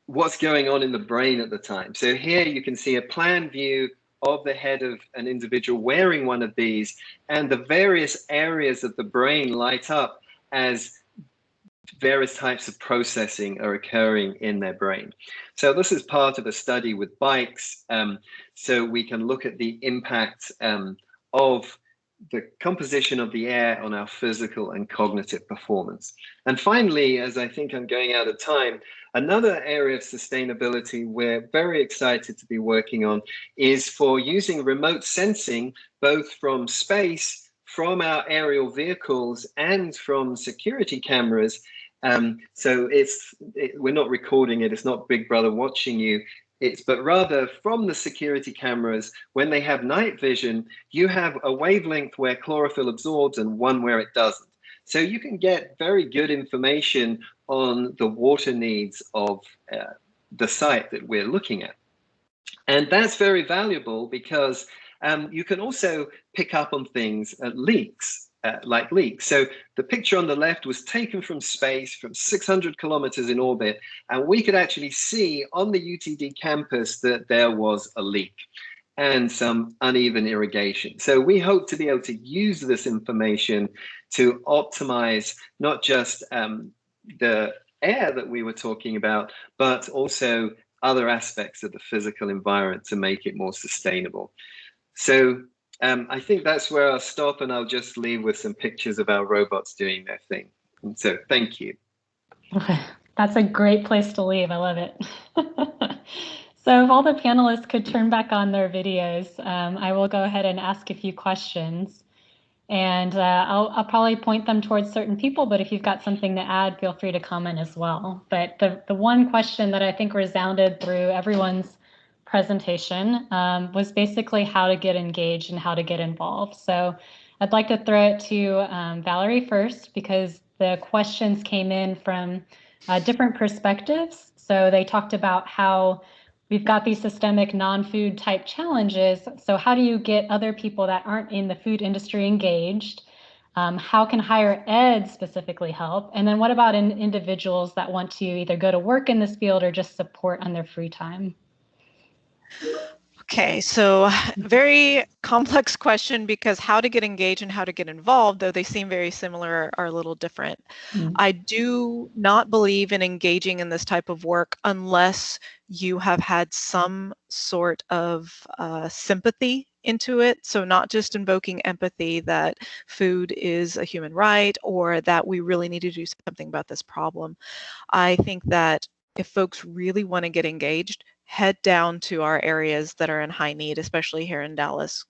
what's going on in the brain at the time. So here you can see a plan view of the head of an individual wearing one of these, and the various areas of the brain light up as various types of processing are occurring in their brain. So this is part of a study with bikes, so we can look at the impact of the composition of the air on our physical and cognitive performance. And finally, as I think I'm going out of time, another area of sustainability we're very excited to be working on is for using remote sensing, both from space, from our aerial vehicles, and from security cameras. So we're not recording it, it's not Big Brother watching you. But rather from the security cameras, when they have night vision, you have a wavelength where chlorophyll absorbs and one where it doesn't. So you can get very good information on the water needs of the site that we're looking at. And that's very valuable because you can also pick up on things, leaks. Like leaks. So the picture on the left was taken from space from 600 kilometers in orbit, and we could actually see on the UTD campus that there was a leak and some uneven irrigation. So we hope to be able to use this information to optimize not just the air that we were talking about, but also other aspects of the physical environment to make it more sustainable. So I think that's where I'll stop, and I'll just leave with some pictures of our robots doing their thing. And so thank you. That's a great place to leave. I love it. So if all the panelists could turn back on their videos, I will go ahead and ask a few questions. And I'll probably point them towards certain people, but if you've got something to add, feel free to comment as well. But the one question that I think resounded through everyone's presentation was basically how to get engaged and how to get involved. So I'd like to throw it to Valerie first, because the questions came in from different perspectives. So they talked about how we've got these systemic non-food type challenges. So how do you get other people that aren't in the food industry engaged? How can higher ed specifically help? And then what about individuals that want to either go to work in this field or just support on their free time? Okay, so very complex question, because how to get engaged and how to get involved, though they seem very similar, are a little different. I do not believe in engaging in this type of work unless you have had some sort of sympathy into it. So not just invoking empathy that food is a human right or that we really need to do something about this problem. I think that if folks really want to get engaged, head down to our areas that are in high need, especially here in Dallas.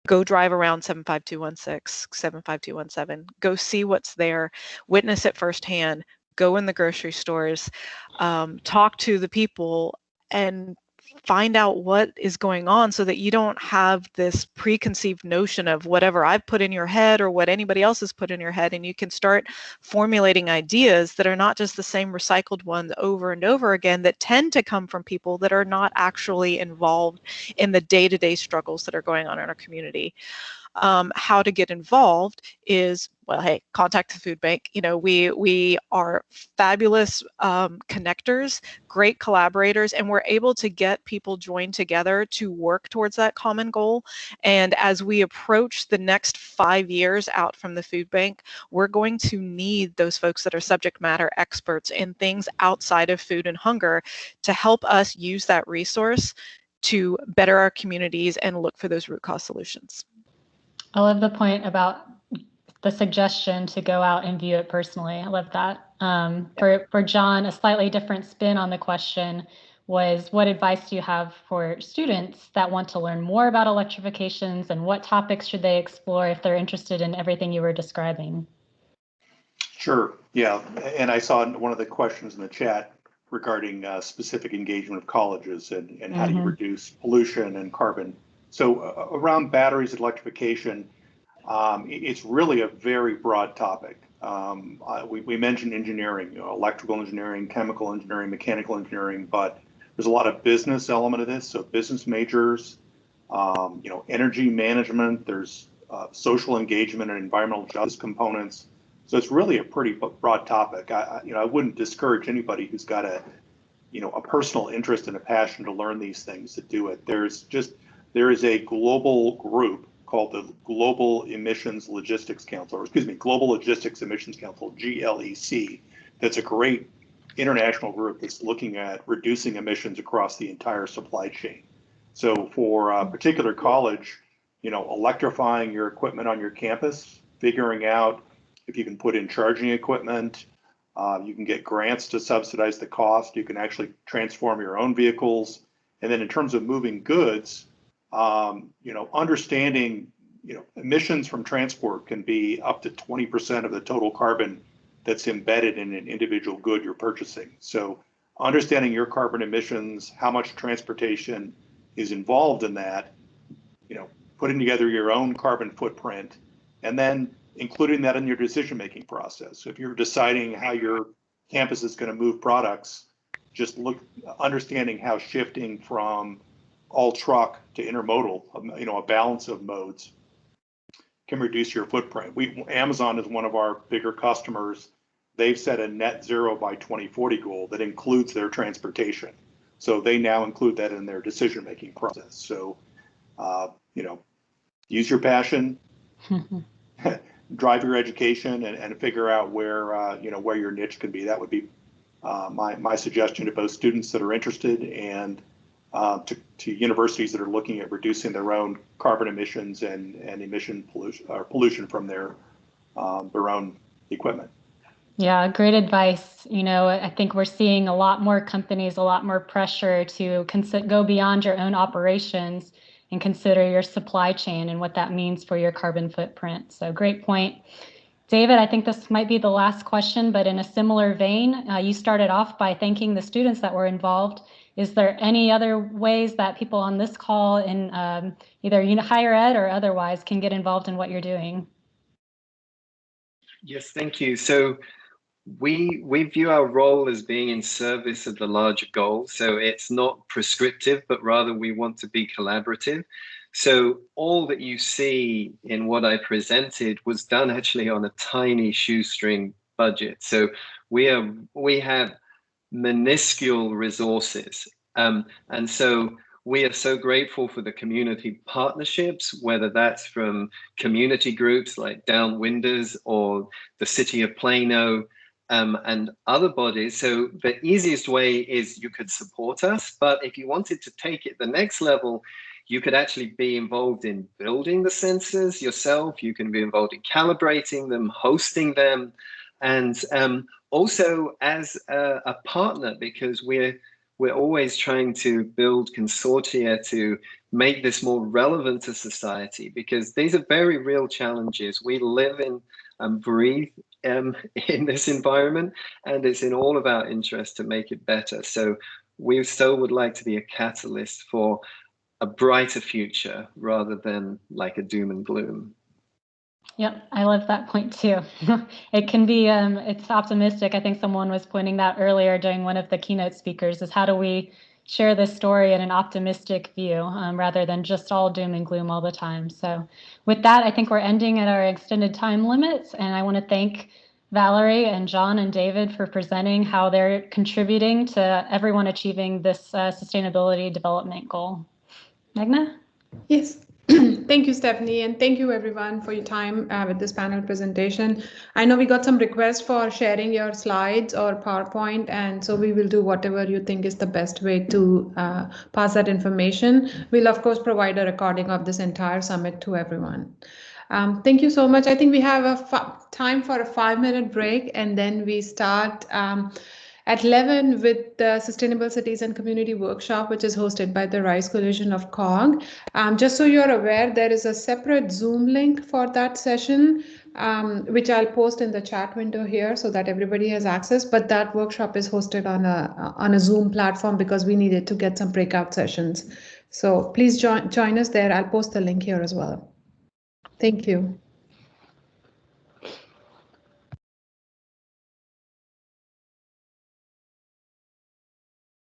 Go drive around 75216, 75217. Go see what's there, witness it firsthand, go in the grocery stores, talk to the people, and find out what is going on so that you don't have this preconceived notion of whatever I've put in your head or what anybody else has put in your head, and you can start formulating ideas that are not just the same recycled ones over and over again that tend to come from people that are not actually involved in the day-to-day struggles that are going on in our community. How to get involved is, well, hey, contact the food bank. You know, we are fabulous connectors, great collaborators, and we're able to get people joined together to work towards that common goal. And as we approach the next 5 years out from the food bank, we're going to need those folks that are subject matter experts in things outside of food and hunger to help us use that resource to better our communities and look for those root cause solutions. I love the point about the suggestion to go out and view it personally. I love that. For John, a slightly different spin on the question was, what advice do you have for students that want to learn more about electrifications, and what topics should they explore if they're interested in everything you were describing? Sure, yeah. And I saw one of the questions in the chat regarding specific engagement of colleges and how do you reduce pollution and carbon. So around batteries and electrification, it's really a very broad topic. We mentioned engineering, electrical engineering, chemical engineering, mechanical engineering, but there's a lot of business element of this. So business majors, energy management, there's social engagement and environmental justice components. So it's really a pretty broad topic. I wouldn't discourage anybody who's got a personal interest and a passion to learn these things to do it. There is a global group called the Global Emissions Logistics Council, or excuse me, Global Logistics Emissions Council, GLEC. That's a great international group that's looking at reducing emissions across the entire supply chain. So for a particular college, electrifying your equipment on your campus, figuring out if you can put in charging equipment. You can get grants to subsidize the cost. You can actually transform your own vehicles. And then in terms of moving goods, understanding, emissions from transport can be up to 20% of the total carbon that's embedded in an individual good you're purchasing. So understanding your carbon emissions, how much transportation is involved in that, putting together your own carbon footprint, and then including that in your decision-making process. So if you're deciding how your campus is going to move products, just understanding how shifting from all truck to intermodal, a balance of modes, can reduce your footprint. Amazon is one of our bigger customers. They've set a net zero by 2040 goal that includes their transportation. So they now include that in their decision-making process. So, use your passion, drive your education, and figure out where your niche can be. That would be my suggestion to both students that are interested and to universities that are looking at reducing their own carbon emissions and emission pollution from their own equipment. Yeah, great advice. I think we're seeing a lot more companies, a lot more pressure to go beyond your own operations and consider your supply chain and what that means for your carbon footprint. So great point. David, I think this might be the last question, but in a similar vein, you started off by thanking the students that were involved. Is there any other ways that people on this call in either higher ed or otherwise can get involved in what you're doing? Yes, thank you. So we view our role as being in service of the larger goal. So it's not prescriptive, but rather we want to be collaborative. So all that you see in what I presented was done actually on a tiny shoestring budget. So we have minuscule resources. And so we are so grateful for the community partnerships, whether that's from community groups like Downwinders or the City of Plano, and other bodies. So the easiest way is you could support us, but if you wanted to take it the next level, you could actually be involved in building the sensors yourself. You can be involved in calibrating them, hosting them, and also as a partner, because we're always trying to build consortia to make this more relevant to society, because these are very real challenges. We live in and breathe in this environment, and it's in all of our interest to make it better. So we still would like to be a catalyst for a brighter future rather than like a doom and gloom. Yep, I love that point too. It can be, it's optimistic. I think someone was pointing that earlier during one of the keynote speakers, is how do we share this story in an optimistic view rather than just all doom and gloom all the time. So with that, I think we're ending at our extended time limits. And I want to thank Valerie and John and David for presenting how they're contributing to everyone achieving this sustainability development goal. Magna? Yes. Thank you, Stephanie, and thank you everyone for your time with this panel presentation. I know we got some requests for sharing your slides or PowerPoint, and so we will do whatever you think is the best way to pass that information. We'll of course provide a recording of this entire summit to everyone. Thank you so much. I think we have time for a 5-minute break, and then we start at 11 with the Sustainable Cities and Community Workshop, which is hosted by the Rise Coalition of COG. Just so you're aware, there is a separate Zoom link for that session, which I'll post in the chat window here so that everybody has access. But that workshop is hosted on a Zoom platform because we needed to get some breakout sessions. So please join us there. I'll post the link here as well. Thank you.